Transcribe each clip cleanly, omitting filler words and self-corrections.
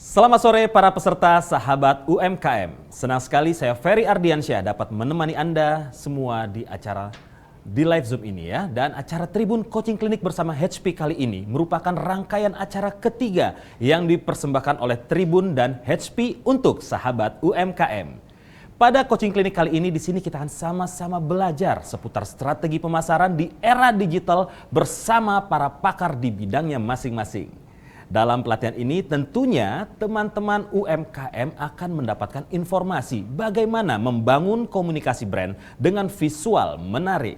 Selamat sore para peserta sahabat UMKM. Senang sekali saya Ferry Ardiansyah dapat menemani Anda semua di acara di live Zoom ini ya. Dan acara Tribun Coaching Clinic bersama HP kali ini merupakan rangkaian acara ketiga yang dipersembahkan oleh Tribun dan HP untuk sahabat UMKM. Pada coaching klinik kali ini di sini kita akan sama-sama belajar seputar strategi pemasaran di era digital bersama para pakar di bidangnya masing-masing. Dalam pelatihan ini tentunya teman-teman UMKM akan mendapatkan informasi bagaimana membangun komunikasi brand dengan visual menarik.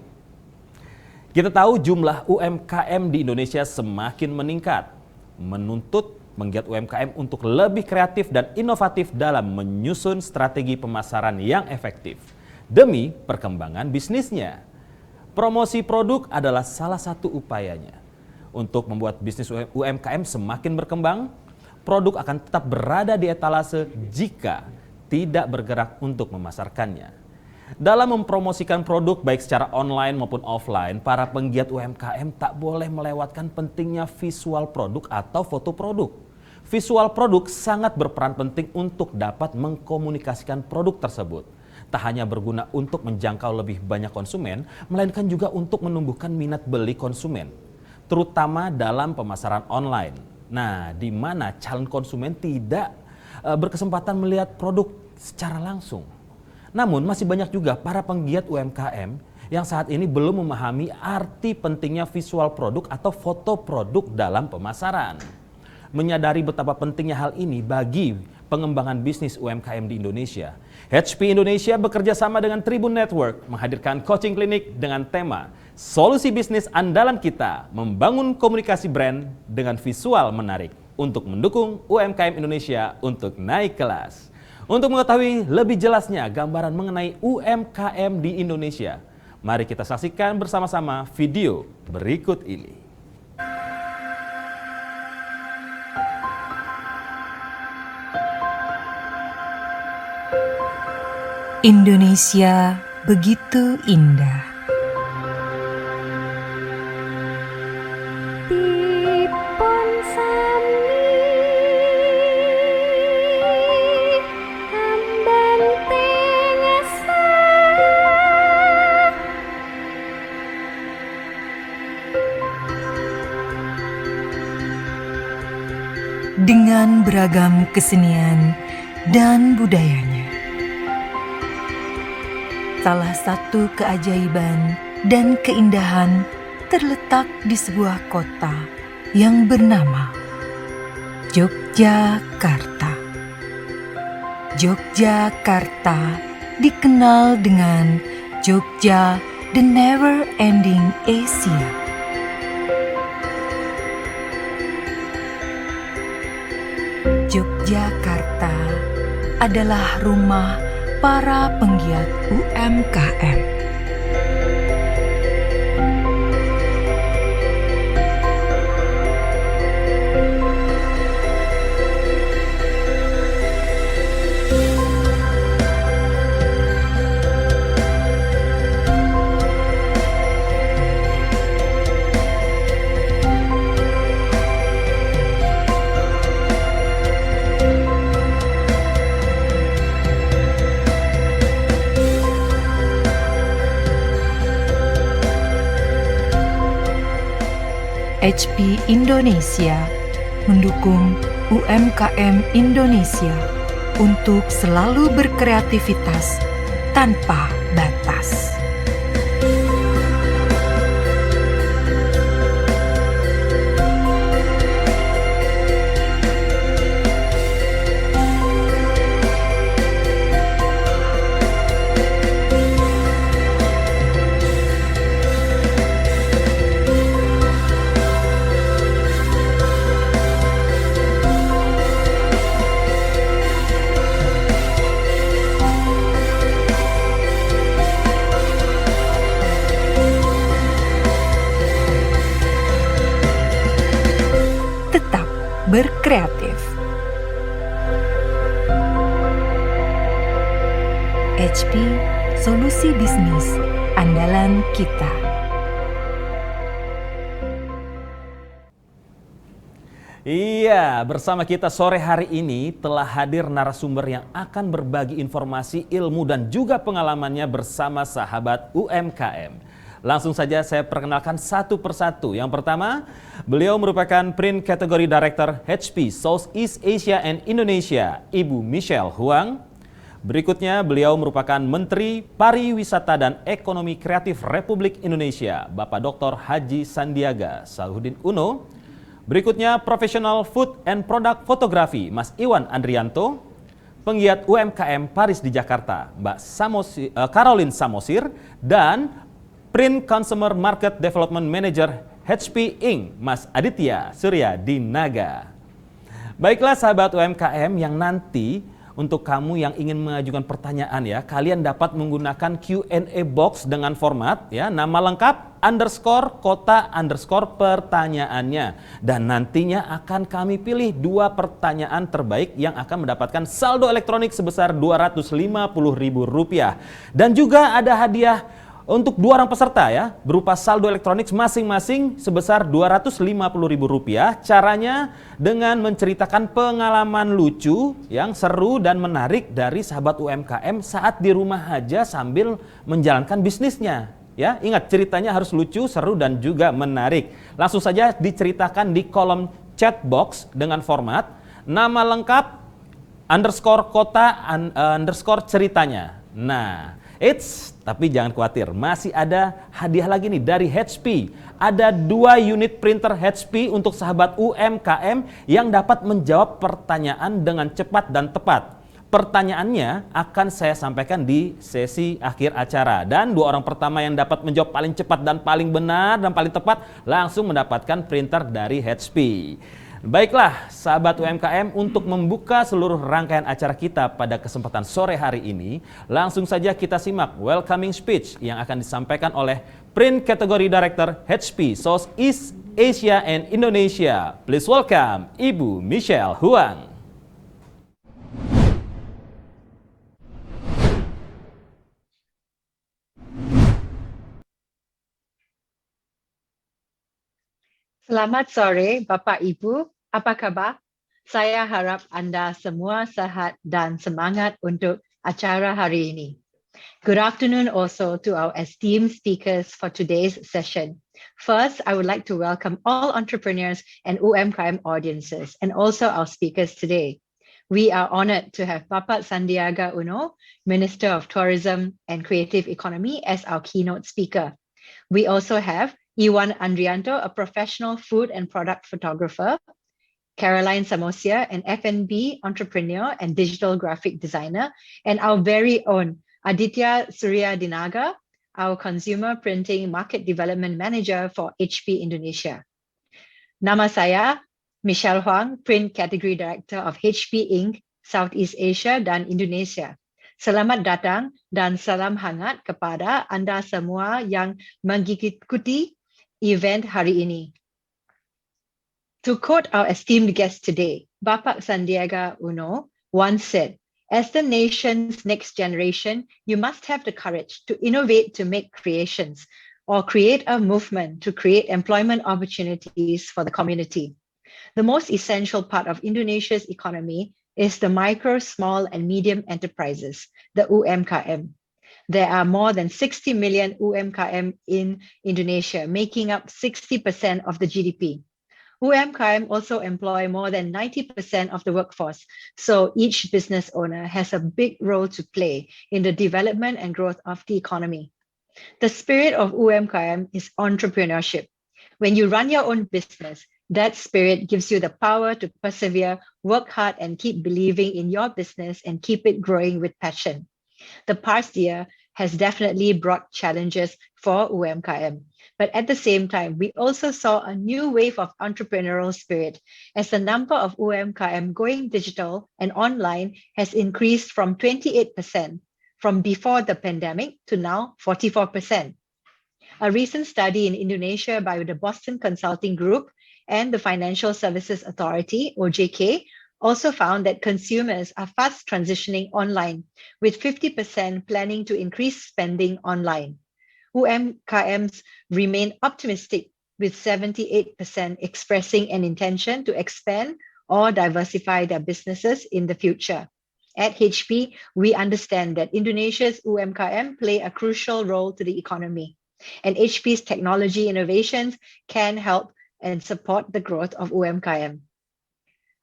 Kita tahu jumlah UMKM di Indonesia semakin meningkat, menuntut menggiat UMKM untuk lebih kreatif dan inovatif dalam menyusun strategi pemasaran yang efektif demi perkembangan bisnisnya. Promosi produk adalah salah satu upayanya. Untuk membuat bisnis UMKM semakin berkembang, produk akan tetap berada di etalase jika tidak bergerak untuk memasarkannya. Dalam mempromosikan produk baik secara online maupun offline, para penggiat UMKM tak boleh melewatkan pentingnya visual produk atau foto produk. Visual produk sangat berperan penting untuk dapat mengkomunikasikan produk tersebut. Tak hanya berguna untuk menjangkau lebih banyak konsumen, melainkan juga untuk menumbuhkan minat beli konsumen, terutama dalam pemasaran online. Nah, di mana calon konsumen tidak berkesempatan melihat produk secara langsung. Namun masih banyak juga para penggiat UMKM yang saat ini belum memahami arti pentingnya visual produk atau foto produk dalam pemasaran. Menyadari betapa pentingnya hal ini bagi pengembangan bisnis UMKM di Indonesia, HP Indonesia bekerja sama dengan Tribun Network menghadirkan coaching klinik dengan tema Solusi Bisnis Andalan Kita Membangun Komunikasi Brand dengan Visual Menarik untuk mendukung UMKM Indonesia untuk naik kelas. Untuk mengetahui lebih jelasnya gambaran mengenai UMKM di Indonesia, mari kita saksikan bersama-sama video berikut ini. Indonesia begitu indah. Dipun sami ambanteng asa Dengan beragam kesenian dan budayanya. Salah satu keajaiban dan keindahan terletak di sebuah kota yang bernama Yogyakarta. Yogyakarta dikenal dengan Jogja, the never ending Asia. Yogyakarta adalah rumah para penggiat UMKM. HP Indonesia mendukung UMKM Indonesia untuk selalu berkreativitas tanpa batas. Berkreatif. HP Solusi Bisnis Andalan Kita. Iya, bersama kita sore hari ini telah hadir narasumber yang akan berbagi informasi, ilmu dan juga pengalamannya bersama sahabat UMKM. Langsung saja saya perkenalkan satu persatu. Yang pertama, beliau merupakan Print Category Director HP Southeast Asia and Indonesia, Ibu Michelle Huang. Berikutnya, beliau merupakan Menteri Pariwisata dan Ekonomi Kreatif Republik Indonesia, Bapak Dr. Haji Sandiaga Salahuddin Uno. Berikutnya, Profesional Food and Product Fotografi, Mas Iwan Andrianto. Penggiat UMKM Paris di Jakarta, Mbak Caroline Samosir. Dan Print Consumer Market Development Manager HP Inc., Mas Aditya Surya Dinaga. Baiklah sahabat UMKM yang nanti untuk kamu yang ingin mengajukan pertanyaan ya, kalian dapat menggunakan Q&A box dengan format ya, nama lengkap _ kota _ pertanyaannya. Dan nantinya akan kami pilih 2 pertanyaan terbaik yang akan mendapatkan saldo elektronik sebesar Rp250.000. Dan juga ada hadiah untuk 2 orang peserta ya, berupa saldo elektronik masing-masing sebesar Rp250.000. Caranya dengan menceritakan pengalaman lucu yang seru dan menarik dari sahabat UMKM saat di rumah aja sambil menjalankan bisnisnya. Ya, ingat ceritanya harus lucu, seru dan juga menarik. Langsung saja diceritakan di kolom chat box dengan format nama lengkap _ kota _ ceritanya. Nah, tapi jangan khawatir, masih ada hadiah lagi nih dari HP. Ada 2 unit printer HP untuk sahabat UMKM yang dapat menjawab pertanyaan dengan cepat dan tepat. Pertanyaannya akan saya sampaikan di sesi akhir acara. Dan 2 orang pertama yang dapat menjawab paling cepat dan paling benar dan paling tepat langsung mendapatkan printer dari HP. Baiklah sahabat UMKM, untuk membuka seluruh rangkaian acara kita pada kesempatan sore hari ini, langsung saja kita simak welcoming speech yang akan disampaikan oleh Print Category Director HP Southeast Asia and Indonesia. Please welcome Ibu Michelle Huang. Selamat sore Bapak Ibu, apa kabar? Saya harap Anda semua sehat dan semangat untuk acara hari ini. Good afternoon also to our esteemed speakers for today's session. First, I would like to welcome all entrepreneurs and UMKM audiences and also our speakers today. We are honored to have Bapak Sandiaga Uno, Minister of Tourism and Creative Economy, as our keynote speaker. We also have Iwan Andrianto, a professional food and product photographer, Caroline Samosir, an F&B entrepreneur and digital graphic designer, and our very own Aditya Surya Dinaga, our consumer printing market development manager for HP Indonesia. Nama saya Michelle Huang, Print Category Director of HP Inc., Southeast Asia dan Indonesia. Selamat datang dan salam hangat kepada Anda semua yang mengikuti event hari ini. To quote our esteemed guest today, Bapak Sandiaga Uno once said, "As the nation's next generation, you must have the courage to innovate to make creations or create a movement to create employment opportunities for the community." The most essential part of Indonesia's economy is the micro, small, and medium enterprises, the UMKM. There are more than 60 million UMKM in Indonesia, making up 60% of the GDP. UMKM also employ more than 90% of the workforce, so each business owner has a big role to play in the development and growth of the economy. The spirit of UMKM is entrepreneurship. When you run your own business, that spirit gives you the power to persevere, work hard, and keep believing in your business and keep it growing with passion. The past year has definitely brought challenges for UMKM. But at the same time, we also saw a new wave of entrepreneurial spirit as the number of UMKM going digital and online has increased from 28% from before the pandemic to now 44%. A recent study in Indonesia by the Boston Consulting Group and the Financial Services Authority, OJK, also found that consumers are fast transitioning online, with 50% planning to increase spending online. UMKMs remain optimistic with 78% expressing an intention to expand or diversify their businesses in the future. At HP, we understand that Indonesia's UMKM play a crucial role to the economy, and HP's technology innovations can help and support the growth of UMKM.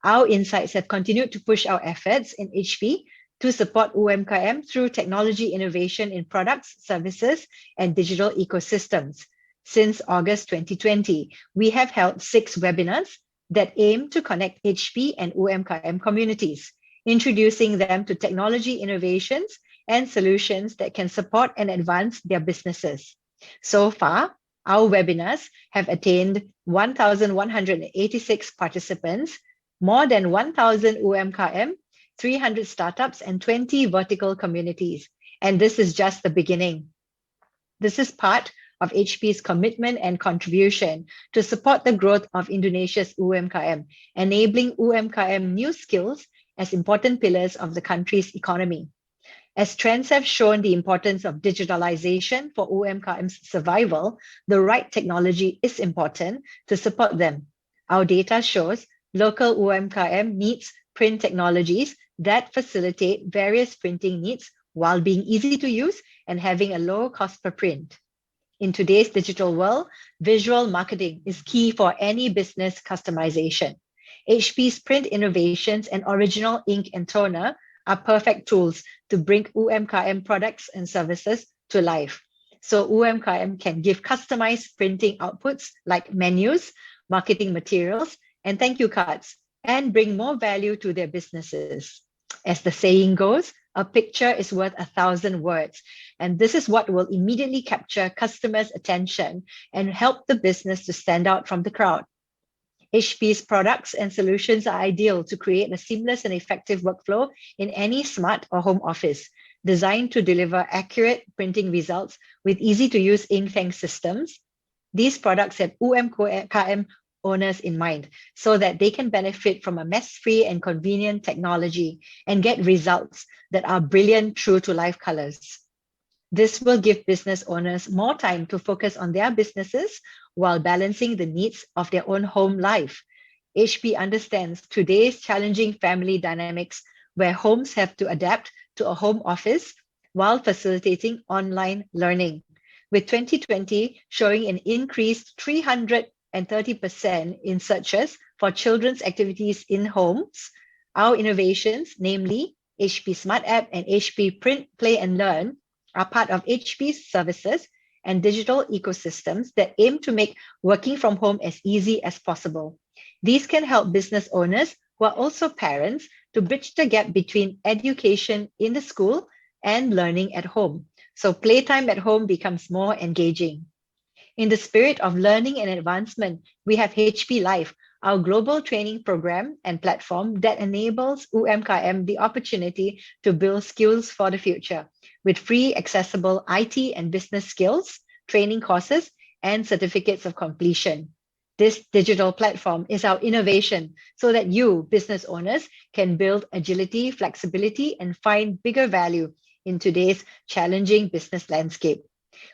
Our insights have continued to push our efforts in HP to support UMKM through technology innovation in products, services, and digital ecosystems. Since August 2020, we have held 6 webinars that aim to connect HP and UMKM communities, introducing them to technology innovations and solutions that can support and advance their businesses. So far, our webinars have attained 1,186 participants, more than 1,000 UMKM, 300 startups, and 20 vertical communities. And this is just the beginning. This is part of HP's commitment and contribution to support the growth of Indonesia's UMKM, enabling UMKM new skills as important pillars of the country's economy. As trends have shown the importance of digitalization for UMKM's survival, the right technology is important to support them. Our data shows local UMKM needs print technologies that facilitate various printing needs while being easy to use and having a low cost per print. In today's digital world, visual marketing is key for any business customization. HP's print innovations and original ink and toner are perfect tools to bring UMKM products and services to life. So UMKM can give customized printing outputs like menus, marketing materials, and thank you cards, and bring more value to their businesses. As the saying goes, a picture is worth 1,000 words. And this is what will immediately capture customers' attention and help the business to stand out from the crowd. HP's products and solutions are ideal to create a seamless and effective workflow in any smart or home office, designed to deliver accurate printing results with easy-to-use ink-tank systems. These products have UMKM owners in mind so that they can benefit from a mess-free and convenient technology and get results that are brilliant true-to-life colors. This will give business owners more time to focus on their businesses while balancing the needs of their own home life. HP understands today's challenging family dynamics where homes have to adapt to a home office while facilitating online learning. With 2020 showing an increased 330% in searches for children's activities in homes, our innovations, namely HP Smart App and HP Print, Play and Learn, are part of HP's services and digital ecosystems that aim to make working from home as easy as possible. These can help business owners who are also parents to bridge the gap between education in the school and learning at home, so playtime at home becomes more engaging. In the spirit of learning and advancement, we have HP Live, our global training program and platform that enables UMKM the opportunity to build skills for the future with free accessible IT and business skills, training courses, and certificates of completion. This digital platform is our innovation so that you, business owners, can build agility, flexibility, and find bigger value in today's challenging business landscape.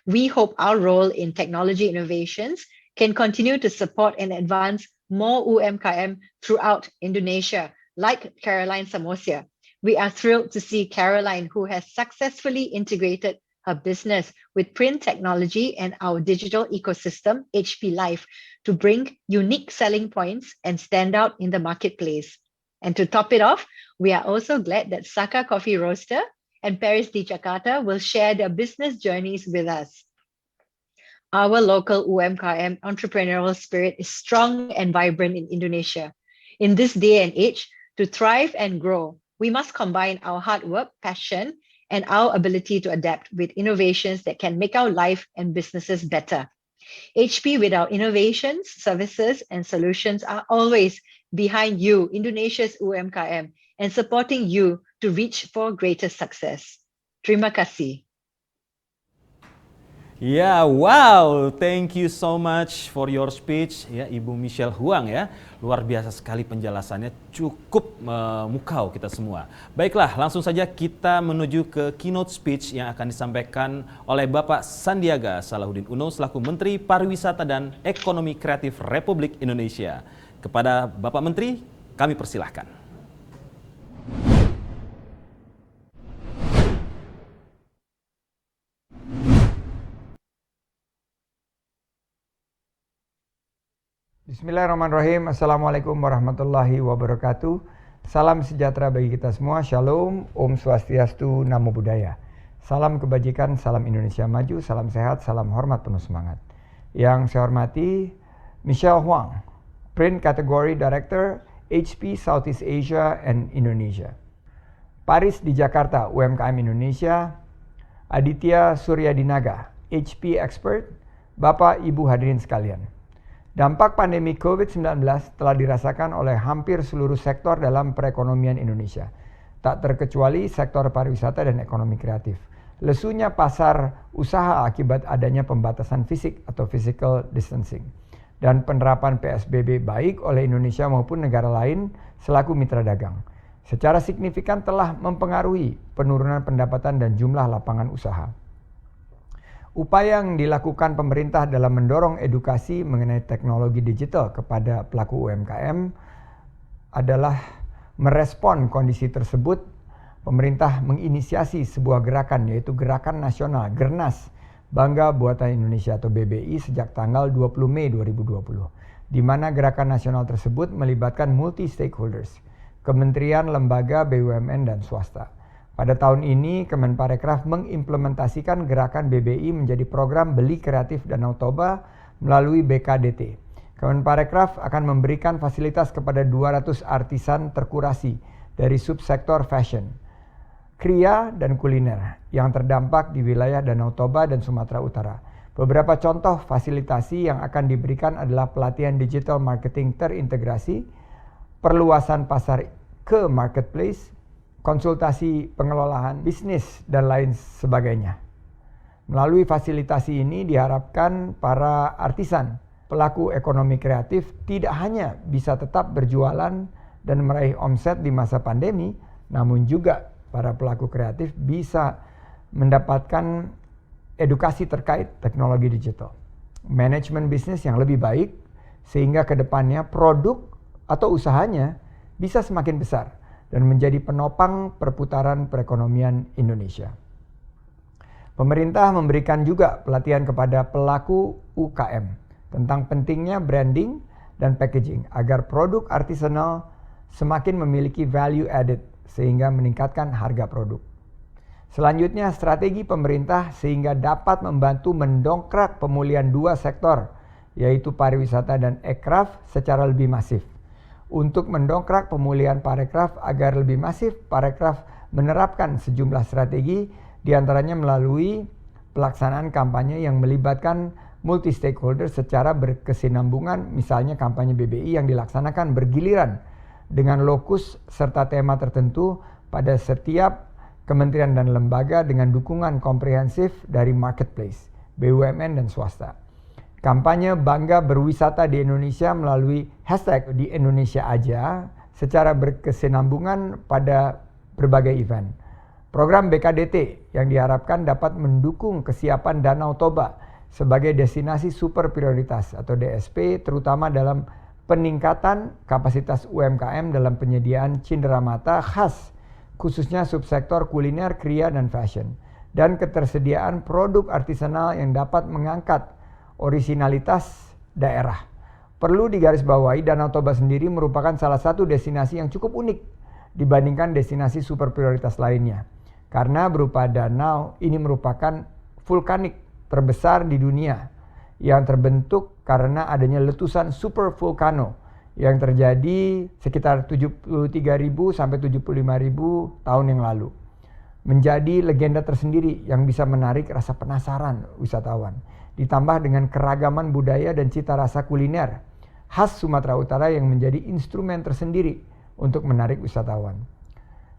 We hope our role in technology innovations can continue to support and advance more UMKM throughout Indonesia, like Caroline Samosia. We are thrilled to see Caroline, who has successfully integrated her business with print technology and our digital ecosystem, HP Live, to bring unique selling points and stand out in the marketplace. And to top it off, we are also glad that Saka Coffee Roaster and Paris di Jakarta will share their business journeys with us. Our local UMKM entrepreneurial spirit is strong and vibrant in Indonesia. In this day and age, to thrive and grow, we must combine our hard work, passion, and our ability to adapt with innovations that can make our life and businesses better. HP, with our innovations, services, and solutions, are always behind you, Indonesia's UMKM, and supporting you to reach for greater success. Terima kasih. Ya, wow, thank you so much for your speech ya Ibu Michelle Huang ya. Luar biasa sekali penjelasannya, cukup memukau kita semua. Baiklah, langsung saja kita menuju ke keynote speech yang akan disampaikan oleh Bapak Sandiaga Salahuddin Uno selaku Menteri Pariwisata dan Ekonomi Kreatif Republik Indonesia. Kepada Bapak Menteri, kami persilahkan. Bismillahirrahmanirrahim. Assalamualaikum warahmatullahi wabarakatuh. Salam sejahtera bagi kita semua. Shalom, Om Swastiastu, Namo Buddhaya. Salam kebajikan, salam Indonesia maju, salam sehat, salam hormat penuh semangat. Yang saya hormati Michelle Huang, Print Category Director HP Southeast Asia and Indonesia. Paris di Jakarta, UMKM Indonesia. Aditya Suryadinaga, HP Expert. Bapak Ibu hadirin sekalian. Dampak pandemi COVID-19 telah dirasakan oleh hampir seluruh sektor dalam perekonomian Indonesia, tak terkecuali sektor pariwisata dan ekonomi kreatif. Lesunya pasar usaha akibat adanya pembatasan fisik atau physical distancing dan penerapan PSBB baik oleh Indonesia maupun negara lain selaku mitra dagang, secara signifikan telah mempengaruhi penurunan pendapatan dan jumlah lapangan usaha. Upaya yang dilakukan pemerintah dalam mendorong edukasi mengenai teknologi digital kepada pelaku UMKM adalah merespon kondisi tersebut. Pemerintah menginisiasi sebuah gerakan yaitu Gerakan Nasional Gernas Bangga Buatan Indonesia atau BBI sejak tanggal 20 Mei 2020, di mana gerakan nasional tersebut melibatkan multi-stakeholders, kementerian, lembaga, BUMN, dan swasta. Pada tahun ini, Kemenparekraf mengimplementasikan gerakan BBI menjadi program Beli Kreatif Danau Toba melalui BKDT. Kemenparekraf akan memberikan fasilitas kepada 200 artisan terkurasi dari subsektor fashion, kria, dan kuliner yang terdampak di wilayah Danau Toba dan Sumatera Utara. Beberapa contoh fasilitasi yang akan diberikan adalah pelatihan digital marketing terintegrasi, perluasan pasar ke marketplace, konsultasi pengelolaan bisnis, dan lain sebagainya. Melalui fasilitasi ini diharapkan para artisan, pelaku ekonomi kreatif tidak hanya bisa tetap berjualan dan meraih omset di masa pandemi, namun juga para pelaku kreatif bisa mendapatkan edukasi terkait teknologi digital, manajemen bisnis yang lebih baik, sehingga ke depannya produk atau usahanya bisa semakin besar dan menjadi penopang perputaran perekonomian Indonesia. Pemerintah memberikan juga pelatihan kepada pelaku UKM tentang pentingnya branding dan packaging agar produk artisanal semakin memiliki value added sehingga meningkatkan harga produk. Selanjutnya, strategi pemerintah sehingga dapat membantu mendongkrak pemulihan dua sektor, yaitu pariwisata dan ekraf secara lebih masif. Untuk mendongkrak pemulihan parekraf agar lebih masif, parekraf menerapkan sejumlah strategi, diantaranya melalui pelaksanaan kampanye yang melibatkan multi-stakeholder secara berkesinambungan, misalnya kampanye BBI yang dilaksanakan bergiliran dengan lokus serta tema tertentu pada setiap kementerian dan lembaga dengan dukungan komprehensif dari marketplace, BUMN, dan swasta. Kampanye Bangga Berwisata di Indonesia melalui hashtag di Indonesia Aja secara berkesinambungan pada berbagai event. Program BKDT yang diharapkan dapat mendukung kesiapan Danau Toba sebagai destinasi super prioritas atau DSP, terutama dalam peningkatan kapasitas UMKM dalam penyediaan cenderamata khas, khususnya subsektor kuliner, kria, dan fashion, dan ketersediaan produk artisanal yang dapat mengangkat orisinalitas daerah. Perlu digarisbawahi, Danau Toba sendiri merupakan salah satu destinasi yang cukup unik dibandingkan destinasi super prioritas lainnya. Karena berupa danau, ini merupakan vulkanik terbesar di dunia yang terbentuk karena adanya letusan super volcano yang terjadi sekitar 73.000 sampai 75.000 tahun yang lalu. Menjadi legenda tersendiri yang bisa menarik rasa penasaran wisatawan. Ditambah dengan keragaman budaya dan cita rasa kuliner khas Sumatera Utara yang menjadi instrumen tersendiri untuk menarik wisatawan.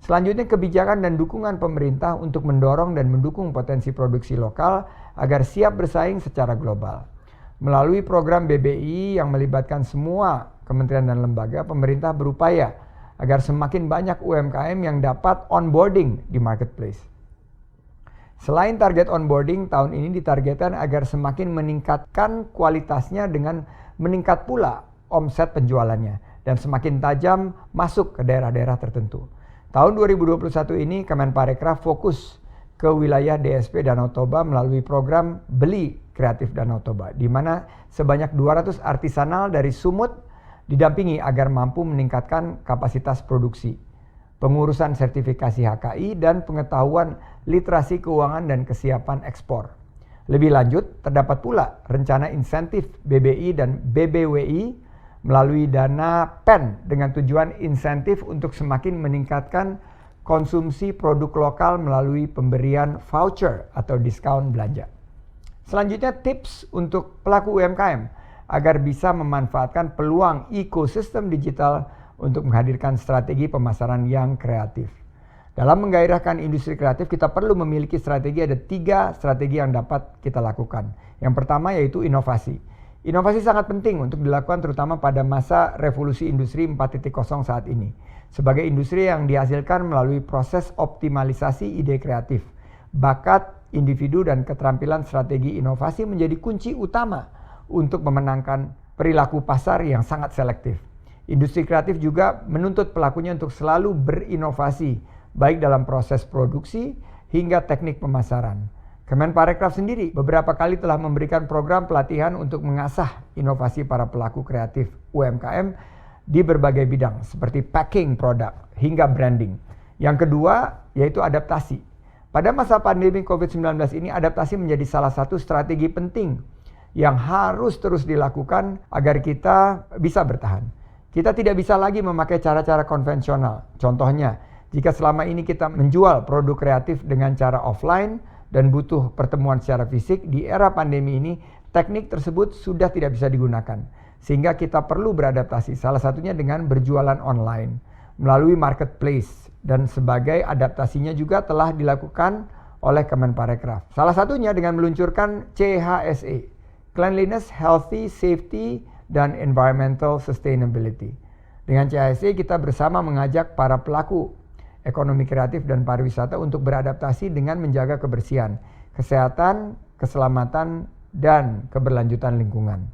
Selanjutnya, kebijakan dan dukungan pemerintah untuk mendorong dan mendukung potensi produksi lokal agar siap bersaing secara global. Melalui program BBI yang melibatkan semua kementerian dan lembaga, pemerintah berupaya agar semakin banyak UMKM yang dapat onboarding di marketplace. Selain target onboarding, tahun ini ditargetkan agar semakin meningkatkan kualitasnya dengan meningkat pula omset penjualannya dan semakin tajam masuk ke daerah-daerah tertentu. Tahun 2021 ini Kemenparekraf fokus ke wilayah DSP Danau Toba melalui program Beli Kreatif Danau Toba, di mana sebanyak 200 artisanal dari Sumut didampingi agar mampu meningkatkan kapasitas produksi, pengurusan sertifikasi HKI, dan pengetahuan literasi keuangan dan kesiapan ekspor. Lebih lanjut, terdapat pula rencana insentif BBI dan BBWI melalui dana PEN dengan tujuan insentif untuk semakin meningkatkan konsumsi produk lokal melalui pemberian voucher atau diskon belanja. Selanjutnya, tips untuk pelaku UMKM agar bisa memanfaatkan peluang ekosistem digital untuk menghadirkan strategi pemasaran yang kreatif. Dalam menggairahkan industri kreatif, kita perlu memiliki strategi. Ada 3 strategi yang dapat kita lakukan. Yang pertama yaitu inovasi. Inovasi sangat penting untuk dilakukan terutama pada masa revolusi industri 4.0 saat ini. Sebagai industri yang dihasilkan melalui proses optimalisasi ide kreatif, bakat individu dan keterampilan strategi inovasi menjadi kunci utama untuk memenangkan perilaku pasar yang sangat selektif. Industri kreatif juga menuntut pelakunya untuk selalu berinovasi, baik dalam proses produksi hingga teknik pemasaran. Kemenparekraf sendiri beberapa kali telah memberikan program pelatihan untuk mengasah inovasi para pelaku kreatif UMKM di berbagai bidang seperti packing produk hingga branding. Yang kedua yaitu adaptasi. Pada masa pandemi COVID-19 ini, adaptasi menjadi salah satu strategi penting yang harus terus dilakukan agar kita bisa bertahan. Kita tidak bisa lagi memakai cara-cara konvensional. Contohnya, jika selama ini kita menjual produk kreatif dengan cara offline dan butuh pertemuan secara fisik, di era pandemi ini teknik tersebut sudah tidak bisa digunakan. Sehingga kita perlu beradaptasi, salah satunya dengan berjualan online melalui marketplace, dan sebagai adaptasinya juga telah dilakukan oleh Kemenparekraf. Salah satunya dengan meluncurkan CHSE, Cleanliness, Healthy, Safety, dan Environmental Sustainability. Dengan CHSE kita bersama mengajak para pelaku ekonomi kreatif dan pariwisata untuk beradaptasi dengan menjaga kebersihan, kesehatan, keselamatan, dan keberlanjutan lingkungan,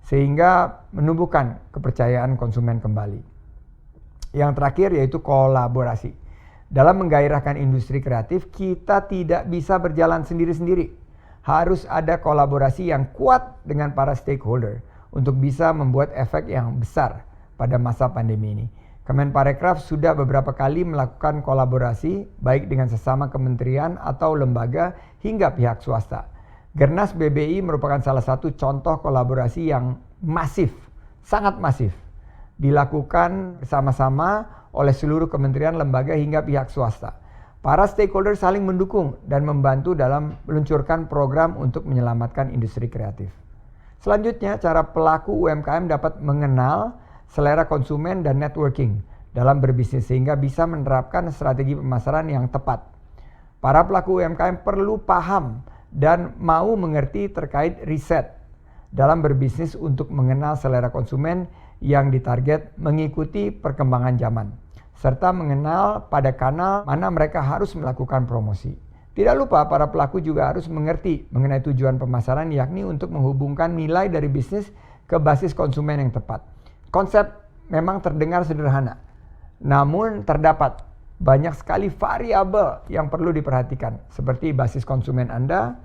sehingga menumbuhkan kepercayaan konsumen kembali. Yang terakhir yaitu kolaborasi. Dalam menggairahkan industri kreatif, kita tidak bisa berjalan sendiri-sendiri. Harus ada kolaborasi yang kuat dengan para stakeholder untuk bisa membuat efek yang besar pada masa pandemi ini. Kemenparekraf sudah beberapa kali melakukan kolaborasi baik dengan sesama kementerian atau lembaga hingga pihak swasta. Gernas BBI merupakan salah satu contoh kolaborasi yang masif, sangat masif, dilakukan bersama-sama oleh seluruh kementerian, lembaga hingga pihak swasta. Para stakeholder saling mendukung dan membantu dalam meluncurkan program untuk menyelamatkan industri kreatif. Selanjutnya, cara pelaku UMKM dapat mengenal selera konsumen dan networking dalam berbisnis sehingga bisa menerapkan strategi pemasaran yang tepat. Para pelaku UMKM perlu paham dan mau mengerti terkait riset dalam berbisnis untuk mengenal selera konsumen yang ditarget mengikuti perkembangan zaman, serta mengenal pada kanal mana mereka harus melakukan promosi. Tidak lupa para pelaku juga harus mengerti mengenai tujuan pemasaran, yakni untuk menghubungkan nilai dari bisnis ke basis konsumen yang tepat. Konsep memang terdengar sederhana, namun terdapat banyak sekali variabel yang perlu diperhatikan, seperti basis konsumen Anda,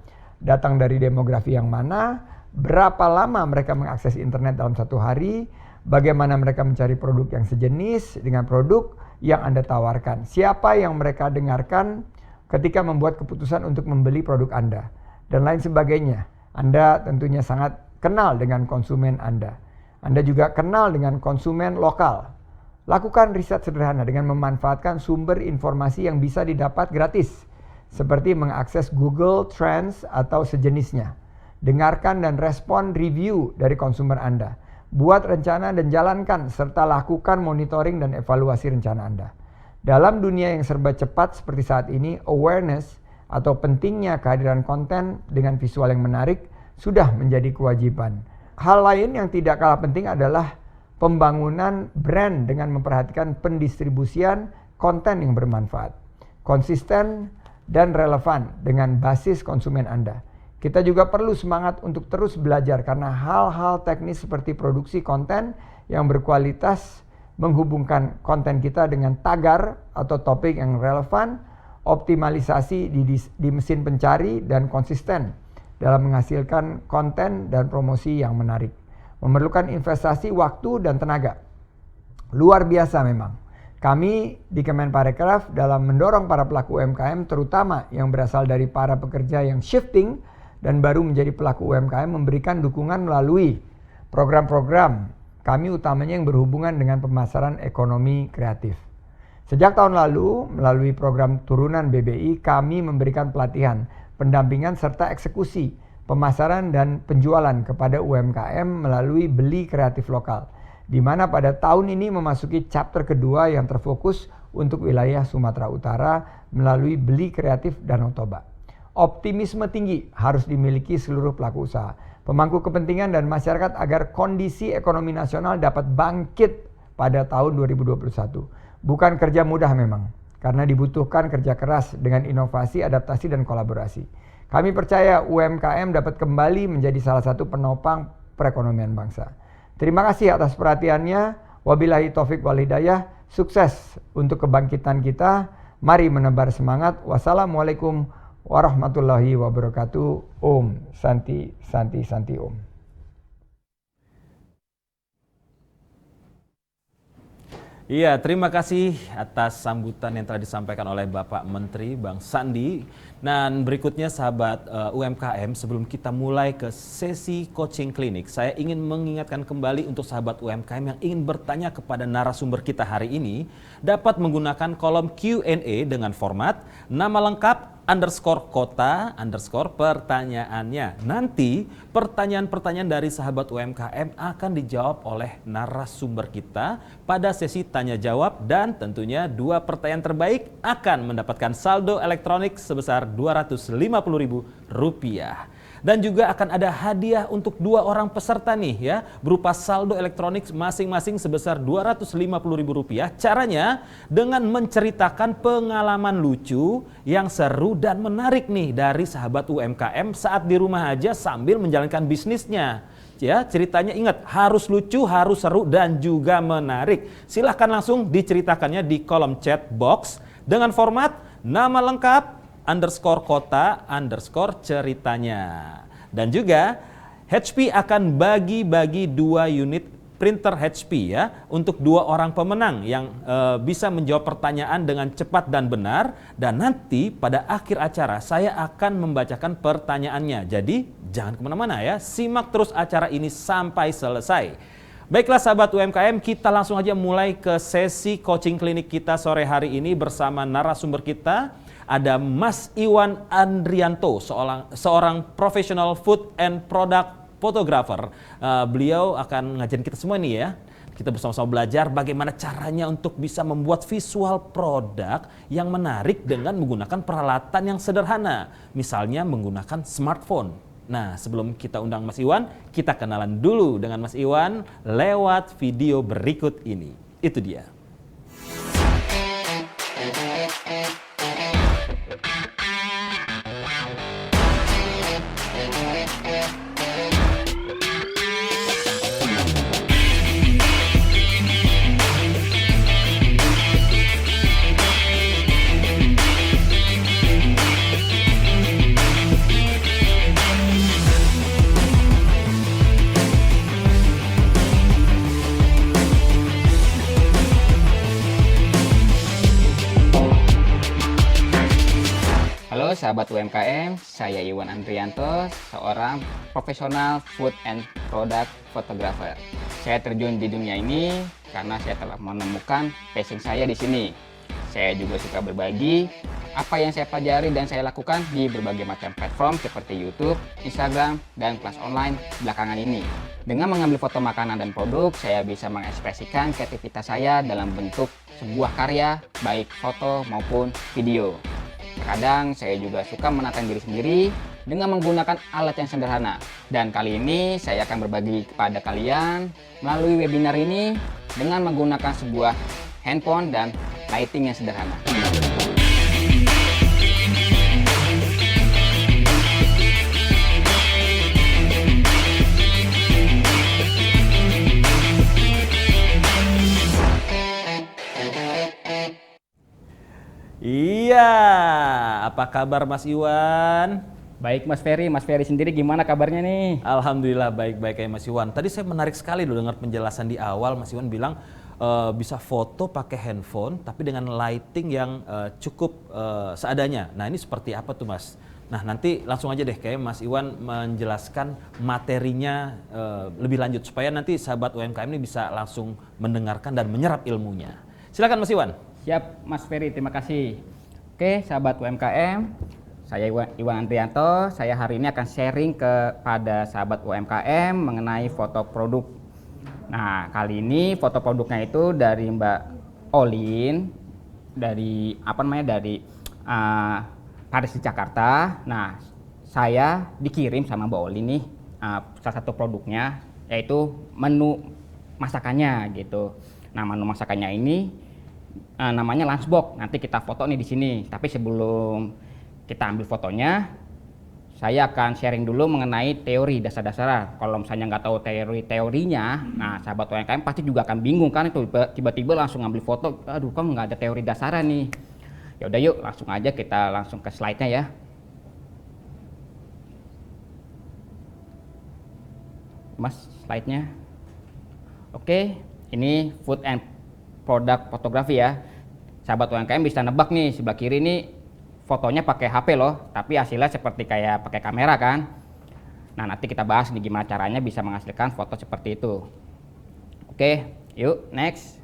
datang dari demografi yang mana, berapa lama mereka mengakses internet dalam satu hari, bagaimana mereka mencari produk yang sejenis dengan produk yang Anda tawarkan, siapa yang mereka dengarkan ketika membuat keputusan untuk membeli produk Anda, dan lain sebagainya. Anda tentunya sangat kenal dengan konsumen Anda. Anda juga kenal dengan konsumen lokal. Lakukan riset sederhana dengan memanfaatkan sumber informasi yang bisa didapat gratis, seperti mengakses Google Trends atau sejenisnya. Dengarkan dan respon review dari konsumen Anda. Buat rencana dan jalankan, serta lakukan monitoring dan evaluasi rencana Anda. Dalam dunia yang serba cepat seperti saat ini, awareness atau pentingnya kehadiran konten dengan visual yang menarik sudah menjadi kewajiban. Hal lain yang tidak kalah penting adalah pembangunan brand dengan memperhatikan pendistribusian konten yang bermanfaat, konsisten dan relevan dengan basis konsumen Anda. Kita juga perlu semangat untuk terus belajar karena hal-hal teknis seperti produksi konten yang berkualitas, menghubungkan konten kita dengan tagar atau topik yang relevan, optimalisasi di mesin pencari, dan konsisten dalam menghasilkan konten dan promosi yang menarik. Memerlukan investasi waktu dan tenaga. Luar biasa memang. Kami di Kemenparekraf dalam mendorong para pelaku UMKM terutama yang berasal dari para pekerja yang shifting dan baru menjadi pelaku UMKM memberikan dukungan melalui program-program kami utamanya yang berhubungan dengan pemasaran ekonomi kreatif. Sejak tahun lalu, melalui program turunan BBI, kami memberikan pelatihan, pendampingan serta eksekusi, pemasaran dan penjualan kepada UMKM melalui beli kreatif lokal, di mana pada tahun ini memasuki chapter kedua yang terfokus untuk wilayah Sumatera Utara melalui beli kreatif Danau Toba. Optimisme tinggi harus dimiliki seluruh pelaku usaha, pemangku kepentingan dan masyarakat agar kondisi ekonomi nasional dapat bangkit pada tahun 2021. Bukan kerja mudah memang, karena dibutuhkan kerja keras dengan inovasi, adaptasi, dan kolaborasi. Kami percaya UMKM dapat kembali menjadi salah satu penopang perekonomian bangsa. Terima kasih atas perhatiannya. Wabillahi taufik wal hidayah. Sukses untuk kebangkitan kita. Mari menebar semangat. Wassalamualaikum warahmatullahi wabarakatuh. Om Santi Santi Santi Om. Iya, terima kasih atas sambutan yang telah disampaikan oleh Bapak Menteri Bang Sandi. Dan berikutnya sahabat UMKM, sebelum kita mulai ke sesi coaching klinik, saya ingin mengingatkan kembali untuk sahabat UMKM yang ingin bertanya kepada narasumber kita hari ini, dapat menggunakan kolom Q&A dengan format nama lengkap _kota pertanyaannya. Nanti pertanyaan-pertanyaan dari sahabat UMKM akan dijawab oleh narasumber kita pada sesi tanya jawab, dan tentunya 2 pertanyaan terbaik akan mendapatkan saldo elektronik sebesar Rp250.000. Dan juga akan ada hadiah untuk 2 orang peserta nih ya, berupa saldo elektronik masing-masing sebesar Rp250.000. Caranya dengan menceritakan pengalaman lucu yang seru dan menarik nih dari sahabat UMKM saat di rumah aja sambil menjalankan bisnisnya. Ya, ceritanya ingat harus lucu, harus seru, dan juga menarik. Silahkan langsung diceritakannya di kolom chat box dengan format nama lengkap _kota ceritanya. Dan juga HP akan bagi-bagi 2 unit printer HP ya untuk 2 orang pemenang yang bisa menjawab pertanyaan dengan cepat dan benar. Dan nanti pada akhir acara saya akan membacakan pertanyaannya. Jadi jangan kemana-mana ya, simak terus acara ini sampai selesai. Baiklah sahabat UMKM, kita langsung aja mulai ke sesi coaching klinik kita sore hari ini bersama narasumber kita. Ada Mas Iwan Andrianto, seorang profesional food and product photographer. Beliau akan ngajarin kita semua nih ya. Kita bersama-sama belajar bagaimana caranya untuk bisa membuat visual produk yang menarik dengan menggunakan peralatan yang sederhana. Misalnya menggunakan smartphone. Nah, sebelum kita undang Mas Iwan, kita kenalan dulu dengan Mas Iwan lewat video berikut ini. Itu dia. Halo sahabat UMKM, saya Iwan Andrianto, seorang profesional food and product photographer. Saya terjun di dunia ini karena saya telah menemukan passion saya di sini. saya juga suka berbagi apa yang saya pelajari dan saya lakukan di berbagai macam platform seperti YouTube, Instagram, dan kelas online belakangan ini. Dengan mengambil foto makanan dan produk, saya bisa mengekspresikan kreativitas saya dalam bentuk sebuah karya, baik foto maupun video. Terkadang saya juga suka menatang diri sendiri dengan menggunakan alat yang sederhana. Dan kali ini saya akan berbagi kepada kalian melalui webinar ini dengan menggunakan sebuah handphone dan lighting yang sederhana. Iya, apa kabar Mas Iwan? Baik Mas Ferry sendiri gimana kabarnya nih? Alhamdulillah baik-baik ya Mas Iwan. Tadi saya menarik sekali loh dengar penjelasan di awal Mas Iwan bilang bisa foto pakai handphone tapi dengan lighting yang cukup seadanya. Nah ini seperti apa tuh Mas? Nah nanti langsung aja deh kayak Mas Iwan menjelaskan materinya lebih lanjut supaya nanti sahabat UMKM ini bisa langsung mendengarkan dan menyerap ilmunya. Silakan Mas Iwan. Siap Mas Ferry, terima kasih. Oke sahabat UMKM, saya Iwan Andrianto. Saya hari ini akan sharing kepada sahabat UMKM mengenai foto produk. Nah kali ini foto produknya itu dari Mbak Olin dari Paris di Jakarta. Nah saya dikirim sama Mbak Olin nih salah satu produknya yaitu menu masakannya gitu. Nah menu masakannya ini namanya lunchbox. Nanti kita foto nih di sini. Tapi sebelum kita ambil fotonya, saya akan sharing dulu mengenai teori dasar-dasar. Kalau misalnya nggak tahu teorinya, nah sahabat UMKM pasti juga akan bingung kan itu tiba-tiba langsung ngambil foto. Aduh, kok nggak ada teori dasarnya nih. Ya udah yuk, langsung aja kita langsung ke slide-nya ya. Mas, slide-nya. Oke, ini food and product fotografi ya. Sahabat UMKM bisa nebak nih sebelah kiri nih fotonya pakai HP loh, tapi hasilnya seperti kayak pakai kamera kan. Nah nanti kita bahas nih gimana caranya bisa menghasilkan foto seperti itu. Oke, yuk next.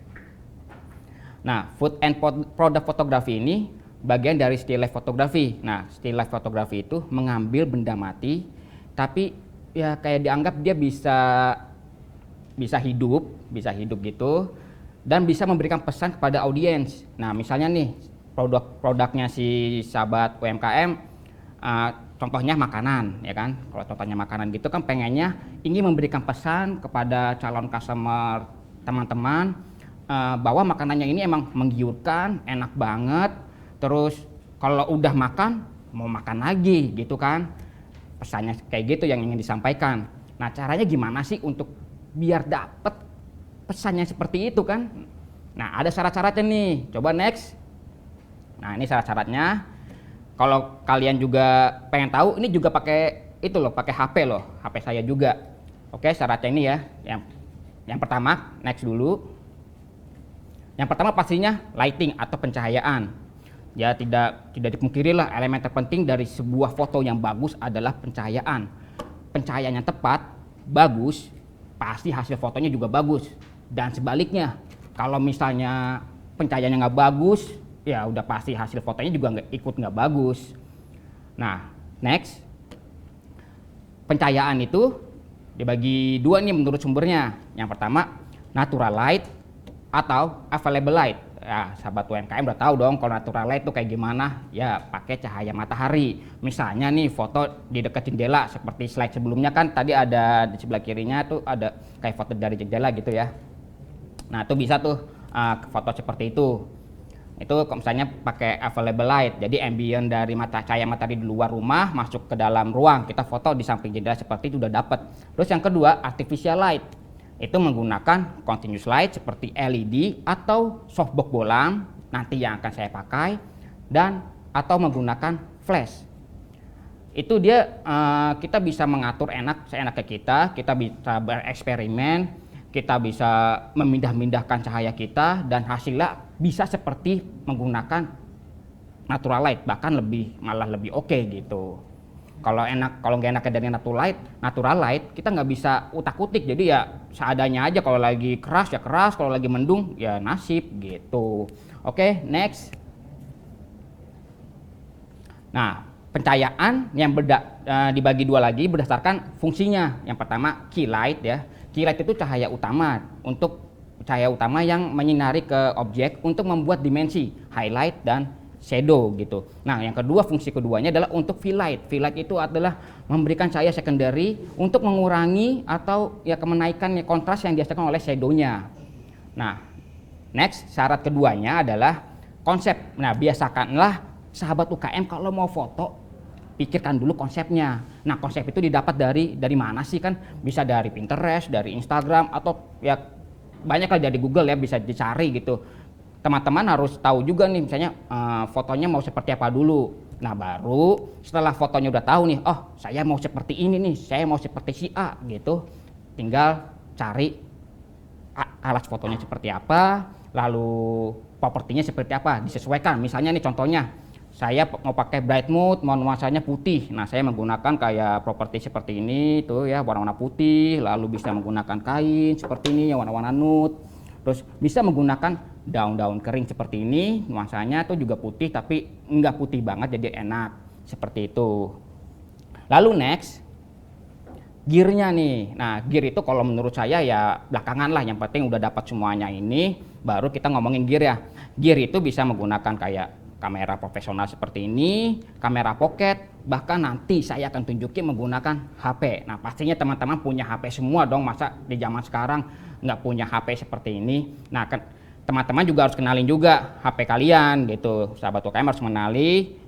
Nah food and product fotografi ini bagian dari still life fotografi. Nah still life fotografi itu mengambil benda mati, tapi ya kayak dianggap dia bisa hidup gitu. Dan bisa memberikan pesan kepada audiens. Nah misalnya nih produknya si sahabat UMKM, contohnya makanan ya kan. Kalau contohnya makanan gitu kan pengennya ingin memberikan pesan kepada calon customer teman-teman bahwa makanannya ini emang menggiurkan, enak banget. Terus kalau udah makan mau makan lagi gitu kan. Pesannya kayak gitu yang ingin disampaikan. Nah caranya gimana sih untuk biar dapet pesannya seperti itu kan. Nah ada syarat-syaratnya nih, coba next. Nah ini syarat-syaratnya. Kalau kalian juga pengen tahu, ini juga pakai itu loh, pakai HP loh, HP saya juga. Oke syaratnya ini ya. Yang pertama, next dulu. Yang pertama pastinya lighting atau pencahayaan. Ya tidak dipungkiri lah, elemen terpenting dari sebuah foto yang bagus adalah pencahayaan. Pencahayaan yang tepat, bagus, pasti hasil fotonya juga bagus. Dan sebaliknya, kalau misalnya pencahayaannya nggak bagus, ya udah pasti hasil fotonya juga nggak bagus. Nah, next, pencahayaan itu dibagi dua nih menurut sumbernya. Yang pertama, natural light atau available light. Ya, sahabat UMKM udah tahu dong kalau natural light itu kayak gimana. Ya, pakai cahaya matahari. Misalnya nih foto di dekat jendela seperti slide sebelumnya kan tadi ada di sebelah kirinya tuh ada kayak foto dari jendela gitu ya. Nah itu bisa tuh foto seperti itu. Itu misalnya pakai available light, jadi ambient dari cahaya matahari di luar rumah masuk ke dalam ruang, kita foto di samping jendela seperti itu udah dapat. Terus yang kedua artificial light, itu menggunakan continuous light seperti LED atau softbox bolam nanti yang akan saya pakai, dan atau menggunakan flash. Itu dia kita bisa mengatur seenaknya kita bisa bereksperimen. Kita bisa memindah-mindahkan cahaya kita dan hasilnya bisa seperti menggunakan natural light, bahkan malah lebih oke gitu. Kalau nggak enaknya dari natural light kita nggak bisa utak-utik, jadi ya seadanya aja. Kalau lagi keras ya keras, kalau lagi mendung ya nasib gitu. Oke, next. Nah, pencahayaan yang dibagi dua lagi berdasarkan fungsinya. Yang pertama key light ya. Key light itu cahaya utama yang menyinari ke objek untuk membuat dimensi highlight dan shadow gitu. Nah, yang kedua fungsi keduanya adalah untuk fill light. Fill light itu adalah memberikan cahaya secondary untuk mengurangi atau ya menaikan kontras yang dihasilkan oleh shadownya. Nah, next syarat keduanya adalah konsep. Nah, biasakanlah sahabat UKM kalau mau foto pikirkan dulu konsepnya. Nah, konsep itu didapat dari mana sih kan? Bisa dari Pinterest, dari Instagram, atau ya banyak lah dari Google ya, bisa dicari gitu. Teman-teman harus tahu juga nih misalnya fotonya mau seperti apa dulu. Nah, baru setelah fotonya udah tahu nih, oh saya mau seperti ini nih, saya mau seperti si A gitu. Tinggal cari alat fotonya seperti apa, lalu propertinya seperti apa, disesuaikan. Misalnya nih contohnya, saya mau pakai bright mode, mau nuansanya putih. Nah, saya menggunakan kayak properti seperti ini tuh ya, warna-warna putih, lalu bisa menggunakan kain seperti ini yang warna-warna nude. Terus bisa menggunakan daun-daun kering seperti ini, nuansanya tuh juga putih tapi enggak putih banget jadi enak. Seperti itu. Lalu next, gearnya nih. Nah, gear itu kalau menurut saya ya belakangan lah, yang penting udah dapat semuanya ini, baru kita ngomongin gear ya. Gear itu bisa menggunakan kayak kamera profesional seperti ini, kamera pocket, bahkan nanti saya akan tunjukin menggunakan HP. Nah, pastinya teman-teman punya HP semua dong, masa di zaman sekarang nggak punya HP seperti ini. Nah, kan teman-teman juga harus kenalin juga HP kalian gitu. Sahabat UKM harus mengenali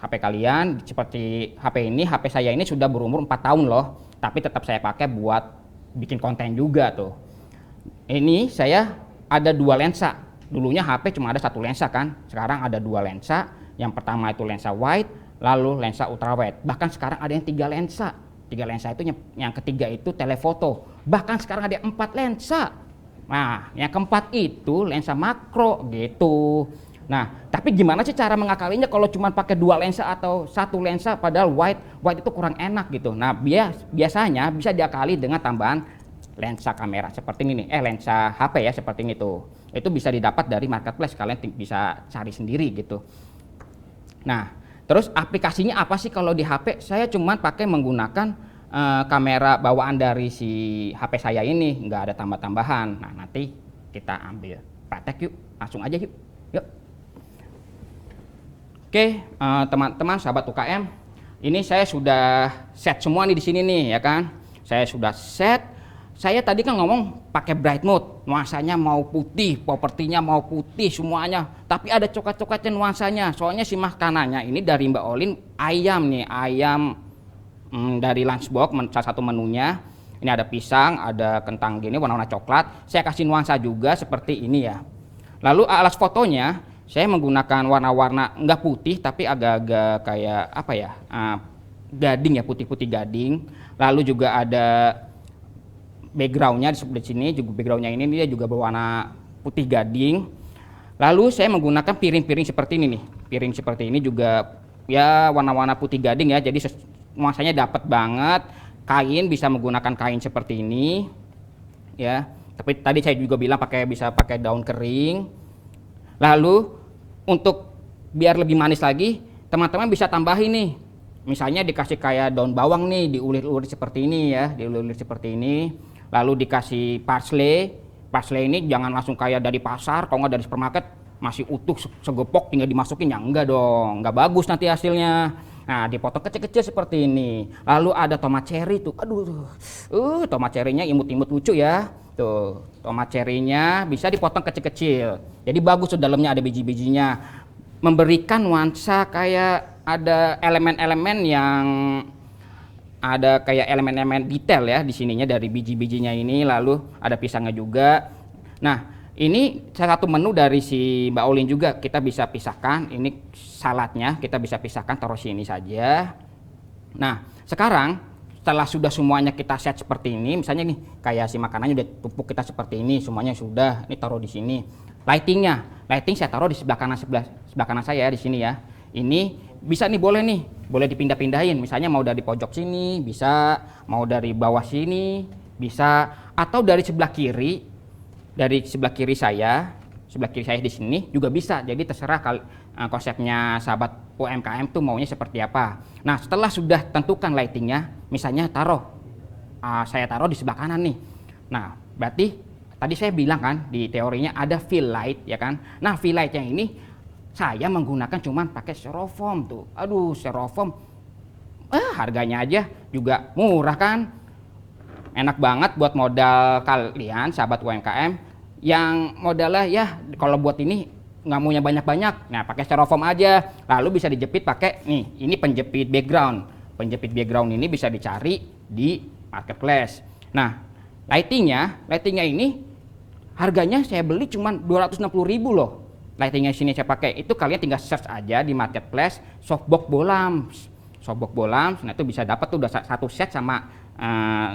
HP kalian. Seperti HP ini, HP saya ini sudah berumur 4 tahun loh, tapi tetap saya pakai buat bikin konten juga tuh. Ini saya ada 2 lensa. Dulunya HP cuma ada 1 lensa kan, sekarang ada 2 lensa. Yang pertama itu lensa wide, lalu lensa ultra wide. Bahkan sekarang ada yang 3 lensa. 3 lensa itu yang ketiga itu telefoto. Bahkan sekarang ada 4 lensa. Nah, yang keempat itu lensa makro gitu. Nah, tapi gimana sih cara mengakalinya kalau cuma pakai 2 lensa atau 1 lensa padahal wide itu kurang enak gitu. Nah, biasanya bisa diakali dengan tambahan lensa kamera seperti ini nih, lensa HP ya seperti ini tuh. Itu bisa didapat dari marketplace, kalian bisa cari sendiri gitu. Nah, terus aplikasinya apa sih kalau di HP? Saya cuma pakai menggunakan kamera bawaan dari si HP saya ini, nggak ada tambah-tambahan. Nah, nanti kita ambil praktek yuk, langsung aja yuk. Oke, teman-teman sahabat UKM, ini saya sudah set semua nih di sini nih ya kan. Saya sudah set. Saya tadi kan ngomong pakai bright mode, nuansanya mau putih, propertinya mau putih semuanya. Tapi ada coklat-coklatnya nuansanya. Soalnya si makanannya ini dari Mbak Olin ayam nih, ayam dari lunchbox, salah satu menunya. Ini ada pisang, ada kentang gini warna-warna coklat. Saya kasih nuansa juga seperti ini ya. Lalu alas fotonya saya menggunakan warna-warna enggak putih tapi agak-agak kayak apa ya? Gading ya, putih-putih gading. Lalu juga ada backgroundnya di sini juga, backgroundnya ini dia juga berwarna putih gading. Lalu saya menggunakan piring-piring seperti ini nih, piring seperti ini juga ya warna-warna putih gading ya, jadi nuansanya dapat banget. Kain bisa menggunakan kain seperti ini ya, tapi tadi saya juga bilang bisa pakai daun kering. Lalu untuk biar lebih manis lagi, teman-teman bisa tambahin nih, misalnya dikasih kayak daun bawang nih, diulir-ulir seperti ini ya, diulir-ulir seperti ini. Lalu dikasih parsley. Parsley ini jangan langsung kayak dari pasar, kalau nggak dari supermarket masih utuh segepok tinggal dimasukin, ya enggak dong, nggak bagus nanti hasilnya. Nah, dipotong kecil-kecil seperti ini. Lalu ada tomat cherry tuh, aduh, tomat cherrynya imut-imut lucu ya. Tuh, tomat cherrynya bisa dipotong kecil-kecil. Jadi bagus tuh, dalamnya ada biji-bijinya, memberikan nuansa kayak ada elemen-elemen yang ada kayak elemen-elemen detail ya di sininya dari biji-bijinya ini, lalu ada pisangnya juga. Nah, ini salah satu menu dari si Mbak Olin juga, kita bisa pisahkan. Ini saladnya kita bisa pisahkan, taruh sini saja. Nah, sekarang setelah sudah semuanya kita set seperti ini, misalnya nih kayak si makanannya udah tumpuk kita seperti ini, semuanya sudah, ini taruh di sini. Lighting saya taruh di sebelah kanan saya di sini ya. Ini bisa nih, boleh dipindah-pindahin, misalnya mau dari pojok sini bisa, mau dari bawah sini bisa, atau dari sebelah kiri saya di sini juga bisa. Jadi terserah konsepnya sahabat UMKM tuh maunya seperti apa. Nah, setelah sudah tentukan lightingnya, misalnya saya taruh di sebelah kanan nih. Nah, berarti tadi saya bilang kan di teorinya ada fill light ya kan. Nah, fill light yang ini saya menggunakan cuman pakai styrofoam tuh. Aduh, styrofoam harganya aja juga murah kan. Enak banget buat modal kalian sahabat UMKM yang modalnya ya kalau buat ini nggak maunya banyak-banyak. Nah, pakai styrofoam aja. Lalu bisa dijepit pakai nih, ini penjepit background. Penjepit background ini bisa dicari di marketplace. Nah, lightingnya ini harganya saya beli cuma 260.000 loh. Lightingnya sini saya pakai. Itu kalian tinggal search aja di marketplace softbox Bolams. Softbox Bolams. Nah, itu bisa dapat tuh udah satu set sama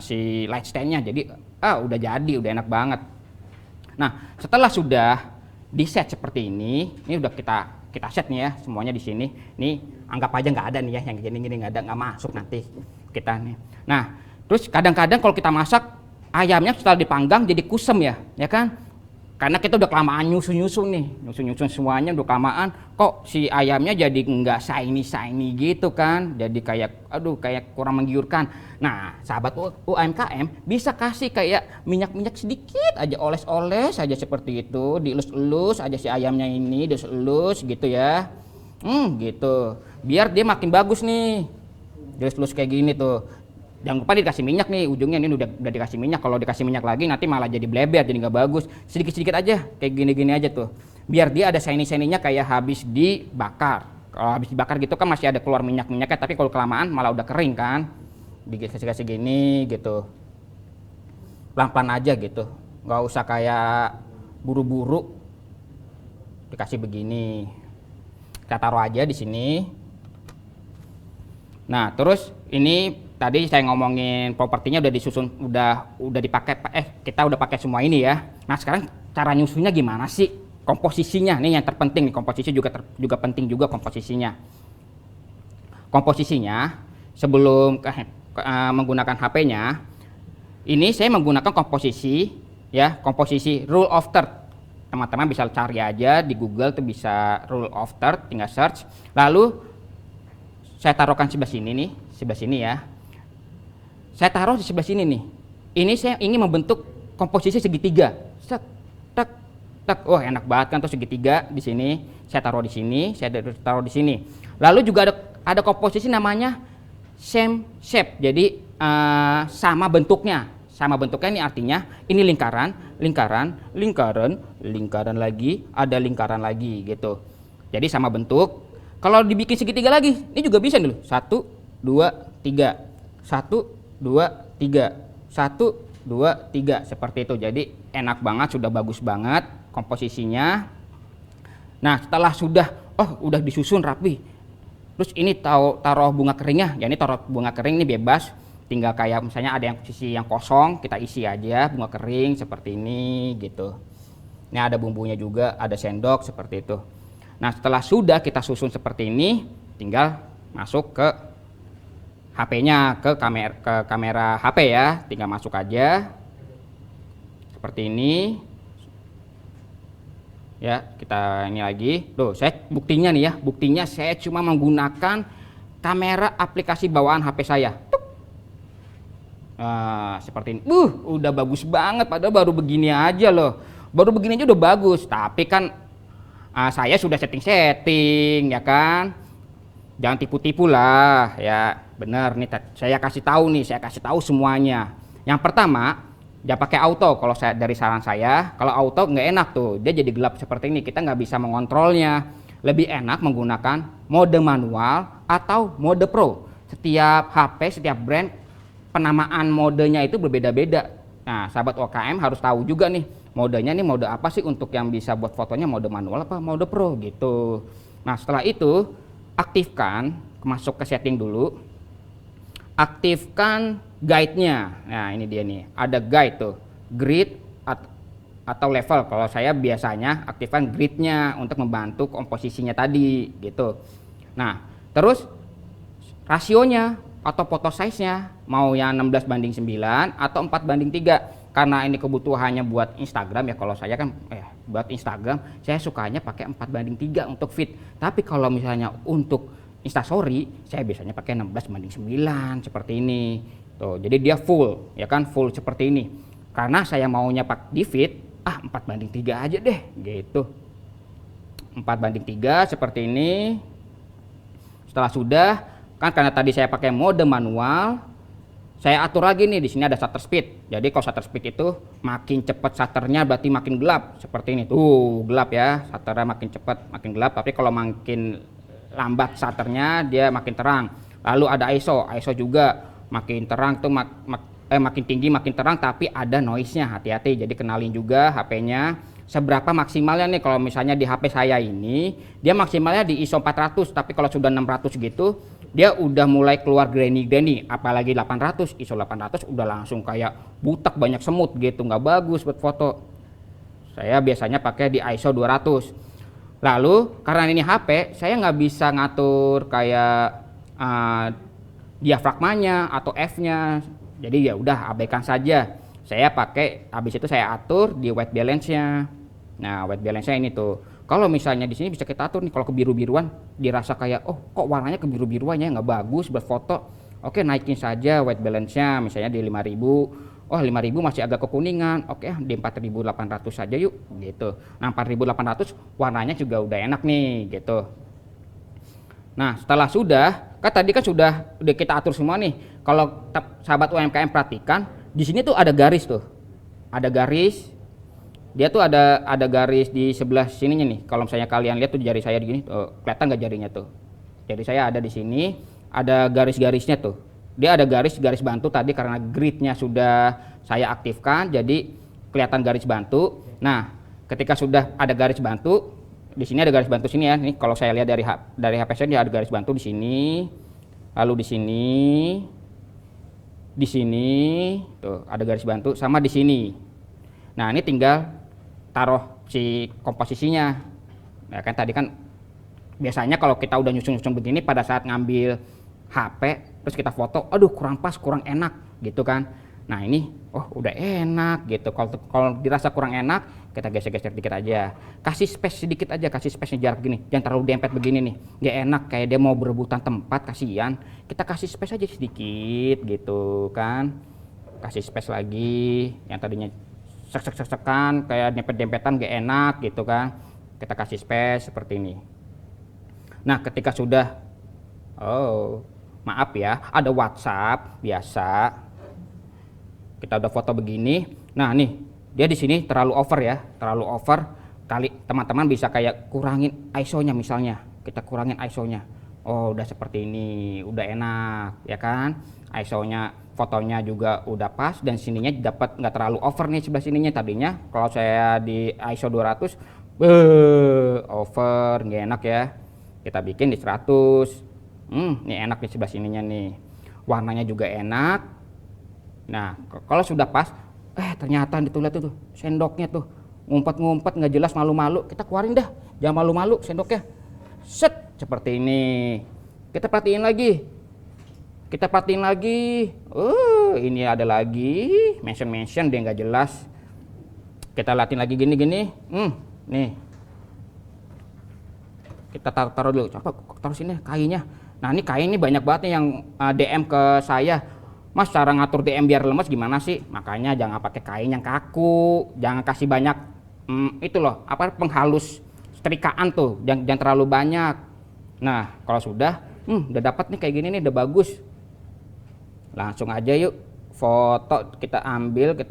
si light stand-nya. Jadi udah udah enak banget. Nah, setelah sudah di set seperti ini udah kita set nih ya semuanya di sini. Nih anggap aja nggak ada nih ya, yang gini nggak ada, nggak masuk nanti kita nih. Nah, terus kadang-kadang kalau kita masak ayamnya setelah dipanggang jadi kusem ya kan? Karena kita udah kelamaan nyusun semuanya udah kelamaan, kok si ayamnya jadi nggak shiny gitu kan, jadi kayak kurang menggiurkan. Nah, sahabat UMKM bisa kasih kayak minyak sedikit aja, oles-oles aja seperti itu, dielus-elus aja si ayamnya ini, dielus gitu ya, gitu, biar dia makin bagus nih, dielus-elus kayak gini tuh. Jangan lupa dikasih minyak nih, ujungnya ini udah dikasih minyak. Kalau dikasih minyak lagi nanti malah jadi bleber, jadi nggak bagus. Sedikit-sedikit aja, kayak gini-gini aja tuh. Biar dia ada shiny-shiny-nya kayak habis dibakar. Kalau habis dibakar gitu kan masih ada keluar minyak-minyaknya, tapi kalau kelamaan malah udah kering kan. Dikasih-kasih gini gitu. Pelan-pelan aja gitu. Nggak usah kayak buru-buru dikasih begini. Kita taruh aja di sini. Nah, terus ini tadi saya ngomongin propertinya udah disusun, udah dipakai, kita udah pakai semua ini ya. Nah, sekarang cara nyusunnya gimana sih? Komposisinya nih yang terpenting nih, komposisi juga penting juga komposisinya. Komposisinya sebelum menggunakan HP-nya, ini saya menggunakan komposisi rule of third. Teman-teman bisa cari aja di Google tuh bisa rule of third, tinggal search. Lalu saya taruhkan sebelah sini ya. Saya taruh di sebelah sini nih. Ini saya ingin membentuk komposisi segitiga. Tak. Wah, enak banget kan tuh segitiga di sini. Saya taruh di sini, saya taruh di sini. Lalu juga ada komposisi namanya same shape. Jadi sama bentuknya. Sama bentuknya ini artinya ini lingkaran lagi, ada lingkaran lagi gitu. Jadi sama bentuk. Kalau dibikin segitiga lagi, ini juga bisa dulu. 1, 2, 3. 1, 2, 3. 1, 2, 3 seperti itu. Jadi enak banget, sudah bagus banget komposisinya. Nah, setelah udah disusun rapi. Terus ini taruh bunga keringnya. Ya, ini taruh bunga kering ini bebas. Tinggal kayak misalnya ada yang sisi yang kosong, kita isi aja bunga kering seperti ini gitu. Ini ada bumbunya juga, ada sendok seperti itu. Nah, setelah sudah kita susun seperti ini, tinggal masuk ke HP-nya, ke kamera HP ya, tinggal masuk aja seperti ini. Ya, kita ini lagi. Tuh, saya buktinya nih ya, buktinya saya cuma menggunakan kamera aplikasi bawaan HP saya. Seperti ini. Udah bagus banget, padahal baru begini aja loh. Baru begini aja udah bagus, tapi kan saya sudah setting ya kan. Jangan tipu-tipu lah ya. Bener nih, saya kasih tahu semuanya. Yang pertama, jangan pakai auto. Kalau dari saran saya, kalau auto nggak enak tuh, dia jadi gelap seperti ini, kita nggak bisa mengontrolnya. Lebih enak menggunakan mode manual atau mode pro. Setiap HP, setiap brand, penamaan modenya itu berbeda-beda. Nah, sahabat UMKM harus tahu juga nih, modenya nih mode apa sih untuk yang bisa buat fotonya, mode manual apa mode pro gitu. Nah, setelah itu aktifkan, masuk ke setting dulu. Aktifkan guide-nya. Nah, ini dia nih. Ada guide tuh. Grid atau level. Kalau saya biasanya aktifkan grid-nya untuk membantu komposisinya tadi gitu. Nah, terus rasionya atau foto size-nya mau yang 16:9 atau 4:3. karena ini kebutuhannya buat Instagram ya, kalau saya kan buat Instagram saya sukanya pakai 4:3 untuk feed. Tapi kalau misalnya untuk Instastory saya biasanya pakai 16:9 seperti ini. Tuh, jadi dia full ya kan, full seperti ini. Karena saya maunya pak di feed 4:3 aja deh gitu. 4:3 seperti ini. Setelah sudah, kan karena tadi saya pakai mode manual, saya atur lagi nih, di sini ada shutter speed. Jadi kalau shutter speed itu makin cepat shutternya berarti makin gelap seperti ini. Tuh gelap ya, shutternya makin cepat makin gelap. Tapi kalau makin lambat shutternya dia makin terang. Lalu ada ISO juga makin terang tuh makin tinggi makin terang, tapi ada noise-nya, hati-hati. Jadi kenalin juga HP-nya seberapa maksimalnya nih. Kalau misalnya di HP saya ini dia maksimalnya di ISO 400, tapi kalau sudah 600 gitu dia udah mulai keluar grainy, apalagi 800, ISO 800 udah langsung kayak butek, banyak semut gitu, nggak bagus buat foto. Saya biasanya pakai di ISO 200. Lalu karena ini HP, saya nggak bisa ngatur kayak diafragmanya atau F-nya, jadi ya udah abaikan saja. Saya pakai, habis itu saya atur di white balance-nya. Nah, white balance-nya ini tuh. Kalau misalnya di sini bisa kita atur nih, kalau kebiru-biruan dirasa kayak kok warnanya kebiru-biruannya nggak bagus buat foto. Oke, naikin saja white balance-nya misalnya di 5000. 5000 masih agak kekuningan. Oke, di 4800 saja yuk gitu. Nah, 4800 warnanya juga udah enak nih gitu. Nah, setelah sudah, kan tadi kan sudah kita atur semua nih. Kalau sahabat UMKM perhatikan, di sini tuh ada garis tuh. Ada garis. Dia tuh ada garis di sebelah sininya nih. Kalau misalnya kalian lihat tuh jari saya begini, kelihatan nggak jarinya tuh? Jari saya ada di sini, ada garis-garisnya tuh. Dia ada garis bantu tadi karena gridnya sudah saya aktifkan, jadi kelihatan garis bantu. Nah, ketika sudah ada garis bantu, di sini ada garis bantu sini ya. Nih kalau saya lihat dari HP saya, dia ada garis bantu di sini, lalu di sini tuh ada garis bantu, sama di sini. Nah, ini tinggal taruh si komposisinya. Ya kan tadi kan biasanya kalau kita udah nyusun-nyusun begini, pada saat ngambil HP terus kita foto, aduh kurang pas, kurang enak gitu kan. Nah, ini udah enak gitu. Kalau dirasa kurang enak, kita geser-geser dikit aja. Kasih space sedikit aja, kasih space-nya jarak gini. Jangan terlalu dempet begini nih. Gak enak kayak dia mau berebutan tempat, kasihan. Kita kasih space aja sedikit gitu kan. Kasih space lagi. Yang tadinya sek-sek-sekan kayak dempet-dempetan gak enak gitu kan. Kita kasih space seperti ini. Nah, ketika sudah maaf ya, ada WhatsApp biasa. Kita udah foto begini. Nah, nih, dia di sini terlalu over ya, terlalu over. Kali teman-teman bisa kayak kurangin ISO-nya misalnya. Kita kurangin ISO-nya. Udah seperti ini, udah enak ya kan? ISO-nya, fotonya juga udah pas, dan sininya dapat nggak terlalu over nih sebelah sininya. Tadinya kalau saya di ISO 200 over, nggak enak ya. Kita bikin di 100. Ini enak di sebelah sininya nih. Warnanya juga enak. Nah, kalau sudah pas, ternyata lihat tuh sendoknya tuh ngumpet-ngumpet nggak jelas, malu-malu. Kita keluarin dah, jangan malu-malu sendoknya. Set, seperti ini. Kita perhatiin lagi. Ini ada lagi mention dia nggak jelas. Kita liatin lagi gini. Nih. Kita taruh dulu. Coba taruh sini kainnya. Nah, ini kain ini banyak banget nih yang DM ke saya. Mas, cara ngatur DM biar lemes gimana sih? Makanya jangan pakai kain yang kaku, jangan kasih banyak penghalus setrikaan tuh, jangan terlalu banyak. Nah, kalau sudah dapat nih kayak gini nih, udah bagus. Langsung aja yuk foto, kita ambil 1,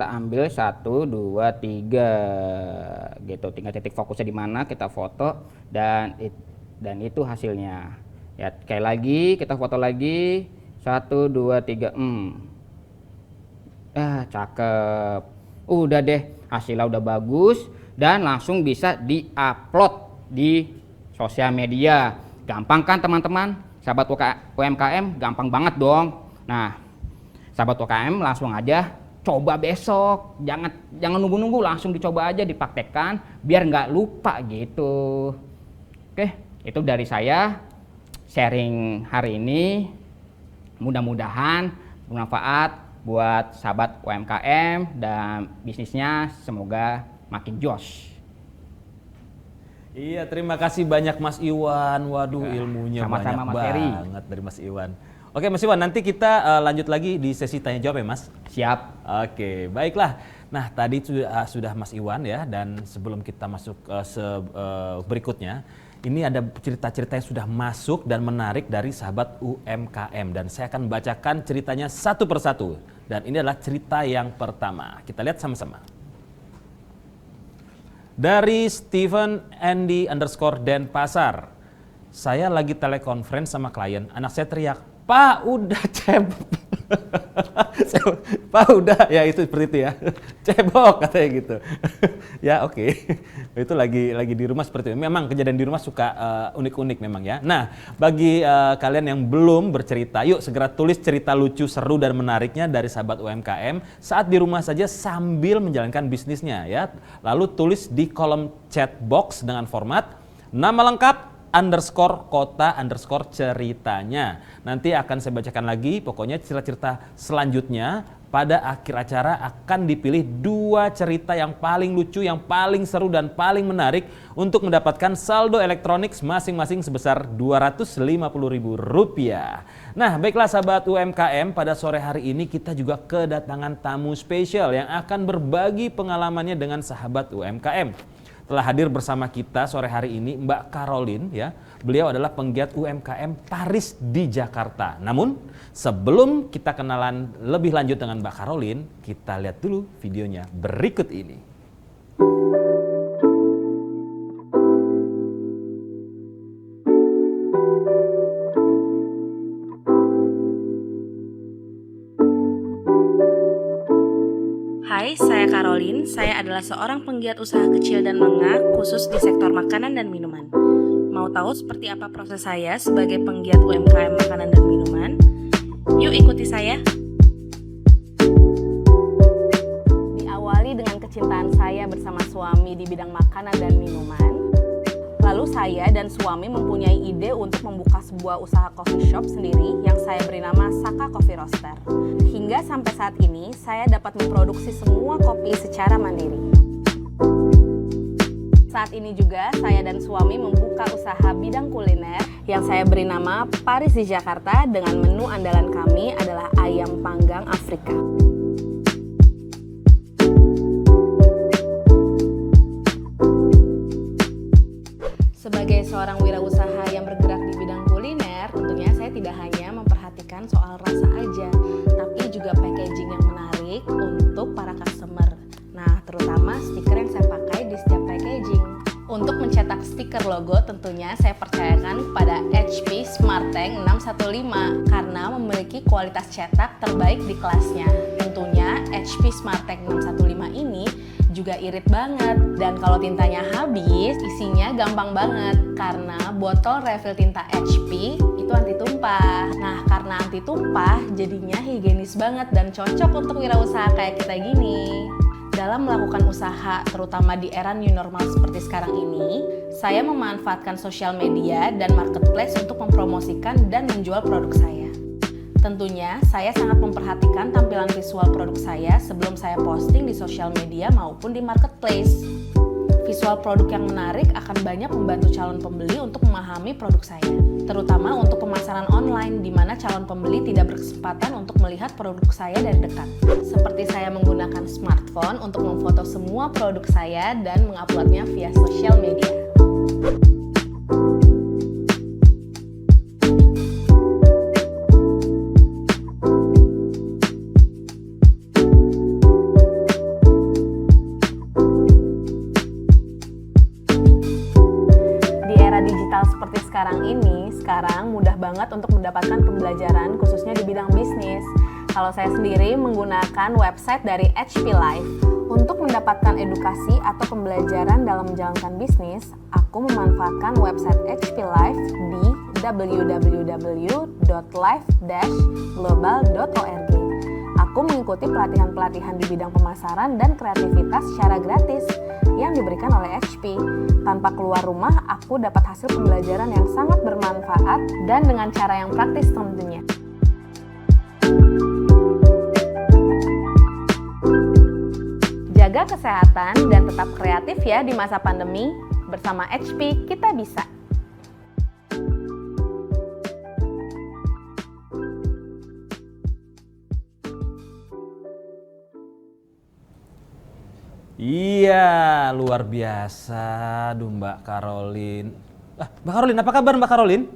2, 3 gitu. Tinggal titik fokusnya di mana, kita foto, dan itu hasilnya. Ya, kayak lagi kita foto lagi. 1, 2, 3. Cakep. Udah deh, hasilnya udah bagus dan langsung bisa di-upload di sosial media. Gampang kan teman-teman? Sahabat UMKM, gampang banget dong. Nah, sahabat UMKM langsung aja coba besok. Jangan nunggu-nunggu, langsung dicoba aja, dipraktekkan biar nggak lupa gitu. Oke, itu dari saya sharing hari ini. Mudah-mudahan bermanfaat buat sahabat UMKM dan bisnisnya semoga makin josh. Iya, terima kasih banyak Mas Iwan. Waduh, ilmunya sama-sama, banyak Mas Ferry. banget dari Mas Iwan. Oke Mas Iwan, nanti kita lanjut lagi di sesi tanya jawab ya Mas. Siap. Oke, baiklah. Nah, tadi sudah Mas Iwan ya, dan sebelum kita masuk berikutnya, ini ada cerita-cerita yang sudah masuk dan menarik dari sahabat UMKM, dan saya akan bacakan ceritanya satu persatu. Dan ini adalah cerita yang pertama. Kita lihat sama-sama. Dari Steven Andy _Denpasar. Saya lagi telekonferensi sama klien, anak saya teriak, "Pak, udah cebok." Pak, udah, ya itu seperti itu ya. Cebok katanya gitu. Ya oke. Itu lagi di rumah seperti itu. Memang kejadian di rumah suka unik-unik memang ya. Nah, bagi kalian yang belum bercerita, yuk segera tulis cerita lucu, seru dan menariknya dari sahabat UMKM saat di rumah saja sambil menjalankan bisnisnya ya. Lalu tulis di kolom chat box dengan format nama lengkap _kota _ceritanya. Nanti akan saya bacakan lagi, pokoknya cerita-cerita selanjutnya pada akhir acara akan dipilih 2 cerita yang paling lucu, yang paling seru dan paling menarik untuk mendapatkan saldo elektronik masing-masing sebesar Rp250.000. Nah, baiklah sahabat UMKM, pada sore hari ini kita juga kedatangan tamu spesial yang akan berbagi pengalamannya dengan sahabat UMKM. Telah hadir bersama kita sore hari ini Mbak Caroline ya. Beliau adalah penggiat UMKM Paris di Jakarta. Namun sebelum kita kenalan lebih lanjut dengan Mbak Caroline, kita lihat dulu videonya berikut ini. Hai, saya Caroline. Saya adalah seorang penggiat usaha kecil dan menengah khusus di sektor makanan dan minuman. Mau tahu seperti apa proses saya sebagai penggiat UMKM makanan dan minuman? Yuk ikuti saya. Diawali dengan kecintaan saya bersama suami di bidang makanan dan minuman. Lalu saya dan suami mempunyai ide untuk membuka sebuah usaha coffee shop sendiri yang saya beri nama Saka Coffee Roaster. Hingga sampai saat ini, saya dapat memproduksi semua kopi secara mandiri. Saat ini juga, saya dan suami membuka usaha bidang kuliner yang saya beri nama Paris di Jakarta dengan menu andalan kami adalah ayam panggang Afrika. Sebagai seorang wirausaha yang bergerak di bidang kuliner, tentunya saya tidak hanya memperhatikan soal rasa aja, tapi juga packaging yang menarik untuk para customer. Nah, terutama stiker yang saya pakai di setiap packaging. Untuk mencetak stiker logo, tentunya saya percayakan kepada HP SmartTank 615 karena memiliki kualitas cetak terbaik di kelasnya. Tentunya HP SmartTank 615 ini juga irit banget, dan kalau tintanya habis isinya gampang banget karena botol refill tinta HP itu anti tumpah. Nah, karena anti tumpah jadinya higienis banget dan cocok untuk wirausaha kayak kita gini. Dalam melakukan usaha terutama di era new normal seperti sekarang ini, saya memanfaatkan sosial media dan marketplace untuk mempromosikan dan menjual produk saya. Tentunya, saya sangat memperhatikan tampilan visual produk saya sebelum saya posting di sosial media maupun di marketplace. Visual produk yang menarik akan banyak membantu calon pembeli untuk memahami produk saya, terutama untuk pemasaran online di mana calon pembeli tidak berkesempatan untuk melihat produk saya dari dekat. Seperti saya menggunakan smartphone untuk memfoto semua produk saya dan menguploadnya via sosial media. Sekarang mudah banget untuk mendapatkan pembelajaran khususnya di bidang bisnis. Kalau saya sendiri menggunakan website dari HP Live. Untuk mendapatkan edukasi atau pembelajaran dalam menjalankan bisnis, aku memanfaatkan website HP Live di www.live-global.org. Aku mengikuti pelatihan-pelatihan di bidang pemasaran dan kreativitas secara gratis yang diberikan oleh HP. Tanpa keluar rumah, aku dapat hasil pembelajaran yang sangat bermanfaat dan dengan cara yang praktis tentunya. jaga kesehatan dan tetap kreatif ya di masa pandemi. Bersama HP kita bisa. Iya, luar biasa. Aduh, Mbak Karolin. Mbak Karolin, apa kabar Mbak Karolin?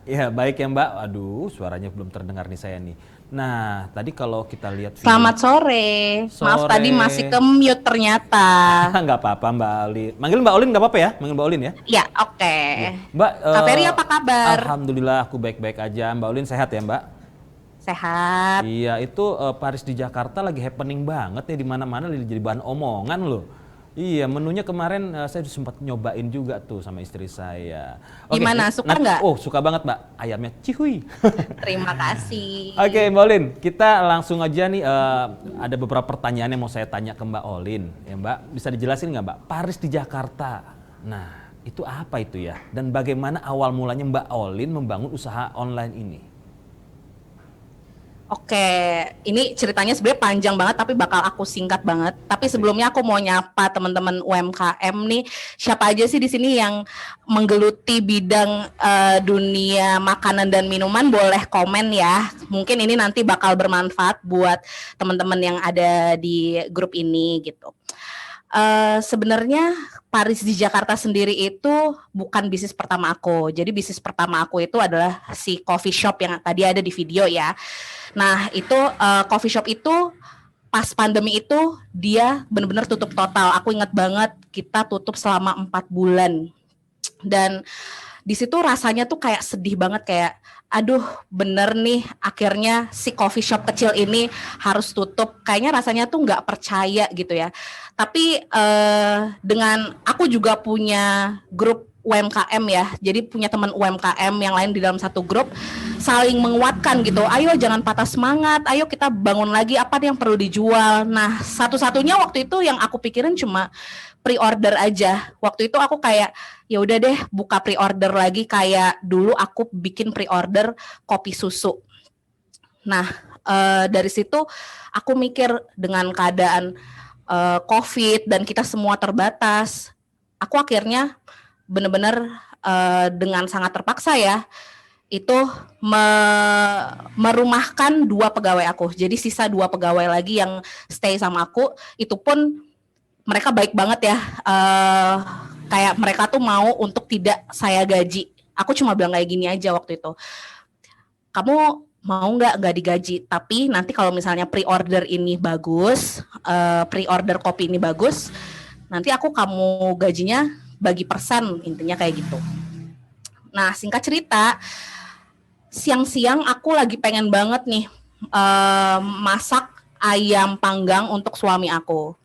Iya, baik ya Mbak. Aduh, suaranya belum terdengar nih saya nih. Nah, tadi kalau kita lihat video... Selamat sore. Maaf Sore. tadi masih ke mute ternyata. Nggak apa-apa Mbak Olin. Manggil Mbak Olin nggak apa-apa ya? Manggil Mbak Olin ya? Ya, oke. Mbak, Kak Ferry apa kabar? Alhamdulillah aku baik-baik aja. Mbak Olin sehat ya Mbak? Sehat. Iya, itu Paris di Jakarta lagi happening banget ya, di mana-mana jadi bahan omongan loh. Iya, menunya kemarin saya sempat nyobain juga tuh sama istri saya. Oke, Gimana, suka nggak? Oh, suka banget Mbak. Ayamnya cihuy. Terima kasih. Oke, Mbak Olin, kita langsung aja nih, ada beberapa pertanyaan yang mau saya tanya ke Mbak Olin. Ya Mbak, bisa dijelasin nggak Mbak, Paris di Jakarta. Nah, itu apa itu ya? Dan bagaimana awal mulanya Mbak Olin membangun usaha online ini? Oke, ini ceritanya sebenarnya panjang banget tapi bakal aku singkat banget. Tapi sebelumnya aku mau nyapa teman-teman UMKM nih. Siapa aja sih di sini yang menggeluti bidang dunia makanan dan minuman, boleh komen ya. Mungkin ini nanti bakal bermanfaat buat teman-teman yang ada di grup ini gitu. Sebenarnya Paris di Jakarta sendiri itu bukan bisnis pertama aku. Jadi bisnis pertama aku itu adalah si coffee shop yang tadi ada di video ya. Nah itu coffee shop itu pas pandemi itu dia benar-benar tutup total. Aku ingat banget kita tutup selama 4 bulan. Dan di situ rasanya tuh kayak sedih banget, kayak aduh bener nih akhirnya si coffee shop kecil ini harus tutup. Kayaknya rasanya tuh nggak percaya gitu ya. Tapi dengan aku juga punya grup UMKM ya, jadi punya teman UMKM yang lain di dalam satu grup, saling menguatkan gitu. Ayo jangan patah semangat, ayo kita bangun lagi, apa yang perlu dijual. Nah satu-satunya waktu itu yang aku pikirin cuma pre-order aja. Waktu itu aku kayak ya udah deh buka pre-order lagi kayak dulu aku bikin pre-order kopi susu. Nah dari situ aku mikir dengan keadaan COVID dan kita semua terbatas, aku akhirnya benar-benar dengan sangat terpaksa ya itu merumahkan 2 pegawai aku. Jadi sisa 2 pegawai lagi yang stay sama aku. Itu pun mereka baik banget ya, kayak mereka tuh mau untuk tidak saya gaji. Aku cuma bilang kayak gini aja waktu itu, kamu mau nggak digaji, tapi nanti kalau misalnya pre-order ini bagus, pre-order kopi ini bagus, nanti kamu gajinya bagi persen, intinya kayak gitu. Nah singkat cerita, siang-siang aku lagi pengen banget nih masak ayam panggang untuk suami aku.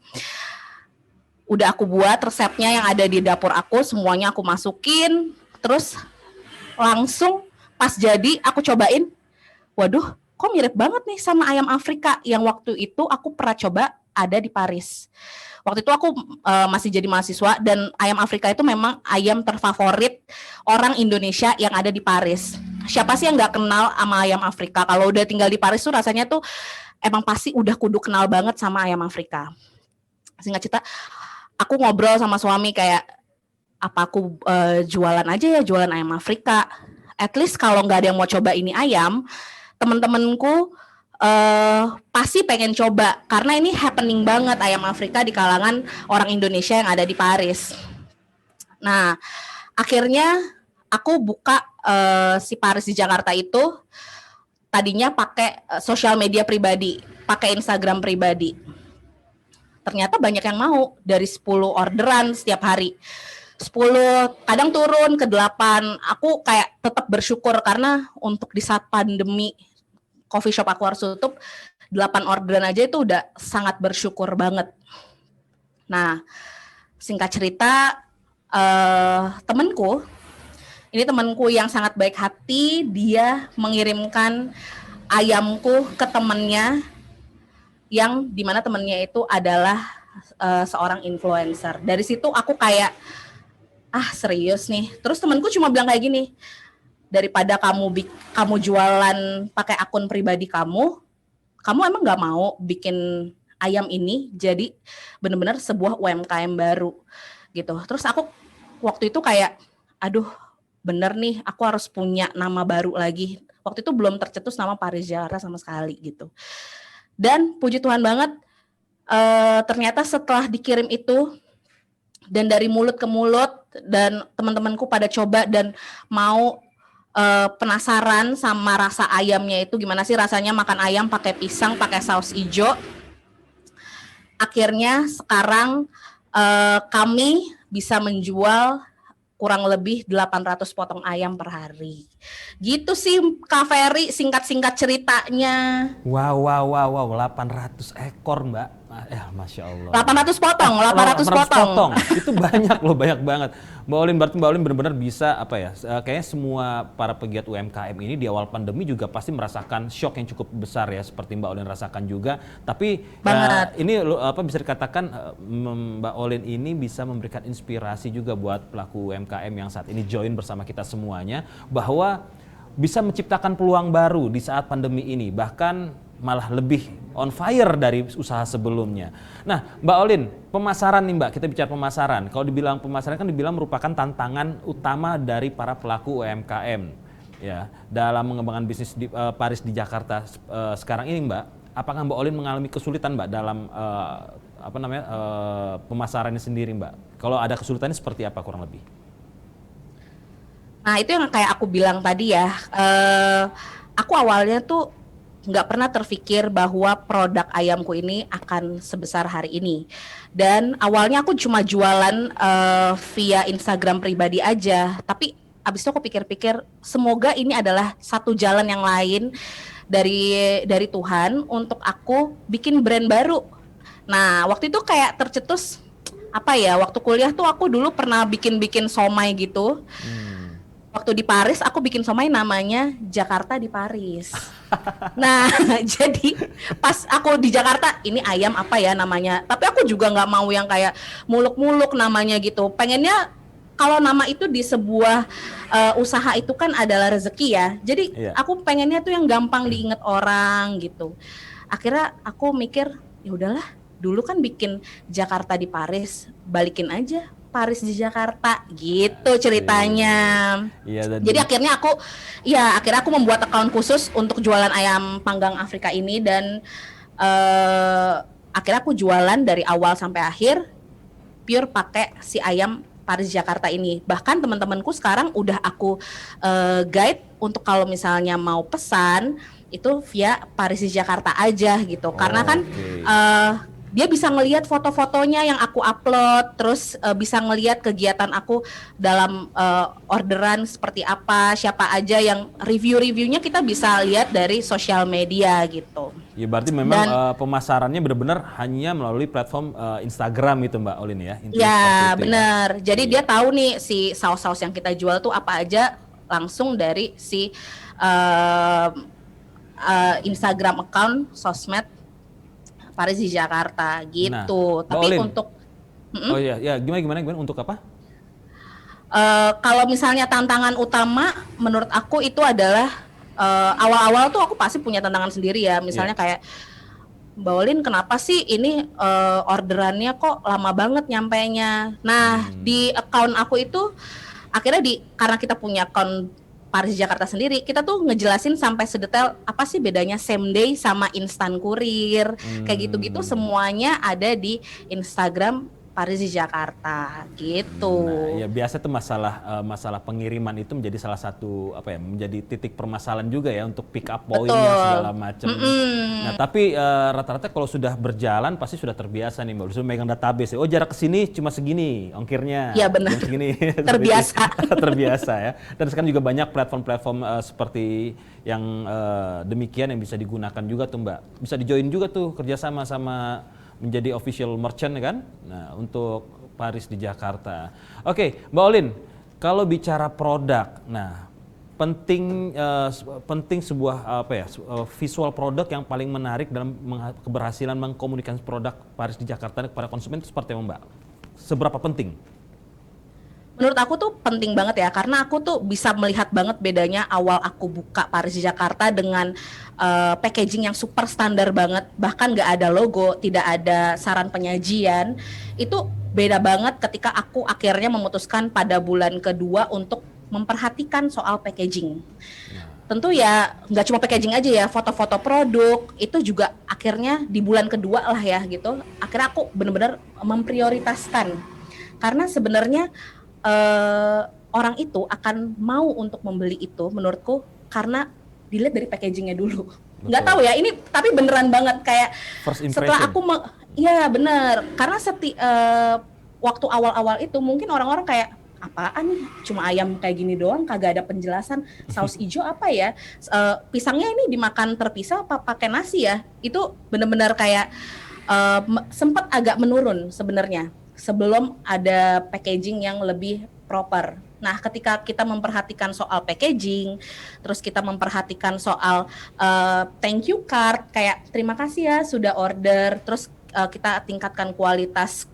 Udah aku buat resepnya yang ada di dapur aku, semuanya aku masukin, terus langsung pas jadi aku cobain, waduh kok mirip banget nih sama ayam Afrika yang waktu itu aku pernah coba ada di Paris. Waktu itu aku masih jadi mahasiswa dan ayam Afrika itu memang ayam terfavorit orang Indonesia yang ada di Paris. Siapa sih yang nggak kenal sama ayam Afrika? Kalau udah tinggal di Paris tuh rasanya tuh emang pasti udah kudu kenal banget sama ayam Afrika. Singkat cerita, aku ngobrol sama suami kayak, apa aku jualan aja ya, jualan ayam Afrika. At least kalau nggak ada yang mau coba ini ayam, teman-temanku pasti pengen coba karena ini happening banget ayam Afrika di kalangan orang Indonesia yang ada di Paris. Nah, akhirnya aku buka si Paris di Jakarta itu tadinya pakai sosial media pribadi, pakai Instagram pribadi. Ternyata banyak yang mau, dari 10 orderan setiap hari. 10, kadang turun ke 8. Aku kayak tetap bersyukur karena untuk di saat pandemi coffee shop aku harus tutup, 8 orderan aja itu udah sangat bersyukur banget. Nah, singkat cerita, temanku yang sangat baik hati, dia mengirimkan ayamku ke temannya, yang dimana temannya itu adalah seorang influencer. Dari situ aku kayak, serius nih. Terus temanku cuma bilang kayak gini, daripada kamu jualan pakai akun pribadi kamu kamu emang nggak mau bikin ayam ini jadi benar-benar sebuah UMKM baru gitu. Terus aku waktu itu kayak, aduh bener nih aku harus punya nama baru lagi. Waktu itu belum tercetus nama Paris Jakarta sama sekali gitu. Dan puji Tuhan banget, ternyata setelah dikirim itu dan dari mulut ke mulut dan teman-temanku pada coba dan mau penasaran sama rasa ayamnya itu gimana sih rasanya makan ayam pakai pisang, pakai saus ijo. Akhirnya sekarang kami bisa menjual kurang lebih 800 potong ayam per hari. Gitu sih Kak Ferry, singkat-singkat ceritanya. Wow, 800 ekor Mbak. Masya Allah. 800 potong. Itu banyak loh, banyak banget. Mbak Olin, berarti Mbak Olin benar-benar bisa kayaknya semua para pegiat UMKM ini di awal pandemi juga pasti merasakan shock yang cukup besar ya, seperti Mbak Olin rasakan juga. Tapi ini bisa dikatakan Mbak Olin ini bisa memberikan inspirasi juga buat pelaku UMKM yang saat ini join bersama kita semuanya, bahwa bisa menciptakan peluang baru di saat pandemi ini, bahkan malah lebih on fire dari usaha sebelumnya. Nah, Mbak Olin, pemasaran nih Mbak, kita bicara pemasaran. Kalau dibilang pemasaran kan dibilang merupakan tantangan utama dari para pelaku UMKM ya dalam mengembangkan bisnis di Paris di Jakarta sekarang ini Mbak. Apakah Mbak Olin mengalami kesulitan Mbak dalam pemasarannya sendiri Mbak? Kalau ada kesulitannya seperti apa kurang lebih? Nah, itu yang kayak aku bilang tadi ya. Aku awalnya tuh nggak pernah terfikir bahwa produk ayamku ini akan sebesar hari ini. Dan awalnya aku cuma jualan via Instagram pribadi aja. Tapi abis itu aku pikir-pikir, semoga ini adalah satu jalan yang lain dari Tuhan untuk aku bikin brand baru. Nah, waktu itu kayak tercetus, waktu kuliah tuh aku dulu pernah bikin somai gitu. Waktu di Paris aku bikin somai namanya Jakarta di Paris. Nah, jadi pas aku di Jakarta, ini ayam apa ya namanya? Tapi aku juga nggak mau yang kayak muluk-muluk namanya gitu. Pengennya kalau nama itu di sebuah usaha itu kan adalah rezeki ya. Jadi aku pengennya tuh yang gampang diingat orang gitu. Akhirnya aku mikir, ya udahlah, dulu kan bikin Jakarta di Paris, balikin aja Paris di Jakarta gitu ceritanya. Jadi akhirnya aku membuat akun khusus untuk jualan ayam panggang Afrika ini dan akhirnya aku jualan dari awal sampai akhir pure pakai si ayam Paris Jakarta ini. Bahkan teman-temanku sekarang udah aku guide untuk kalau misalnya mau pesan itu via Paris di Jakarta aja gitu. Karena kan dia bisa ngelihat foto-fotonya yang aku upload, terus bisa ngelihat kegiatan aku dalam orderan seperti apa, siapa aja yang review-reviewnya kita bisa lihat dari sosial media gitu. Ya berarti memang pemasarannya benar-benar hanya melalui platform Instagram itu Mbak Olin ya? Ya benar, jadi dia tahu nih si saus-saus yang kita jual tuh apa aja langsung dari si Instagram account sosmed Paris di Jakarta gitu. Nah, tapi Olin, untuk gimana untuk apa? Kalau misalnya tantangan utama menurut aku itu adalah awal-awal tuh aku pasti punya tantangan sendiri ya. Misalnya kayak Mbak Olin, kenapa sih ini orderannya kok lama banget nyampainya? Nah, di account aku itu akhirnya karena kita punya account Paris Jakarta sendiri, kita tuh ngejelasin sampai sedetail apa sih bedanya same day sama instan kurir, kayak gitu-gitu semuanya ada di Instagram Paris di Jakarta gitu. Nah, ya biasa tuh masalah pengiriman itu menjadi salah satu menjadi titik permasalahan juga ya untuk pick up point segala macam. Nah, tapi rata-rata kalau sudah berjalan pasti sudah terbiasa nih Mbak, sudah megang database. Oh, jarak ke sini cuma segini ongkirnya. Iya benar. Segini. Terbiasa. Terbiasa ya. Dan sekarang juga banyak platform-platform seperti yang demikian yang bisa digunakan juga tuh Mbak. Bisa di-join juga tuh kerjasama sama menjadi official merchant kan, nah untuk Paris di Jakarta. Oke, Mbak Olin, kalau bicara produk, nah penting sebuah visual produk yang paling menarik dalam keberhasilan mengkomunikasikan produk Paris di Jakarta kepada konsumen itu seperti apa Mbak? Seberapa penting? Menurut aku tuh penting banget ya, karena aku tuh bisa melihat banget bedanya awal aku buka Paris di Jakarta dengan packaging yang super standar banget, bahkan nggak ada logo, tidak ada saran penyajian. Itu beda banget ketika aku akhirnya memutuskan pada bulan kedua untuk memperhatikan soal packaging. Tentu ya nggak cuma packaging aja ya, foto-foto produk itu juga akhirnya di bulan kedua lah ya gitu. Akhirnya aku benar-benar memprioritaskan, karena sebenarnya orang itu akan mau untuk membeli itu menurutku karena dilihat dari packagingnya dulu. Nggak tahu ya ini, tapi beneran banget kayak First setelah impression. aku ya bener, karena waktu awal-awal itu mungkin orang-orang kayak apaan nih, cuma ayam kayak gini doang, kagak ada penjelasan saus hijau apa ya, pisangnya ini dimakan terpisah apa pakai nasi ya. Itu benar-benar kayak sempat agak menurun sebenarnya sebelum ada packaging yang lebih proper. Nah, ketika kita memperhatikan soal packaging, terus kita memperhatikan soal thank you card, kayak terima kasih ya sudah order, terus kita tingkatkan kualitas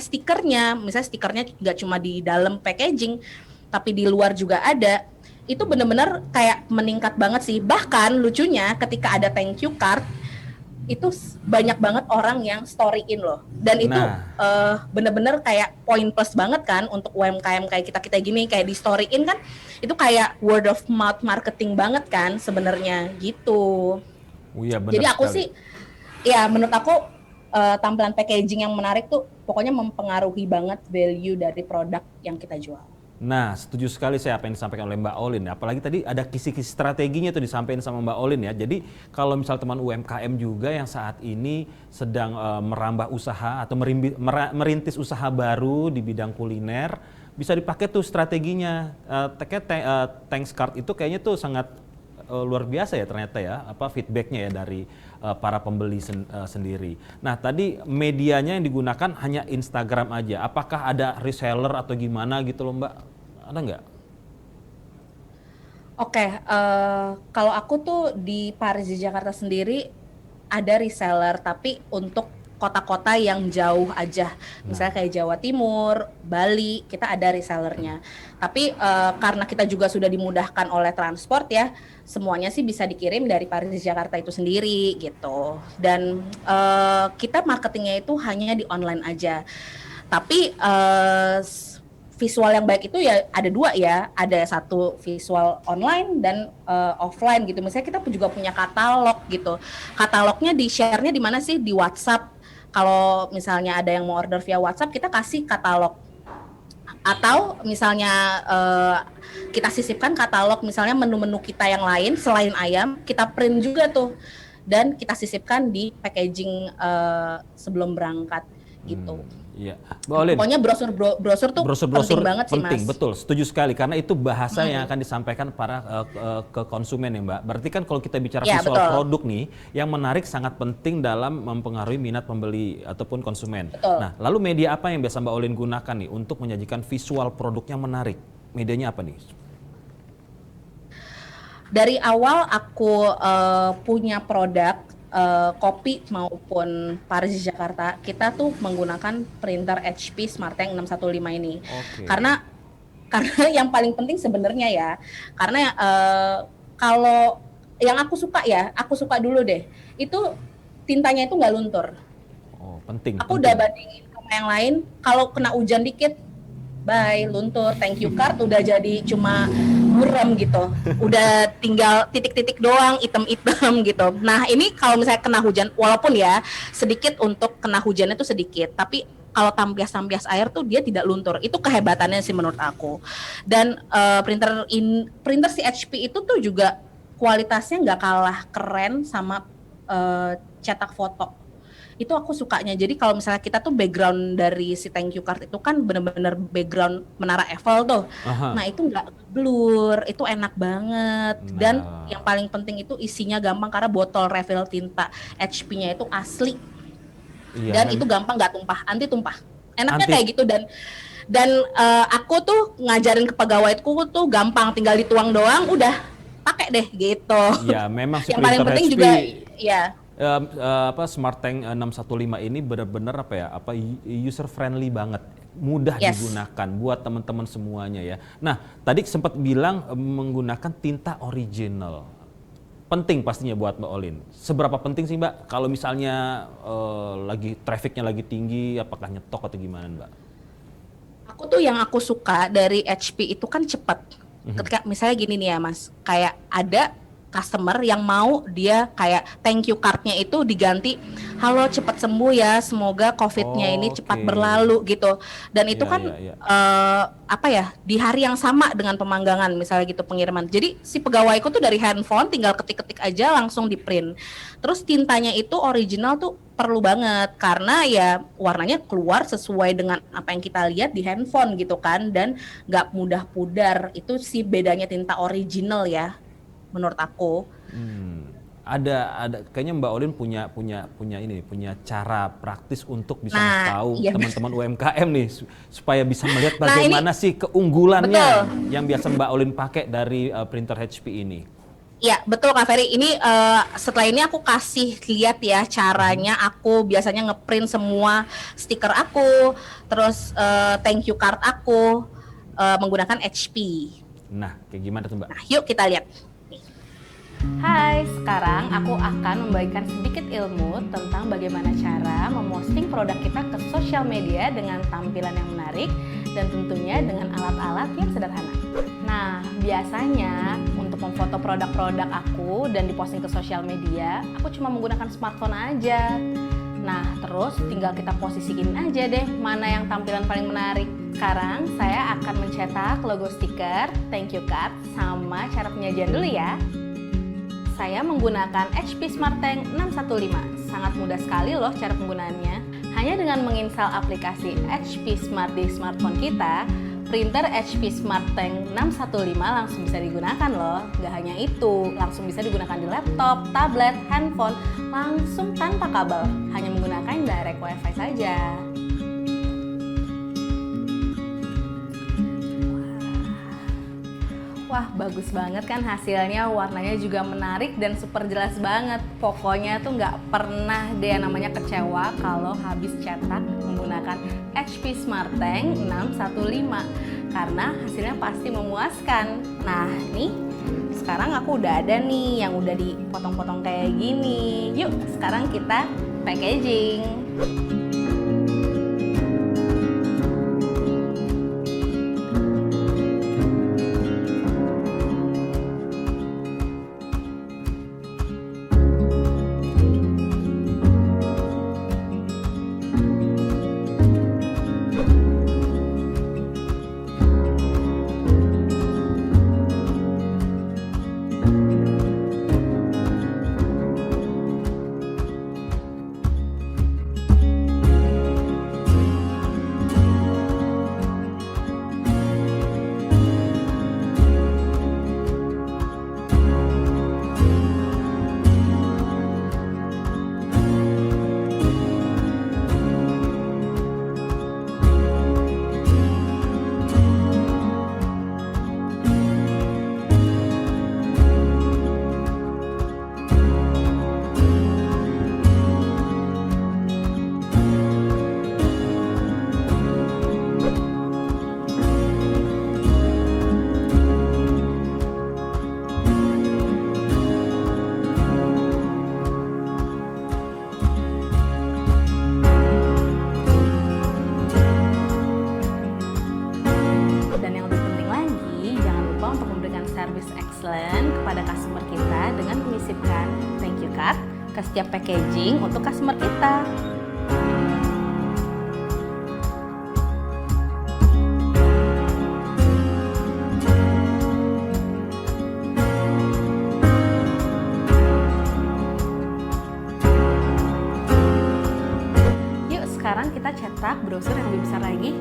stikernya. Misalnya stikernya nggak cuma di dalam packaging, tapi di luar juga ada. Itu benar-benar kayak meningkat banget sih. Bahkan lucunya ketika ada thank you card, itu banyak banget orang yang storyin loh. Dan itu benar-benar kayak poin plus banget kan untuk UMKM kayak kita gini, kayak di storyin kan, itu kayak word of mouth marketing banget kan sebenarnya gitu. Oh iya, benar Jadi aku sekali. sih, ya menurut aku tampilan packaging yang menarik tuh pokoknya mempengaruhi banget value dari produk yang kita jual. Nah, setuju sekali saya apa yang disampaikan oleh Mbak Olin. Apalagi tadi ada kisi-kisi strateginya tuh disampaikan sama Mbak Olin ya. Jadi kalau misal teman UMKM juga yang saat ini sedang merambah usaha atau merintis usaha baru di bidang kuliner, bisa dipakai tuh strateginya. Thanks card itu kayaknya tuh sangat luar biasa ya ternyata ya, feedbacknya ya dari para pembeli sendiri. Nah, tadi medianya yang digunakan hanya Instagram aja. Apakah ada reseller atau gimana gitu loh Mbak? Ada nggak? Oke, kalau aku tuh di Paris di Jakarta sendiri ada reseller, tapi untuk kota-kota yang jauh aja, misalnya kayak Jawa Timur, Bali, kita ada resellernya. Tapi karena kita juga sudah dimudahkan oleh transport ya, semuanya sih bisa dikirim dari Paris di Jakarta itu sendiri gitu. Dan kita marketingnya itu hanya di online aja. Tapi visual yang baik itu ya ada dua ya, ada satu visual online dan offline gitu. Misalnya kita juga punya katalog gitu. Katalognya di share-nya di mana sih? Di WhatsApp. Kalau misalnya ada yang mau order via WhatsApp, kita kasih katalog. Atau misalnya kita sisipkan katalog, misalnya menu-menu kita yang lain selain ayam, kita print juga tuh. Dan kita sisipkan di packaging sebelum berangkat gitu. Iya, Mbak Olin. Pokoknya brosur tuh penting banget sih, Mas. Betul, setuju sekali karena itu bahasa yang akan disampaikan para ke konsumen ya Mbak. Berarti kan kalau kita bicara Ya, visual betul. produk nih, yang menarik sangat penting dalam mempengaruhi minat pembeli ataupun konsumen. Betul. Nah, lalu media apa yang biasa Mbak Olin gunakan nih untuk menyajikan visual produk yang menarik? Medianya apa nih? Dari awal aku punya produk kopi maupun Paris di Jakarta, kita tuh menggunakan printer HP SmartTank 615 ini. Oke. Karena yang paling penting sebenarnya ya, karena kalau yang aku suka dulu deh, itu tintanya itu nggak luntur. Oh, penting. Aku penting. udah bandingin sama yang lain, kalau kena hujan dikit, bye, luntur, thank you card udah jadi cuma buram gitu, udah tinggal titik-titik doang, item-item gitu. Nah ini kalau misalnya kena hujan, walaupun ya sedikit untuk kena hujannya tuh sedikit, tapi kalau tampias-tampias air tuh dia tidak luntur. Itu kehebatannya sih menurut aku. Dan printer si HP itu tuh juga kualitasnya nggak kalah keren sama cetak foto. Itu aku sukanya. Jadi kalau misalnya kita tuh background dari si thank you card itu kan bener-bener background Menara Eiffel tuh. Aha. Nah itu nggak blur, itu enak banget. Dan yang paling penting itu isinya gampang karena botol refill tinta HP-nya itu asli. Iya, Dan itu gampang, nggak tumpah, anti tumpah. Enaknya Anti- kayak gitu. Dan aku tuh ngajarin ke pegawaiku tuh gampang, tinggal dituang doang, udah pakai deh gitu. Iya, memang si Yang paling printer penting HP juga, ya. SmartTank 615 ini benar-benar user friendly banget. mudah Yes. digunakan buat teman-teman semuanya ya. Nah, tadi sempat bilang menggunakan tinta original. Penting pastinya buat Mbak Olin. Seberapa penting sih Mbak kalau misalnya lagi trafficnya lagi tinggi, apakah nyetok atau gimana Mbak? Aku tuh yang aku suka dari HP itu kan cepat. Ketika misalnya gini nih ya Mas, kayak ada customer yang mau dia kayak thank you card-nya itu diganti, halo cepat sembuh ya, semoga COVID-nya ini cepat Oke. berlalu gitu. Dan itu Iya, kan iya, iya. apa ya, di hari yang sama dengan pemanggangan misalnya gitu pengiriman. Jadi si pegawaiku tuh dari handphone tinggal ketik-ketik aja langsung di print. Terus tintanya itu original tuh perlu banget karena ya warnanya keluar sesuai dengan apa yang kita lihat di handphone gitu kan, dan nggak mudah pudar. Itu sih bedanya tinta original ya menurut aku. Ada kayaknya Mbak Olin punya cara praktis untuk bisa Nah, ngasih tahu iya. teman-teman UMKM nih supaya bisa melihat Nah, ini- bagaimana sih keunggulannya Betul. yang biasa Mbak Olin pakai dari printer HP ini. Ya betul Kak Ferry, ini setelah ini aku kasih lihat ya caranya aku biasanya ngeprint semua stiker aku, terus thank you card aku menggunakan HP. Nah, kayak gimana tuh Mbak? Nah yuk kita lihat. Hai, sekarang aku akan membagikan sedikit ilmu tentang bagaimana cara memposting produk kita ke sosial media dengan tampilan yang menarik dan tentunya dengan alat-alat yang sederhana. Nah, biasanya untuk memfoto produk-produk aku dan diposting ke sosial media, aku cuma menggunakan smartphone aja. Nah, terus tinggal kita posisiin aja deh mana yang tampilan paling menarik. Sekarang saya akan mencetak logo stiker, thank you card, sama cara penyajian dulu ya. Saya menggunakan HP SmartTank 615. Sangat mudah sekali loh cara penggunaannya. Hanya dengan menginstal aplikasi HP Smart di smartphone kita, printer HP SmartTank 615 langsung bisa digunakan loh. Gak hanya itu, langsung bisa digunakan di laptop, tablet, handphone, langsung tanpa kabel. Hanya menggunakan direct WiFi saja. Wah, bagus banget kan hasilnya, warnanya juga menarik dan super jelas banget. Pokoknya tuh nggak pernah deh namanya kecewa kalau habis cetak menggunakan HP SmartTank 615 karena hasilnya pasti memuaskan. Nah, nih sekarang aku udah ada nih yang udah dipotong-potong kayak gini. Yuk, sekarang kita packaging. kepada customer kita dengan menyisipkan thank you card ke setiap packaging untuk customer kita. Yuk sekarang kita cetak brosur yang lebih besar lagi.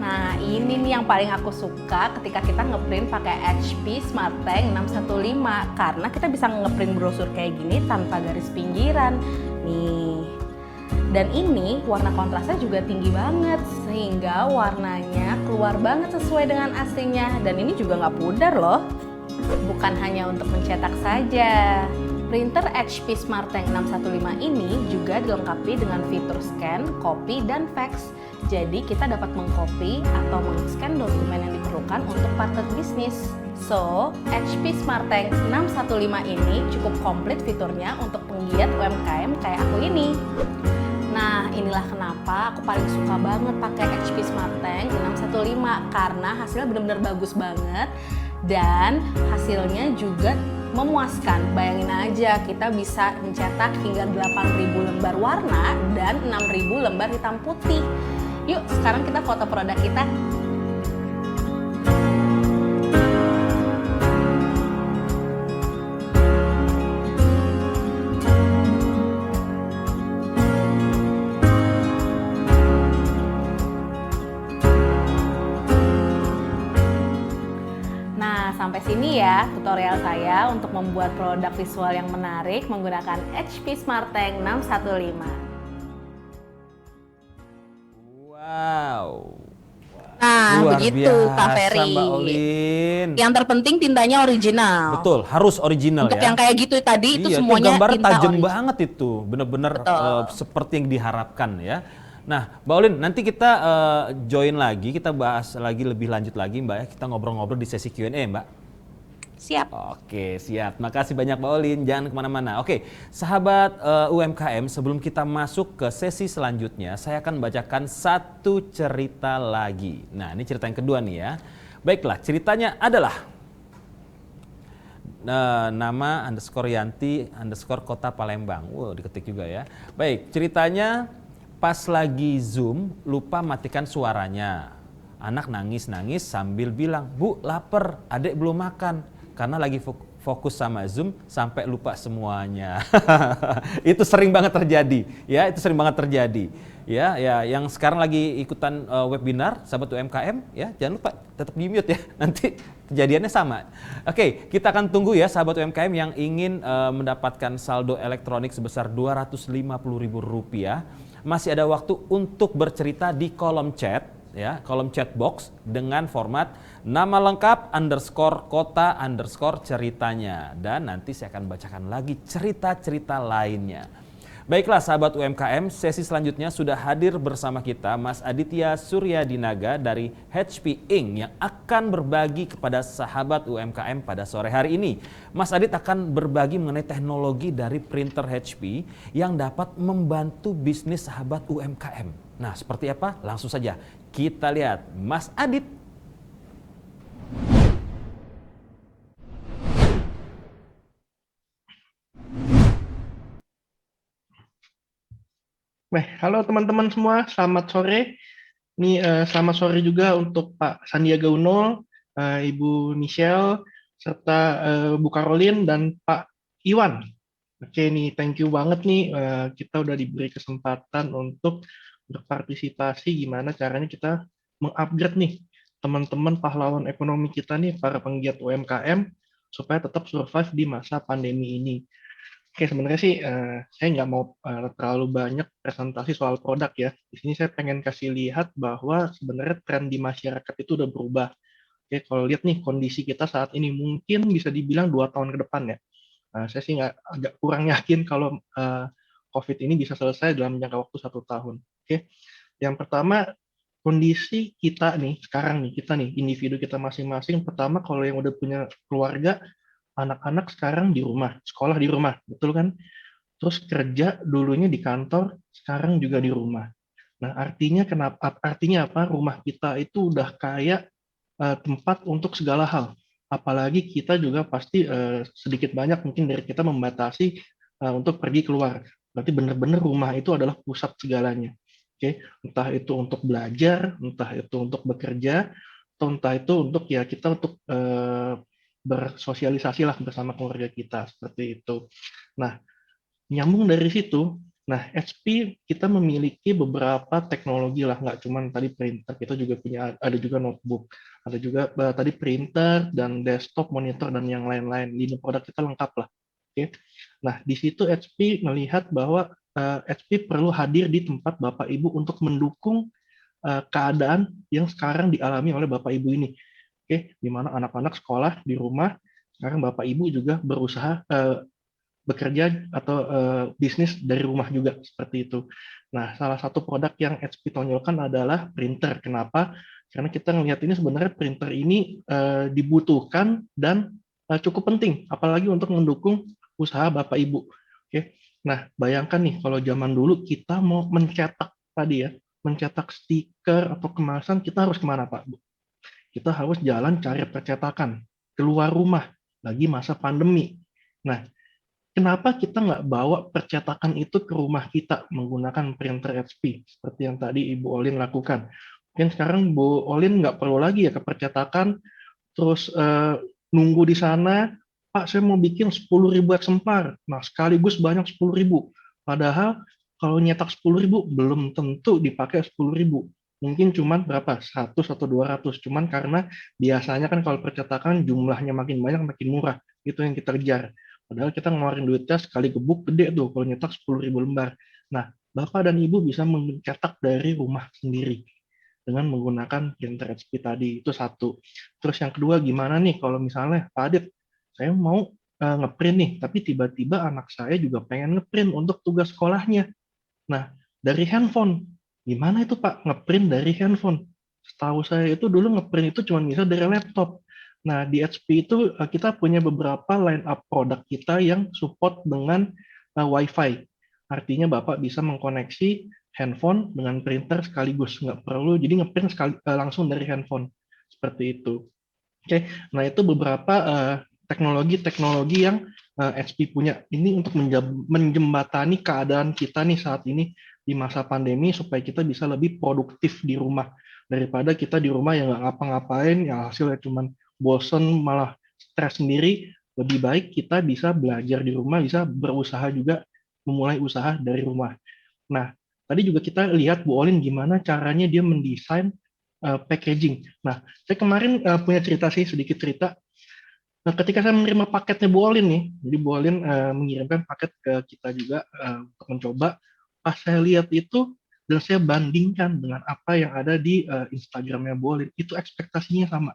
Nah, ini nih yang yang paling aku suka ketika kita ngeprint pakai HP SmartTank 615 karena kita bisa ngeprint brosur kayak gini tanpa garis pinggiran. Nih. Dan ini warna kontrasnya juga tinggi banget sehingga warnanya keluar banget sesuai dengan aslinya. Dan ini juga nggak pudar loh. Bukan hanya untuk mencetak saja. Printer HP SmartTank 615 ini juga dilengkapi dengan fitur scan, copy, dan fax. Jadi kita dapat mengcopy atau men-scan dokumen yang diperlukan untuk partner bisnis. So, HP SmartTank 615 ini cukup komplit fiturnya untuk penggiat UMKM kayak aku ini. Nah, inilah kenapa aku paling suka banget pakai HP SmartTank 615 karena hasilnya benar-benar bagus banget dan hasilnya juga memuaskan. Bayangin aja kita bisa mencetak hingga 8.000 lembar warna dan 6.000 lembar hitam putih. Yuk, sekarang kita foto produk kita. Sampai sini ya tutorial saya untuk membuat produk visual yang menarik menggunakan HP SmartTank 615. Wow. Nah, Luar begitu Kak biasa, Ferry. Mbak Olin. Yang terpenting tintanya original. Betul, harus original Untuk ya. yang kayak gitu tadi itu Iya, semuanya gambar tinta tajam original. banget itu, bener-bener Betul. seperti yang diharapkan ya. Nah, Mbak Olin, nanti kita join lagi, kita bahas lagi lebih lanjut lagi Mbak ya. Kita ngobrol-ngobrol di sesi Q&A Mbak. Siap. Oke, siap. Makasih banyak Mbak Olin, jangan kemana-mana. Oke, sahabat UMKM, sebelum kita masuk ke sesi selanjutnya, saya akan bacakan satu cerita lagi. Nah, ini cerita yang kedua nih ya. Baiklah, ceritanya adalah nama _Yanti _kota Palembang. Wow, diketik juga ya. Baik, ceritanya pas lagi Zoom lupa matikan suaranya. Anak nangis-nangis sambil bilang, "Bu, lapar, adek belum makan." Karena lagi fokus sama Zoom sampai lupa semuanya. Itu sering banget terjadi, ya, itu sering banget terjadi. Ya, yang sekarang lagi ikutan webinar sahabat UMKM, ya, jangan lupa tetap di mute ya. Nanti kejadiannya sama. Oke, kita akan tunggu ya sahabat UMKM yang ingin mendapatkan saldo elektronik sebesar Rp250.000. Masih ada waktu untuk bercerita di kolom chat, ya, kolom chat box dengan format nama lengkap _kota _ceritanya, dan nanti saya akan bacakan lagi cerita-cerita lainnya. Baiklah sahabat UMKM, sesi selanjutnya sudah hadir bersama kita Mas Aditya Suryadinaga dari HP Inc. yang akan berbagi kepada sahabat UMKM pada sore hari ini. Mas Adit akan berbagi mengenai teknologi dari printer HP yang dapat membantu bisnis sahabat UMKM. Nah, seperti apa? Langsung saja kita lihat Mas Adit. Halo teman-teman semua, selamat sore. Ini selamat sore juga untuk Pak Sandiaga Uno, Ibu Michelle, serta Bu Karolin dan Pak Iwan. Oke nih, thank you banget nih, kita udah diberi kesempatan untuk berpartisipasi gimana caranya kita mengupgrade nih teman-teman pahlawan ekonomi kita nih, para penggiat UMKM, supaya tetap survive di masa pandemi ini. Oke, sebenarnya sih saya nggak mau terlalu banyak presentasi soal produk ya. Di sini saya pengen kasih lihat bahwa sebenarnya tren di masyarakat itu udah berubah. Oke, kalau lihat nih kondisi kita saat ini mungkin bisa dibilang 2 tahun ke depan ya. Saya sih agak kurang yakin kalau COVID ini bisa selesai dalam jangka waktu 1 tahun. Oke, yang pertama kondisi kita nih sekarang nih, kita nih individu kita masing-masing. Pertama kalau yang udah punya keluarga, anak-anak sekarang di rumah, sekolah di rumah, betul kan? Terus kerja dulunya di kantor, sekarang juga di rumah. Nah, artinya apa? Rumah kita itu udah kayak tempat untuk segala hal. Apalagi kita juga pasti sedikit banyak mungkin dari kita membatasi untuk pergi keluar. Berarti benar-benar rumah itu adalah pusat segalanya. Oke, entah itu untuk belajar, entah itu untuk bekerja, atau entah itu untuk ya kita untuk bersosialisasi lah bersama keluarga kita, seperti itu. Nah, nyambung dari situ, Nah, HP kita memiliki beberapa teknologi lah, nggak cuma tadi printer, kita juga punya, ada juga notebook, ada juga tadi printer dan desktop, monitor dan yang lain-lain. Lini produk kita lengkap lah. Oke. Nah, di situ HP melihat bahwa HP perlu hadir di tempat Bapak Ibu untuk mendukung keadaan yang sekarang dialami oleh Bapak Ibu ini. Oke, di mana anak-anak sekolah di rumah, sekarang Bapak Ibu juga berusaha bekerja atau bisnis dari rumah juga seperti itu. Nah, salah satu produk yang HP tonjolkan adalah printer. Kenapa? Karena kita melihat ini sebenarnya printer ini dibutuhkan dan cukup penting, apalagi untuk mendukung usaha Bapak Ibu. Oke. Nah, bayangkan nih kalau zaman dulu kita mau mencetak tadi ya, mencetak stiker atau kemasan, kita harus kemana Pak? Kita harus jalan cari percetakan, keluar rumah, lagi masa pandemi. Nah, kenapa kita nggak bawa percetakan itu ke rumah kita menggunakan printer HP seperti yang tadi Ibu Olin lakukan? Mungkin sekarang Bu Olin nggak perlu lagi ya ke percetakan, terus nunggu di sana, Pak saya mau bikin 10.000 eksemplar. Nah sekaligus banyak 10.000. Padahal kalau nyetak 10.000 belum tentu dipakai 10.000. Mungkin cuma berapa? 100 atau 200. Cuman karena biasanya kan kalau percetakan jumlahnya makin banyak makin murah. Itu yang kita kejar. Padahal kita ngeluarin duitnya sekali gebuk gede tuh kalau nyetak 10.000 lembar. Nah, Bapak dan Ibu bisa mencetak dari rumah sendiri dengan menggunakan printer HP tadi. Itu satu. Terus yang kedua gimana nih kalau misalnya Pak Adit, saya mau ngeprint nih, tapi tiba-tiba anak saya juga pengen ngeprint untuk tugas sekolahnya. Nah, dari handphone. Gimana itu Pak ngeprint dari handphone? Setahu saya itu dulu ngeprint itu cuma bisa dari laptop. Nah, di HP itu kita punya beberapa line up produk kita yang support dengan Wi-Fi. Artinya Bapak bisa mengkoneksi handphone dengan printer sekaligus. Nggak perlu, jadi ngeprint langsung dari handphone. Seperti itu. Oke, nah itu beberapa teknologi-teknologi yang HP punya. Ini untuk menjembatani keadaan kita nih saat ini di masa pandemi supaya kita bisa lebih produktif di rumah. Daripada kita di rumah yang nggak ngapa-ngapain, ya hasilnya cuma bosen malah stres sendiri, lebih baik kita bisa belajar di rumah, bisa berusaha juga, memulai usaha dari rumah. Nah, tadi juga kita lihat Bu Olin gimana caranya dia mendesain packaging. Nah, saya kemarin punya cerita sih, sedikit cerita. Nah, ketika saya menerima paketnya Bu Olin nih, jadi Bu Olin mengirimkan paket ke kita juga untuk mencoba. Pas saya lihat itu, dan saya bandingkan dengan apa yang ada di Instagramnya Bu Olin, itu ekspektasinya sama.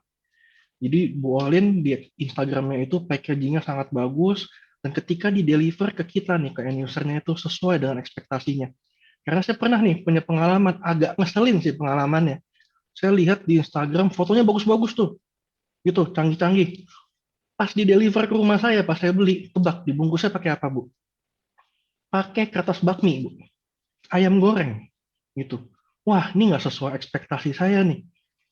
Jadi Bu Olin di Instagramnya itu packagingnya sangat bagus, dan ketika di-deliver ke kita nih, ke end usernya itu sesuai dengan ekspektasinya. Karena saya pernah nih punya pengalaman, agak ngeselin sih pengalamannya. Saya lihat di Instagram fotonya bagus-bagus tuh, gitu, canggih-canggih. Pas di-deliver ke rumah saya, pas saya beli, tebak dibungkusnya pakai apa Bu? Pakai kertas bakmi Bu, ayam goreng, gitu. Wah, ini nggak sesuai ekspektasi saya nih.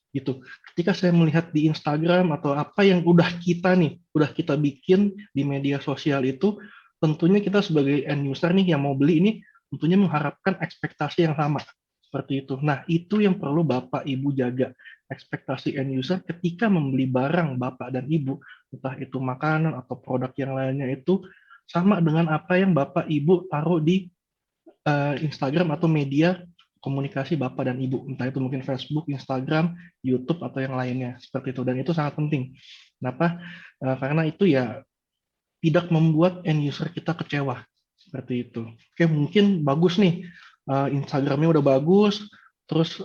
Gitu. Ketika saya melihat di Instagram atau apa yang udah kita bikin di media sosial itu, tentunya kita sebagai end user nih yang mau beli ini tentunya mengharapkan ekspektasi yang sama seperti itu. Nah, itu yang perlu Bapak Ibu jaga, ekspektasi end user ketika membeli barang Bapak dan Ibu, entah itu makanan atau produk yang lainnya itu sama dengan apa yang Bapak Ibu taruh di Instagram atau media komunikasi Bapak dan Ibu, entah itu mungkin Facebook, Instagram, YouTube, atau yang lainnya, seperti itu. Dan itu sangat penting. Kenapa? Karena itu ya tidak membuat end user kita kecewa, seperti itu. Oke, mungkin bagus nih, Instagramnya udah bagus, terus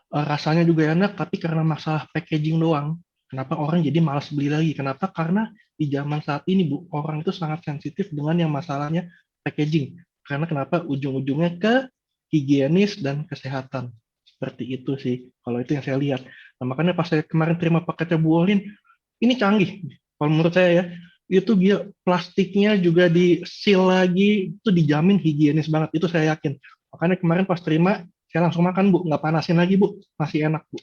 rasanya juga enak, tapi karena masalah packaging doang, kenapa orang jadi malas beli lagi? Kenapa? Karena di zaman saat ini, Bu, orang itu sangat sensitif dengan yang masalahnya packaging. Karena kenapa? Ujung-ujungnya ke higienis dan kesehatan. Seperti itu sih, kalau itu yang saya lihat. Nah, makanya pas saya kemarin terima paketnya Bu Olin, ini canggih. Kalau menurut saya ya, itu dia plastiknya juga di seal lagi, itu dijamin higienis banget, itu saya yakin. Makanya kemarin pas terima, saya langsung makan Bu, nggak panasin lagi Bu, masih enak Bu.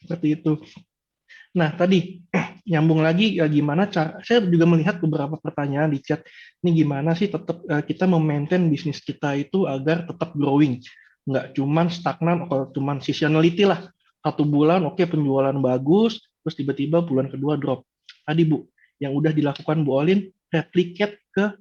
Seperti itu. Nah, tadi nyambung lagi ya gimana cara, saya juga melihat beberapa pertanyaan di chat, ini gimana sih tetap kita memaintain bisnis kita itu agar tetap growing, nggak cuman stagnan atau cuman seasonality lah, 1 bulan oke penjualan bagus, terus tiba-tiba bulan kedua drop. Tadi Bu, yang udah dilakukan Bu Olin, replicate ke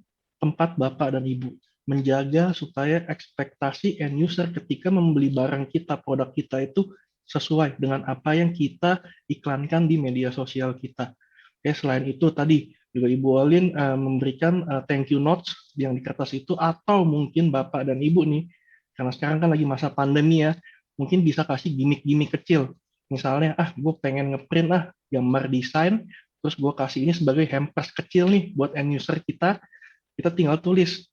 tempat Bapak dan Ibu. Menjaga supaya ekspektasi end user ketika membeli barang kita, produk kita itu sesuai dengan apa yang kita iklankan di media sosial kita. Oke, selain itu tadi juga Ibu Olin memberikan thank you notes yang di kertas itu, atau mungkin Bapak dan Ibu nih, karena sekarang kan lagi masa pandemi ya, mungkin bisa kasih gimmick-gimmick kecil. Misalnya, gue pengen ngeprint gambar desain, terus gue kasih ini sebagai hampers kecil nih buat end user kita tinggal tulis,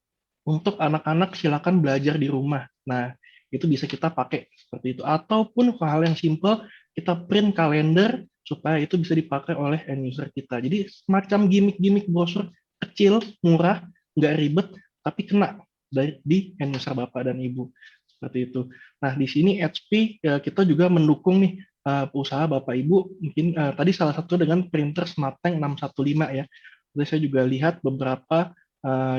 untuk anak-anak silakan belajar di rumah. Nah, itu bisa kita pakai seperti itu. Ataupun hal yang simple, kita print kalender supaya itu bisa dipakai oleh end user kita. Jadi semacam gimmick-gimmick brosur kecil, murah, nggak ribet, tapi kena di end user Bapak dan Ibu. Seperti itu. Nah, di sini HP kita juga mendukung nih usaha Bapak Ibu. Mungkin tadi salah satu dengan printer SmartTank 615 ya. Jadi saya juga lihat beberapa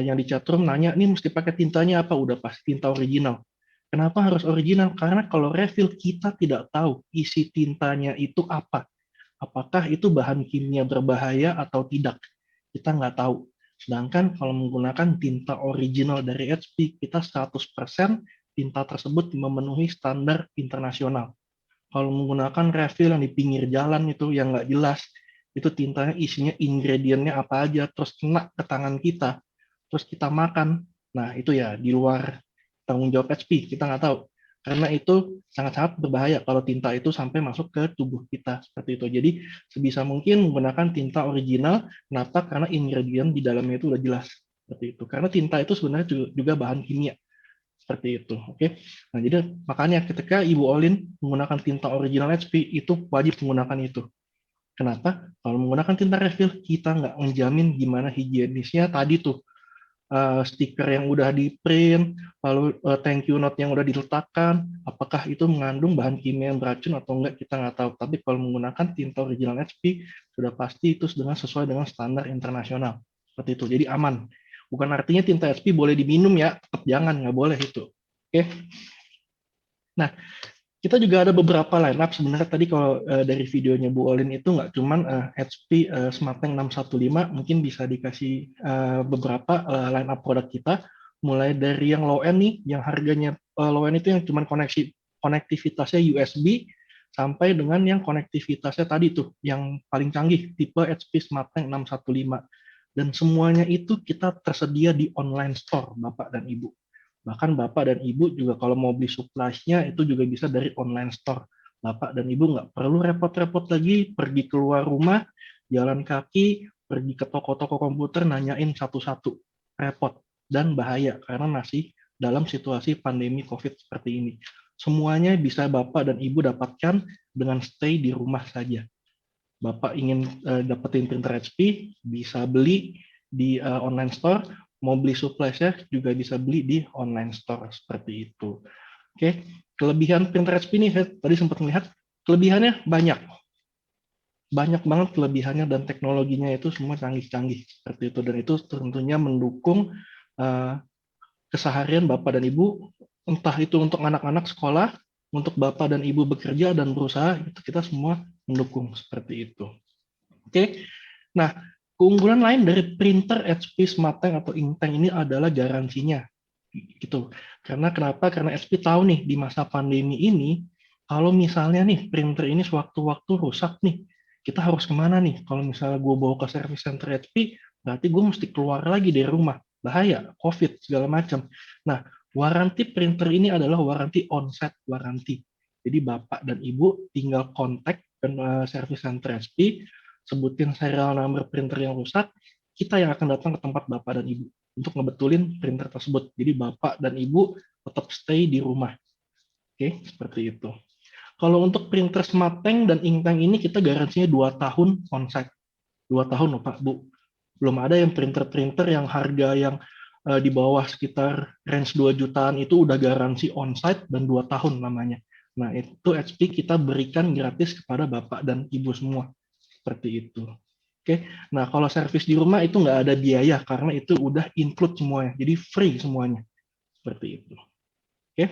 yang di chatroom nanya, ini mesti pakai tintanya apa? Udah pasti tinta original. Kenapa harus original? Karena kalau refill kita tidak tahu isi tintanya itu apa. Apakah itu bahan kimia berbahaya atau tidak? Kita nggak tahu. Sedangkan kalau menggunakan tinta original dari HP, kita 100% tinta tersebut memenuhi standar internasional. Kalau menggunakan refill yang di pinggir jalan itu yang nggak jelas, itu tintanya isinya ingredientnya apa aja, terus kena ke tangan kita, terus kita makan, nah itu ya di luar tanggung jawab HP, kita nggak tahu. Karena itu sangat-sangat berbahaya kalau tinta itu sampai masuk ke tubuh kita, seperti itu. Jadi sebisa mungkin menggunakan tinta original, kenapa? Karena ingredient di dalamnya itu udah jelas, seperti itu. Karena tinta itu sebenarnya juga bahan kimia, seperti itu. Oke. Nah, jadi makanya ketika Ibu Olin menggunakan tinta original HP, itu wajib menggunakan itu. Kenapa? Kalau menggunakan tinta refill, kita nggak menjamin gimana higienisnya tadi tuh. Stiker yang udah di print, lalu thank you note yang udah diletakkan, apakah itu mengandung bahan kimia yang beracun atau enggak, kita nggak tahu. Tapi kalau menggunakan tinta original HP, sudah pasti itu sesuai dengan standar internasional. Seperti itu, jadi aman. Bukan artinya tinta HP boleh diminum ya, tetap jangan, nggak boleh itu. Oke. Nah, kita juga ada beberapa line up sebenarnya tadi kalau dari videonya Bu Olin itu nggak cuman HP SmartTank 615, mungkin bisa dikasih beberapa line up produk kita, mulai dari yang low end nih, yang harganya low end itu yang cuman konektivitasnya USB, sampai dengan yang konektivitasnya tadi tuh, yang paling canggih, tipe HP SmartTank 615. Dan semuanya itu kita tersedia di online store, Bapak dan Ibu. Bahkan Bapak dan Ibu juga kalau mau beli supplies-nya itu juga bisa dari online store. Bapak dan Ibu nggak perlu repot-repot lagi pergi keluar rumah, jalan kaki, pergi ke toko-toko komputer, nanyain satu-satu. Repot dan bahaya karena masih dalam situasi pandemi COVID seperti ini. Semuanya bisa Bapak dan Ibu dapatkan dengan stay di rumah saja. Bapak ingin dapetin printer HP, bisa beli di online store, mau beli supplies-nya juga bisa beli di online store, seperti itu. Oke, kelebihan printer HP ini saya tadi sempat melihat, kelebihannya banyak. Banyak banget kelebihannya dan teknologinya itu semua canggih-canggih, seperti itu. Dan itu tentunya mendukung keseharian Bapak dan Ibu, entah itu untuk anak-anak sekolah, untuk Bapak dan Ibu bekerja dan berusaha, itu kita semua mendukung seperti itu. Oke, nah keunggulan lain dari printer HP SmartTank atau Inktank ini adalah garansinya, gitu. Karena kenapa? Karena HP tahu nih di masa pandemi ini, kalau misalnya nih printer ini sewaktu-waktu rusak nih, kita harus kemana nih? Kalau misalnya gue bawa ke service center HP, berarti gue mesti keluar lagi dari rumah, bahaya, COVID segala macam. Nah, waranti printer ini adalah waranti on-site waranti. Jadi Bapak dan Ibu tinggal kontak ke service center HP, sebutin serial number printer yang rusak, kita yang akan datang ke tempat Bapak dan Ibu untuk ngebetulin printer tersebut. Jadi Bapak dan Ibu tetap stay di rumah. Oke, seperti itu. Kalau untuk printer SmartTank dan Inktank ini kita garansinya 2 tahun onsite. 2 tahun loh Pak, Bu. Belum ada yang printer-printer yang harga yang di bawah sekitar range 2 jutaan itu udah garansi onsite dan 2 tahun namanya. Nah, itu HP kita berikan gratis kepada Bapak dan Ibu semua. Seperti itu. Oke. Nah, kalau servis di rumah itu nggak ada biaya karena itu udah include semuanya. Jadi free semuanya. Seperti itu. Oke.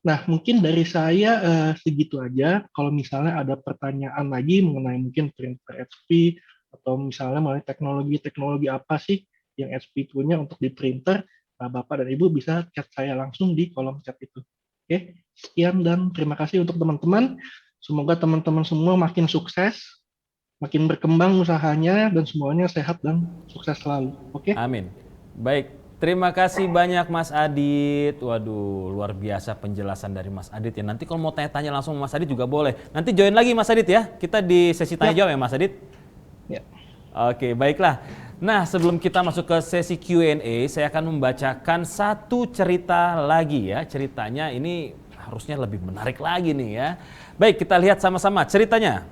Nah, mungkin dari saya segitu aja. Kalau misalnya ada pertanyaan lagi mengenai mungkin printer HP atau misalnya mengenai teknologi-teknologi apa sih yang HP punya untuk di printer, Bapak dan Ibu bisa chat saya langsung di kolom chat itu. Oke, sekian dan terima kasih untuk teman-teman. Semoga teman-teman semua makin sukses, makin berkembang usahanya, dan semuanya sehat dan sukses selalu. Oke? Amin. Baik, terima kasih banyak Mas Adit. Waduh, luar biasa penjelasan dari Mas Adit ya. Nanti kalau mau tanya-tanya langsung Mas Adit juga boleh. Nanti join lagi Mas Adit ya. Kita di sesi tanya jawab ya Mas Adit. Ya. Oke, baiklah. Nah, sebelum kita masuk ke sesi Q&A, saya akan membacakan satu cerita lagi ya. Ceritanya ini harusnya lebih menarik lagi nih ya. Baik, kita lihat sama-sama ceritanya.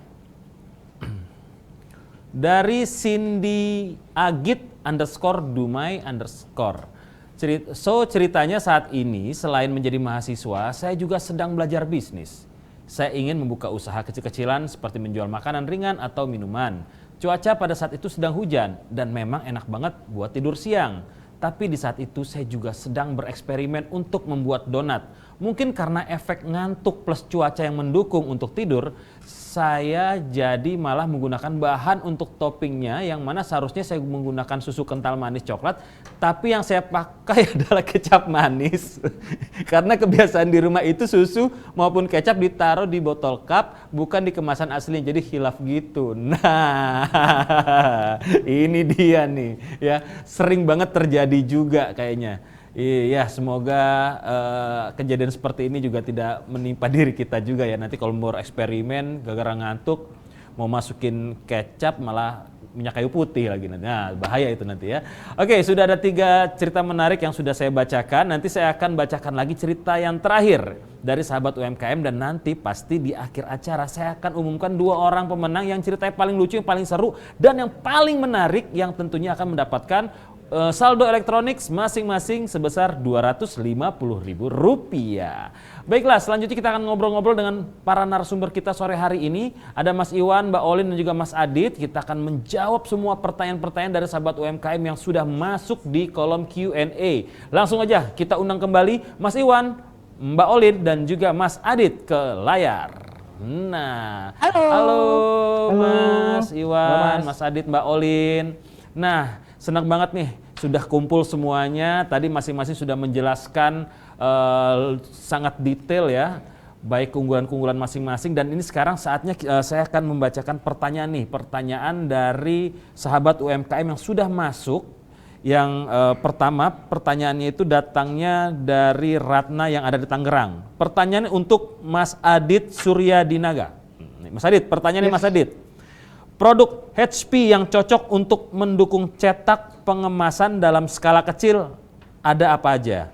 Dari Cindy Agit _Dumai_. Ceritanya saat ini selain menjadi mahasiswa, saya juga sedang belajar bisnis. Saya ingin membuka usaha kecil-kecilan seperti menjual makanan ringan atau minuman. Cuaca pada saat itu sedang hujan dan memang enak banget buat tidur siang. Tapi di saat itu saya juga sedang bereksperimen untuk membuat donat. Mungkin karena efek ngantuk plus cuaca yang mendukung untuk tidur, saya jadi malah menggunakan bahan untuk toppingnya yang mana seharusnya saya menggunakan susu kental manis coklat, tapi yang saya pakai adalah kecap manis. Karena kebiasaan di rumah itu susu maupun kecap ditaruh di botol cup, bukan di kemasan asli, jadi khilaf gitu. Nah, ini dia nih ya, sering banget terjadi juga kayaknya. Iya, semoga kejadian seperti ini juga tidak menimpa diri kita juga ya. Nanti kalau mau eksperimen gara-gara ngantuk, mau masukin kecap malah minyak kayu putih lagi. Nah, bahaya itu nanti ya. Oke, sudah ada 3 cerita menarik yang sudah saya bacakan. Nanti saya akan bacakan lagi cerita yang terakhir dari sahabat UMKM, dan nanti pasti di akhir acara saya akan umumkan 2 orang pemenang yang ceritanya paling lucu, yang paling seru, dan yang paling menarik yang tentunya akan mendapatkan saldo elektronik masing-masing sebesar Rp250.000. Baiklah, selanjutnya kita akan ngobrol-ngobrol dengan para narasumber kita sore hari ini. Ada Mas Iwan, Mbak Olin, dan juga Mas Adit. Kita akan menjawab semua pertanyaan-pertanyaan dari sahabat UMKM yang sudah masuk di kolom Q&A. Langsung aja kita undang kembali Mas Iwan, Mbak Olin, dan juga Mas Adit ke layar. Nah, halo Mas Iwan, Mas Adit, Mbak Olin. Nah, senang banget nih sudah kumpul semuanya. Tadi masing-masing sudah menjelaskan sangat detail ya, baik keunggulan-keunggulan masing-masing. Dan ini sekarang saatnya saya akan membacakan pertanyaan dari sahabat UMKM yang sudah masuk. Yang pertama, pertanyaannya itu datangnya dari Ratna yang ada di Tangerang. Pertanyaannya untuk Mas Adit Suryadinaga. Mas Adit, pertanyaannya Mas Adit. Produk HP yang cocok untuk mendukung cetak pengemasan dalam skala kecil ada apa aja?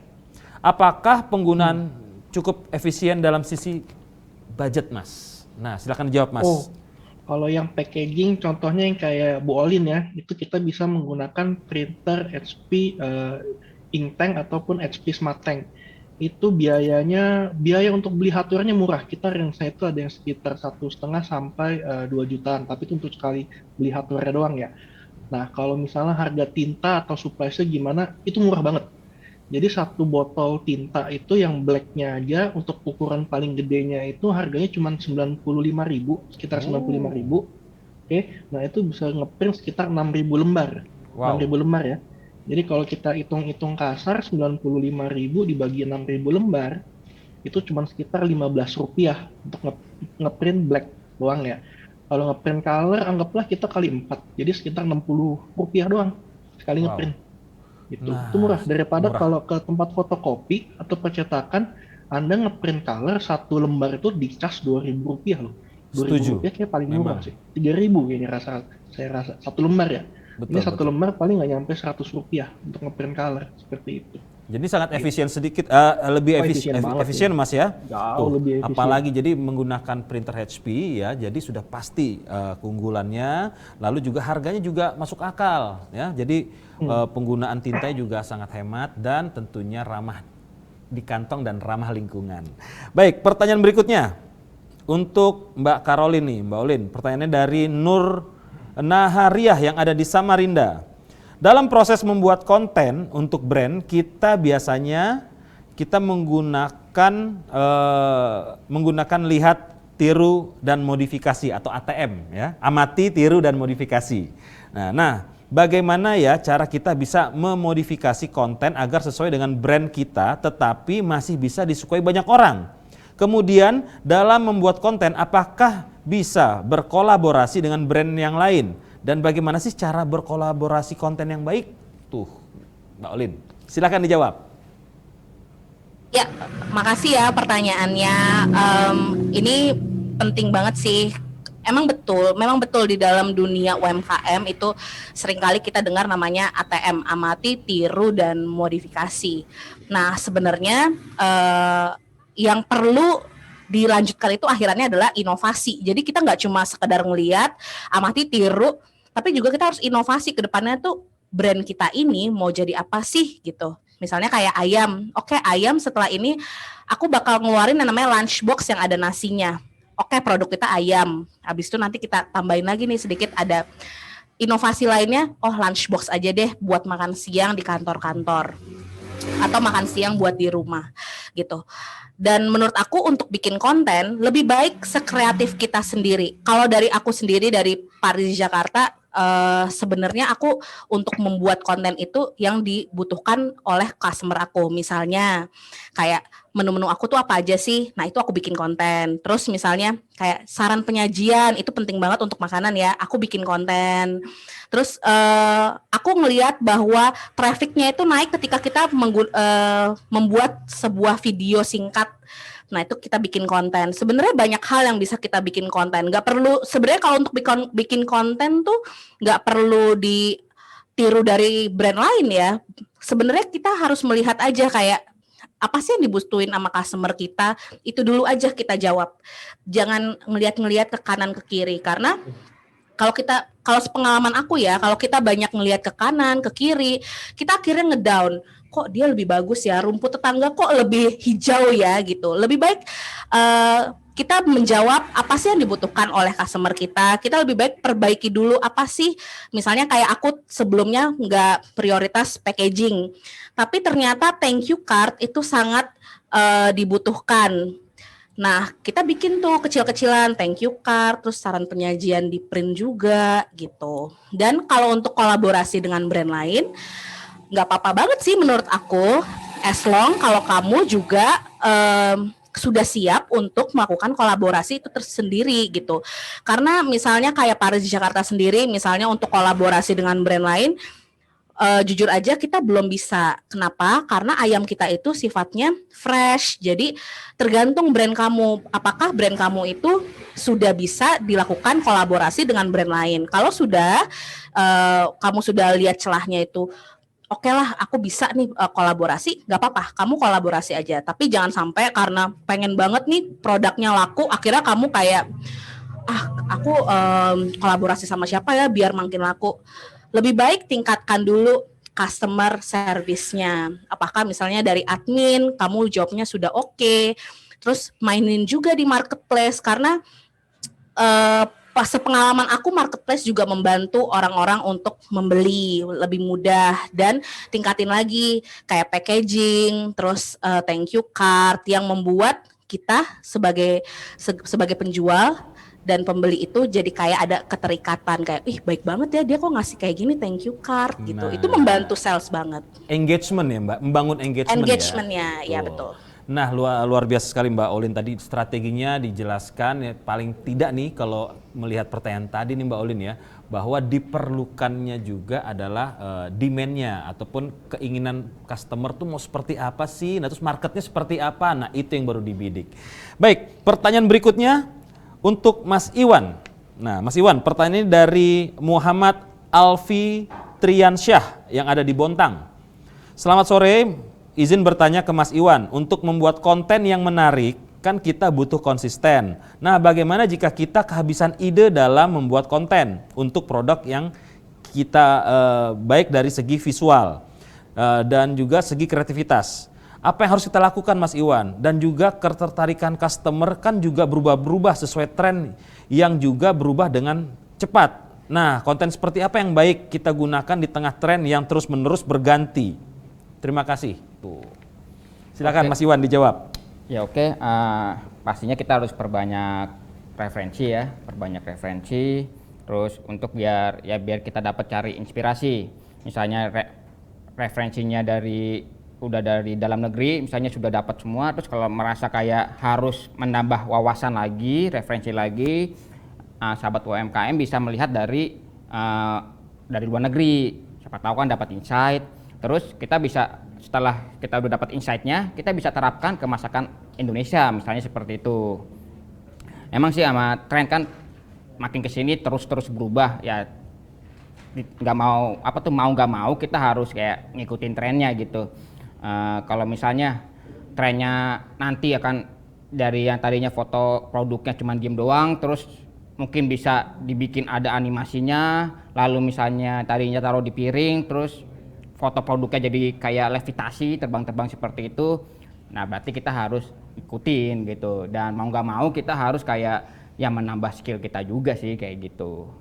Apakah penggunaan cukup efisien dalam sisi budget, Mas? Nah, silakan dijawab, Mas. Kalau yang packaging, contohnya yang kayak Bu Olin ya, itu kita bisa menggunakan printer HP Inktank ataupun HP Smart Tank. Itu biaya untuk beli hardware-nya murah. Kita range-nya itu ada yang sekitar 1,5 sampai 2 jutaan, tapi itu untuk sekali beli hardware doang ya. Nah, kalau misalnya harga tinta atau supplies-nya gimana, itu murah banget. Jadi satu botol tinta itu yang black-nya aja untuk ukuran paling gedenya itu harganya cuma 95.000, sekitar 95.000. Oke, nah itu bisa ngeprint sekitar 6.000 lembar. Wow. 6.000 lembar ya. Jadi kalau kita hitung-hitung kasar, 95.000 dibagi 6.000 lembar, itu cuma sekitar Rp15 untuk ngeprint black doang ya. Kalau ngeprint color, anggaplah kita kali 4, jadi sekitar Rp60 doang sekali ngeprint. Itu murah daripada kalau ke tempat fotokopi atau percetakan, Anda ngeprint color 1 lembar itu dicas Rp2.000 loh. Rp2.000 kayak paling murah sih. 3.000 kayaknya saya rasa 1 lembar ya. Betul, ini 1 lembar paling nggak nyampe Rp100 untuk ngeprint color seperti itu. Jadi sangat efisien sedikit, lebih efisien Mas ya. Jauh lebih efisien. Apalagi jadi menggunakan printer HP ya, jadi sudah pasti keunggulannya. Lalu juga harganya juga masuk akal ya. Jadi penggunaan tinta juga sangat hemat dan tentunya ramah di kantong dan ramah lingkungan. Baik, pertanyaan berikutnya untuk Mbak Caroline nih, Mbak Olin. Pertanyaannya dari Nur Nahariah yang ada di Samarinda. Dalam proses membuat konten untuk brand, kita biasanya menggunakan lihat, tiru, dan modifikasi atau ATM ya. Amati, tiru, dan modifikasi. Nah, bagaimana ya cara kita bisa memodifikasi konten agar sesuai dengan brand kita tetapi masih bisa disukai banyak orang. Kemudian dalam membuat konten apakah bisa berkolaborasi dengan brand yang lain? Dan bagaimana sih cara berkolaborasi konten yang baik? Tuh, Mbak Olin, silakan dijawab. Ya, makasih ya pertanyaannya. Ini penting banget sih. Memang betul di dalam dunia UMKM itu seringkali kita dengar namanya ATM, amati, tiru, dan modifikasi. Nah, sebenarnya yang perlu dilanjutkan itu akhirannya adalah inovasi. Jadi kita nggak cuma sekedar ngelihat, amati, tiru, tapi juga kita harus inovasi ke depannya tuh brand kita ini mau jadi apa sih gitu. Misalnya kayak ayam. Oke, ayam setelah ini aku bakal ngeluarin yang namanya lunchbox yang ada nasinya. Oke, produk kita ayam. Habis itu nanti kita tambahin lagi nih sedikit ada inovasi lainnya. Oh, lunchbox aja deh buat makan siang di kantor-kantor. Atau makan siang buat di rumah gitu. Dan menurut aku untuk bikin konten lebih baik sekreatif kita sendiri. Kalau dari aku sendiri dari Paris Jakarta, sebenarnya aku untuk membuat konten itu yang dibutuhkan oleh customer aku. Misalnya kayak menu-menu aku tuh apa aja sih? Nah, itu aku bikin konten. Terus misalnya kayak saran penyajian, itu penting banget untuk makanan ya. Aku bikin konten. Terus aku ngelihat bahwa trafficnya itu naik ketika kita membuat sebuah video singkat. Nah, itu kita bikin konten. Sebenarnya banyak hal yang bisa kita bikin konten. Nggak perlu, sebenarnya kalau untuk bikin konten tuh nggak perlu ditiru dari brand lain ya. Sebenarnya kita harus melihat aja kayak apa sih yang dibutuhin sama customer kita, itu dulu aja kita jawab. Jangan ngelihat-ngelihat ke kanan ke kiri, karena kalau sepengalaman aku ya, kalau kita banyak ngelihat ke kanan, ke kiri, kita akhirnya ngedown. Kok dia lebih bagus ya, rumput tetangga kok lebih hijau ya gitu. Lebih baik kita menjawab apa sih yang dibutuhkan oleh customer kita. Kita lebih baik perbaiki dulu apa sih. Misalnya kayak aku sebelumnya nggak prioritas packaging, tapi ternyata thank you card itu sangat dibutuhkan. Nah, kita bikin tuh kecil-kecilan thank you card, terus saran penyajian di print juga gitu. Dan kalau untuk kolaborasi dengan brand lain, nggak apa-apa banget sih menurut aku, as long kalau kamu juga sudah siap untuk melakukan kolaborasi itu tersendiri gitu. Karena misalnya kayak Paris Jakarta sendiri, misalnya untuk kolaborasi dengan brand lain, jujur aja kita belum bisa. Kenapa? Karena ayam kita itu sifatnya fresh. Jadi tergantung brand kamu. Apakah brand kamu itu sudah bisa dilakukan kolaborasi dengan brand lain? Kalau sudah, kamu sudah lihat celahnya itu, oke lah, aku bisa nih kolaborasi, nggak apa-apa, kamu kolaborasi aja. Tapi jangan sampai karena pengen banget nih produknya laku, akhirnya kamu kayak, aku kolaborasi sama siapa ya biar makin laku. Lebih baik tingkatkan dulu customer service-nya. Apakah misalnya dari admin, kamu jobnya sudah oke. Terus mainin juga di marketplace, karena pas sepengalaman aku marketplace juga membantu orang-orang untuk membeli lebih mudah, dan tingkatin lagi kayak packaging, terus thank you card yang membuat kita sebagai penjual dan pembeli itu jadi kayak ada keterikatan, kayak baik banget ya dia kok ngasih kayak gini thank you card gitu. Nah, itu membantu sales banget. Engagement ya Mbak, membangun Engagementnya ya betul. Nah, luar biasa sekali Mbak Olin tadi, strateginya dijelaskan ya, paling tidak nih kalau melihat pertanyaan tadi nih Mbak Olin ya, bahwa diperlukannya juga adalah demand-nya ataupun keinginan customer tuh mau seperti apa sih, nah terus marketnya seperti apa, nah itu yang baru dibidik. Baik, pertanyaan berikutnya untuk Mas Iwan. Nah Mas Iwan, pertanyaan ini dari Muhammad Alfi Triansyah yang ada di Bontang. Selamat sore. Izin bertanya ke Mas Iwan, untuk membuat konten yang menarik, kan kita butuh konsisten. Nah, bagaimana jika kita kehabisan ide dalam membuat konten untuk produk yang kita baik dari segi visual dan juga segi kreativitas? Apa yang harus kita lakukan Mas Iwan? Dan juga ketertarikan customer kan juga berubah-berubah sesuai tren yang juga berubah dengan cepat. Nah, konten seperti apa yang baik kita gunakan di tengah tren yang terus-menerus berganti? Terima kasih. Tuh. Silakan Mas Iwan dijawab. Ya oke, pastinya kita harus perbanyak referensi ya, Terus untuk biar kita dapat cari inspirasi, misalnya referensinya udah dari dalam negeri, misalnya sudah dapat semua, terus kalau merasa kayak harus menambah wawasan lagi, referensi lagi, sahabat UMKM bisa melihat dari luar negeri. Siapa tahu kan dapat insight. Terus kita bisa, setelah kita udah dapat insight-nya, kita bisa terapkan ke masakan Indonesia, misalnya seperti itu. Emang sih sama tren kan makin kesini terus berubah ya, nggak mau nggak mau kita harus kayak ngikutin trennya gitu. Kalau misalnya trennya nanti akan dari yang tadinya foto produknya cuma diem doang, terus mungkin bisa dibikin ada animasinya, lalu misalnya tadinya taruh di piring, terus foto produknya jadi kayak levitasi, terbang-terbang seperti itu. Nah berarti kita harus ikutin gitu, dan mau nggak mau kita harus kayak ya menambah skill kita juga sih kayak gitu.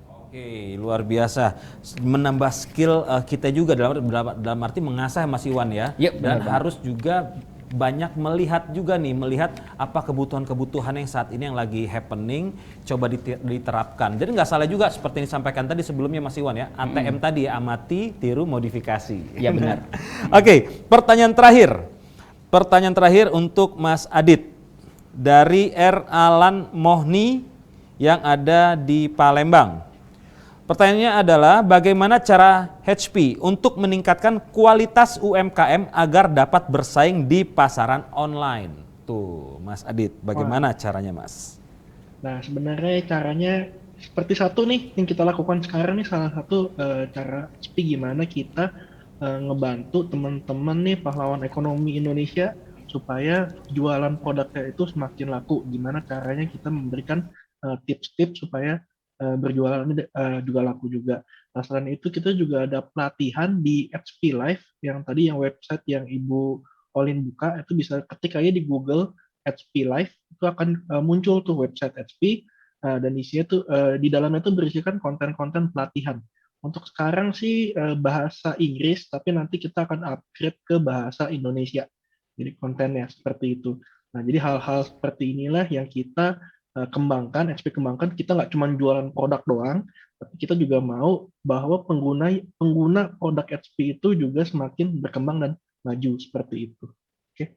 Oke, luar biasa. Menambah skill kita juga dalam arti mengasah Mas Iwan ya. Yep, dan benar. harus juga banyak melihat apa kebutuhan-kebutuhan yang saat ini yang lagi happening, coba diterapkan. Jadi nggak salah juga seperti yang disampaikan tadi sebelumnya Mas Iwan ya, ATM tadi ya, amati, tiru, modifikasi. Iya benar. Oke, pertanyaan terakhir untuk Mas Adit dari R. Alan Mohni yang ada di Palembang. Pertanyaannya adalah bagaimana cara HP untuk meningkatkan kualitas UMKM agar dapat bersaing di pasaran online? Tuh, Mas Adit, bagaimana caranya, Mas? Nah, sebenarnya caranya seperti satu nih yang kita lakukan sekarang nih, salah satu cara HP gimana kita ngebantu teman-teman nih pahlawan ekonomi Indonesia supaya jualan produknya itu semakin laku. Gimana caranya kita memberikan tips-tips supaya berjualan ini juga laku juga. Nah, selain itu kita juga ada pelatihan di HP Live yang tadi yang website yang Ibu Olin buka, itu bisa ketik aja di Google HP Live, itu akan muncul tuh website HP, dan isinya tuh di dalamnya tuh berisikan konten-konten pelatihan. Untuk sekarang sih bahasa Inggris, tapi nanti kita akan upgrade ke bahasa Indonesia. Jadi kontennya seperti itu. Nah, jadi hal-hal seperti inilah yang kita kembangkan, HP kembangkan. Kita nggak cuma jualan produk doang, tapi kita juga mau bahwa pengguna produk HP itu juga semakin berkembang dan maju seperti itu. Oke.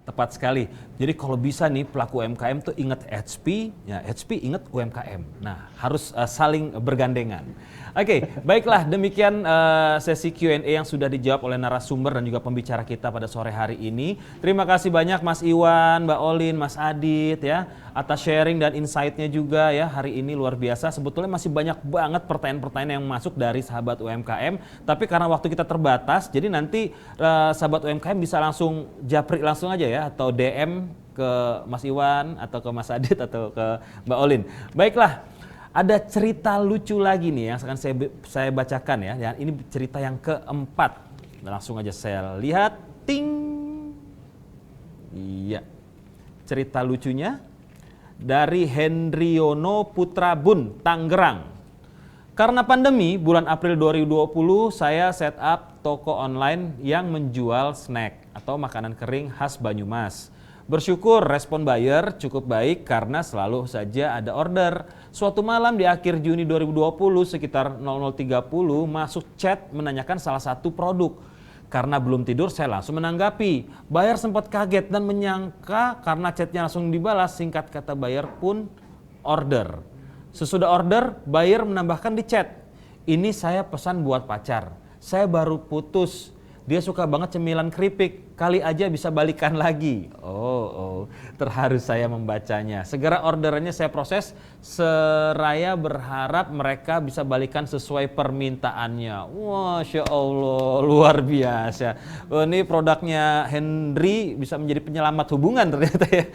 Tepat sekali. Jadi kalau bisa nih pelaku UMKM tuh ingat HP, ya HP ingat UMKM. Nah, harus saling bergandengan. Oke, baiklah demikian sesi Q&A yang sudah dijawab oleh narasumber dan juga pembicara kita pada sore hari ini. Terima kasih banyak Mas Iwan, Mbak Olin, Mas Adit ya atas sharing dan insight-nya juga ya hari ini luar biasa. Sebetulnya masih banyak banget pertanyaan-pertanyaan yang masuk dari sahabat UMKM, tapi karena waktu kita terbatas, jadi nanti sahabat UMKM bisa langsung japri langsung aja ya, atau DM ke Mas Iwan atau ke Mas Adit atau ke Mbak Olin. Baiklah, ada cerita lucu lagi nih yang akan saya bacakan ya. Dan ini cerita yang keempat. Langsung aja saya lihat, ting. Iya, cerita lucunya dari Hendriono Putra Bun, Tangerang. Karena pandemi, bulan April 2020 saya set up toko online yang menjual snack atau makanan kering khas Banyumas. Bersyukur respon buyer cukup baik karena selalu saja ada order. Suatu malam di akhir Juni 2020 sekitar 00.30 masuk chat menanyakan salah satu produk. Karena belum tidur saya langsung menanggapi. Buyer sempat kaget dan menyangka karena chatnya langsung dibalas, singkat kata buyer pun order. Sesudah order, buyer menambahkan di chat, ini saya pesan buat pacar. Saya baru putus. Dia suka banget cemilan keripik, kali aja bisa balikan lagi. Oh, terharu saya membacanya. Segera orderannya saya proses, seraya berharap mereka bisa balikan sesuai permintaannya. Masya Allah, luar biasa. Ini produknya Henry bisa menjadi penyelamat hubungan ternyata ya.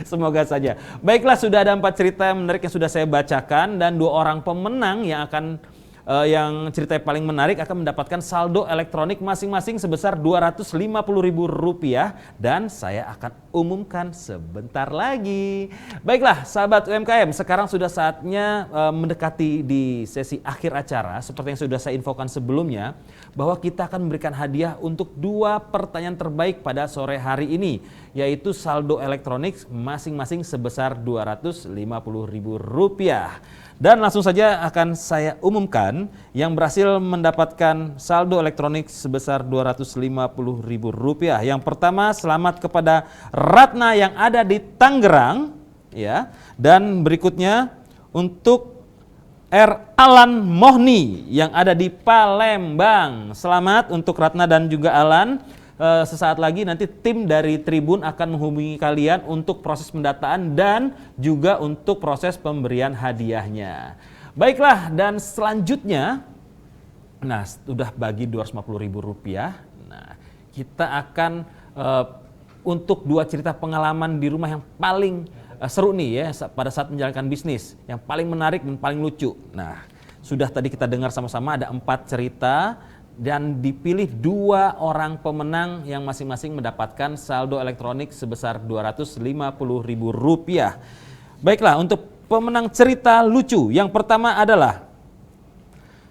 Semoga saja. Baiklah, sudah ada 4 cerita menarik yang sudah saya bacakan, dan 2 orang pemenang yang akan yang cerita paling menarik akan mendapatkan saldo elektronik masing-masing sebesar Rp250.000 dan saya akan umumkan sebentar lagi. Baiklah sahabat UMKM, sekarang sudah saatnya mendekati di sesi akhir acara. Seperti yang sudah saya infokan sebelumnya, bahwa kita akan memberikan hadiah untuk 2 pertanyaan terbaik pada sore hari ini, yaitu saldo elektronik masing-masing sebesar Rp250.000. Dan langsung saja akan saya umumkan yang berhasil mendapatkan saldo elektronik sebesar Rp250.000. Yang pertama, selamat kepada Ratna yang ada di Tangerang, ya. Dan berikutnya untuk R. Alan Mohni yang ada di Palembang. Selamat untuk Ratna dan juga Alan. Sesaat lagi nanti tim dari Tribun akan menghubungi kalian untuk proses pendataan dan juga untuk proses pemberian hadiahnya. Baiklah, dan selanjutnya, nah sudah bagi Rp250.000. Nah, kita akan untuk 2 cerita pengalaman di rumah yang paling seru nih ya pada saat menjalankan bisnis, yang paling menarik dan paling lucu. Nah, sudah tadi kita dengar sama-sama ada 4 cerita. Dan dipilih 2 orang pemenang yang masing-masing mendapatkan saldo elektronik sebesar Rp250.000. Baiklah, untuk pemenang cerita lucu yang pertama adalah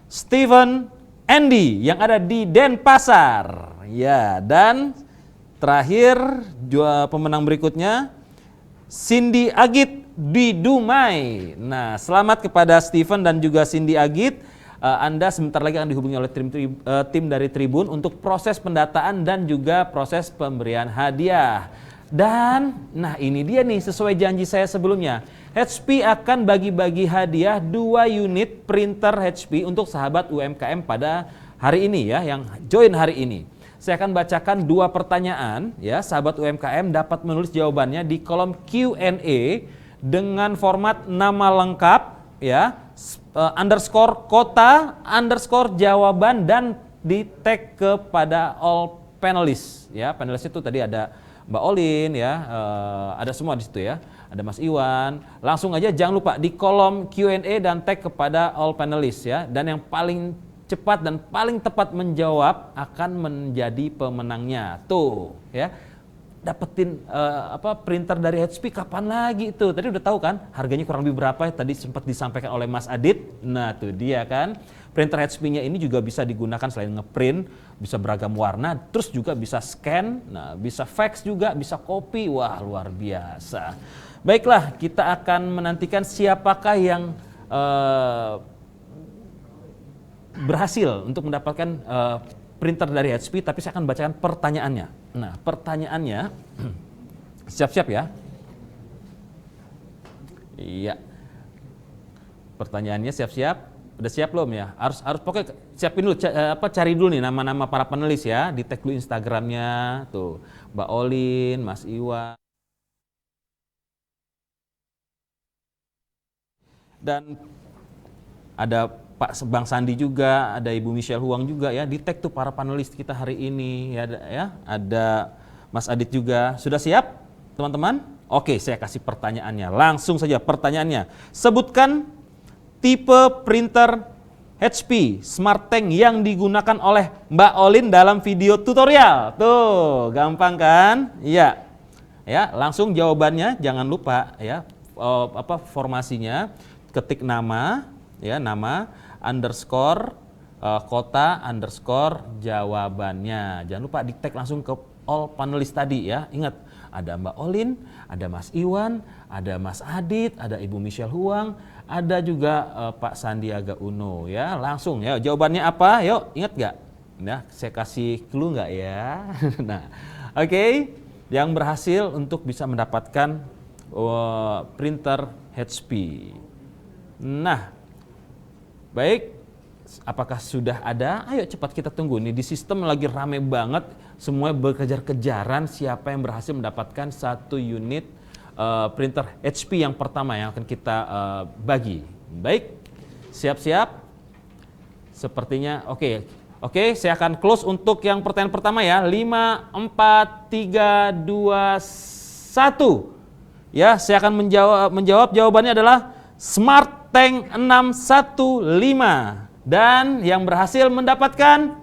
Steven Andy yang ada di Denpasar. Ya, dan terakhir pemenang berikutnya Cindy Agit di Dumai. Nah, selamat kepada Steven dan juga Cindy Agit. Anda sebentar lagi akan dihubungi oleh tim dari Tribun untuk proses pendataan dan juga proses pemberian hadiah. Dan nah ini dia nih, sesuai janji saya sebelumnya, HP akan bagi-bagi hadiah 2 unit printer HP untuk sahabat UMKM pada hari ini ya, yang join hari ini. Saya akan bacakan 2 pertanyaan ya, sahabat UMKM dapat menulis jawabannya di kolom Q&A dengan format nama lengkap ya, underscore kota, underscore jawaban, dan di tag kepada all panelists ya. Panelis itu tadi ada Mbak Olin ya, ada semua di situ ya, ada Mas Iwan. Langsung aja jangan lupa di kolom Q&A dan tag kepada all panelists ya, dan yang paling cepat dan paling tepat menjawab akan menjadi pemenangnya. Tuh ya, dapetin printer dari HP kapan lagi itu? Tadi udah tahu kan harganya kurang lebih berapa? Tadi sempat disampaikan oleh Mas Adit. Nah tuh dia kan, printer HP-nya ini juga bisa digunakan selain ngeprint, bisa beragam warna, terus juga bisa scan, nah bisa fax juga, bisa copy. Wah luar biasa. Baiklah, kita akan menantikan siapakah yang berhasil untuk mendapatkan printer dari HP, tapi saya akan bacakan pertanyaannya. Nah, pertanyaannya siap-siap ya. Iya. Pertanyaannya siap-siap. Udah siap belum ya? Harus pokoknya siapin dulu, cari dulu nih nama-nama para panelis ya, di tag dulu Instagramnya tuh, Mbak Olin, Mas Iwan. Dan ada Pak Bang Sandi juga, ada Ibu Michelle Huang juga ya, di tag tuh para panelis kita hari ini ya, ada Mas Adit juga. Sudah siap teman-teman? Oke, saya kasih pertanyaannya. Langsung saja pertanyaannya. Sebutkan tipe printer HP Smart Tank yang digunakan oleh Mbak Olin dalam video tutorial. Tuh, gampang kan? Iya. Ya, langsung jawabannya jangan lupa ya, formasinya, ketik nama ya, nama underscore kota underscore jawabannya. Jangan lupa di tag langsung ke all panelis tadi ya. Ingat, ada Mbak Olin, ada Mas Iwan, ada Mas Adit, ada Ibu Michelle Huang, ada juga Pak Sandiaga Uno ya. Langsung ya, jawabannya apa? Yuk, ingat gak? Nah, saya kasih clue gak ya? Nah, oke. Yang berhasil untuk bisa mendapatkan printer HP. Nah, baik, apakah sudah ada? Ayo cepat kita tunggu nih, di sistem lagi rame banget, semuanya berkejar-kejaran siapa yang berhasil mendapatkan 1 unit printer HP yang pertama yang akan kita bagi. Baik, siap-siap. Sepertinya oke, saya akan close untuk yang pertanyaan pertama ya. 5, 4, 3, 2, 1. Ya, saya akan menjawab jawabannya adalah Smart Tank 615. Dan yang berhasil mendapatkan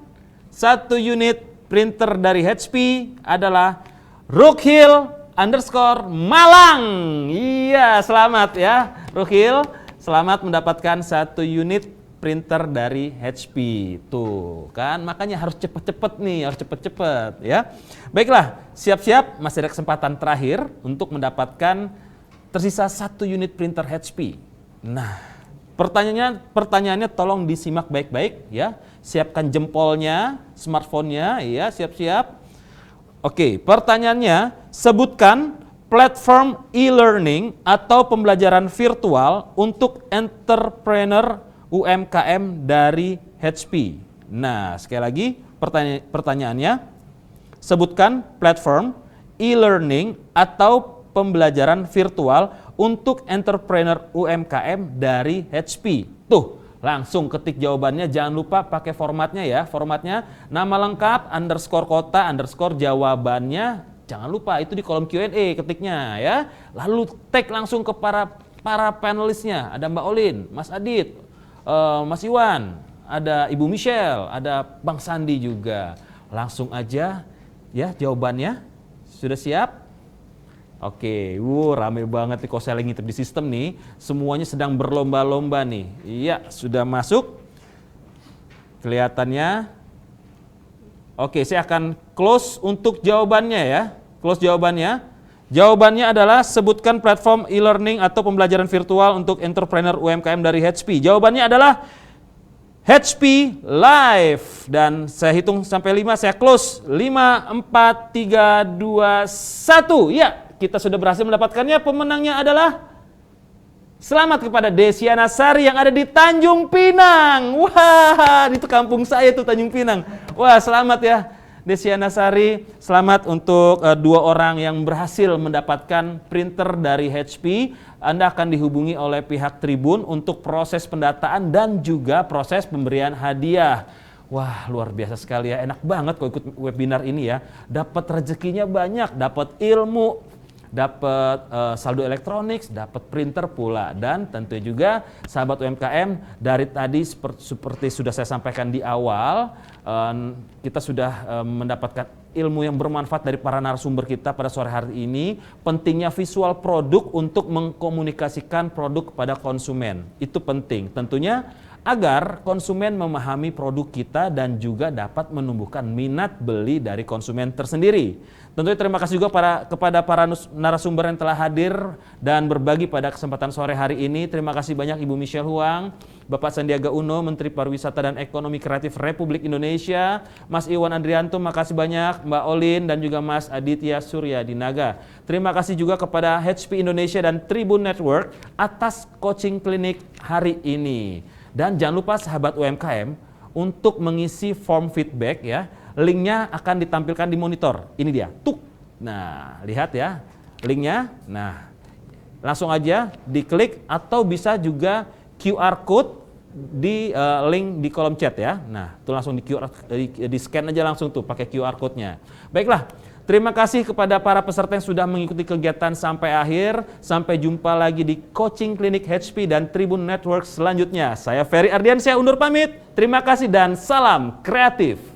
1 unit printer dari HP adalah Rukhil underscore Malang. Iya, selamat ya Rukhil, selamat mendapatkan 1 unit printer dari HP. Tuh kan, makanya harus cepet-cepet nih, harus cepet-cepet ya. Baiklah, siap-siap, masih ada kesempatan terakhir untuk mendapatkan tersisa 1 unit printer HP. Nah, pertanyaannya tolong disimak baik-baik ya. Siapkan jempolnya, smartphone-nya, ya, siap-siap. Oke, pertanyaannya, sebutkan platform e-learning atau pembelajaran virtual untuk entrepreneur UMKM dari HP. Nah, sekali lagi pertanyaannya, sebutkan platform e-learning atau pembelajaran virtual untuk entrepreneur UMKM dari HP. Tuh, langsung ketik jawabannya, jangan lupa pakai formatnya ya. Formatnya nama lengkap, underscore kota, underscore jawabannya. Jangan lupa itu di kolom Q&A ketiknya ya. Lalu tag langsung ke para panelisnya. Ada Mbak Olin, Mas Adit, Mas Iwan, ada Ibu Michelle, ada Bang Sandi juga. Langsung aja ya jawabannya. Sudah siap? Oke, rame banget nih kok saya ngintip di sistem nih. Semuanya sedang berlomba-lomba nih. Iya, sudah masuk. Kelihatannya. Oke, saya akan close untuk jawabannya ya. Close jawabannya. Jawabannya adalah sebutkan platform e-learning atau pembelajaran virtual untuk entrepreneur UMKM dari HP. Jawabannya adalah HP Live. Dan saya hitung sampai 5, saya close. 5, 4, 3, 2, 1. Ya, kita sudah berhasil mendapatkannya. Pemenangnya adalah selamat kepada Desiana Sari yang ada di Tanjung Pinang. Wah, itu kampung saya tuh Tanjung Pinang. Wah, selamat ya Desiana Sari. Selamat untuk 2 orang yang berhasil mendapatkan printer dari HP. Anda akan dihubungi oleh pihak Tribun untuk proses pendataan dan juga proses pemberian hadiah. Wah, luar biasa sekali ya. Enak banget kok ikut webinar ini ya. Dapat rezekinya banyak, dapat ilmu, dapat saldo elektronik, dapat printer pula. Dan tentu juga sahabat UMKM, dari tadi seperti sudah saya sampaikan di awal, kita sudah mendapatkan ilmu yang bermanfaat dari para narasumber kita pada sore hari ini. Pentingnya visual produk untuk mengkomunikasikan produk kepada konsumen. Itu penting tentunya agar konsumen memahami produk kita dan juga dapat menumbuhkan minat beli dari konsumen tersendiri. Tentunya terima kasih juga kepada para narasumber yang telah hadir dan berbagi pada kesempatan sore hari ini. Terima kasih banyak Ibu Michelle Huang, Bapak Sandiaga Uno, Menteri Pariwisata dan Ekonomi Kreatif Republik Indonesia, Mas Iwan Andrianto, makasih banyak, Mbak Olin dan juga Mas Aditya Surya Dinaga. Terima kasih juga kepada HP Indonesia dan Tribun Network atas coaching klinik hari ini. Dan jangan lupa sahabat UMKM untuk mengisi form feedback ya. Linknya akan ditampilkan di monitor. Ini dia. Tuk. Nah, lihat ya linknya. Nah, langsung aja diklik atau bisa juga QR code di link di kolom chat ya. Nah, itu langsung di scan aja langsung tuh pakai QR code-nya. Baiklah. Terima kasih kepada para peserta yang sudah mengikuti kegiatan sampai akhir. Sampai jumpa lagi di Coaching Klinik HP dan Tribun Network selanjutnya. Saya Ferry Ardiansyah undur pamit. Terima kasih dan salam kreatif.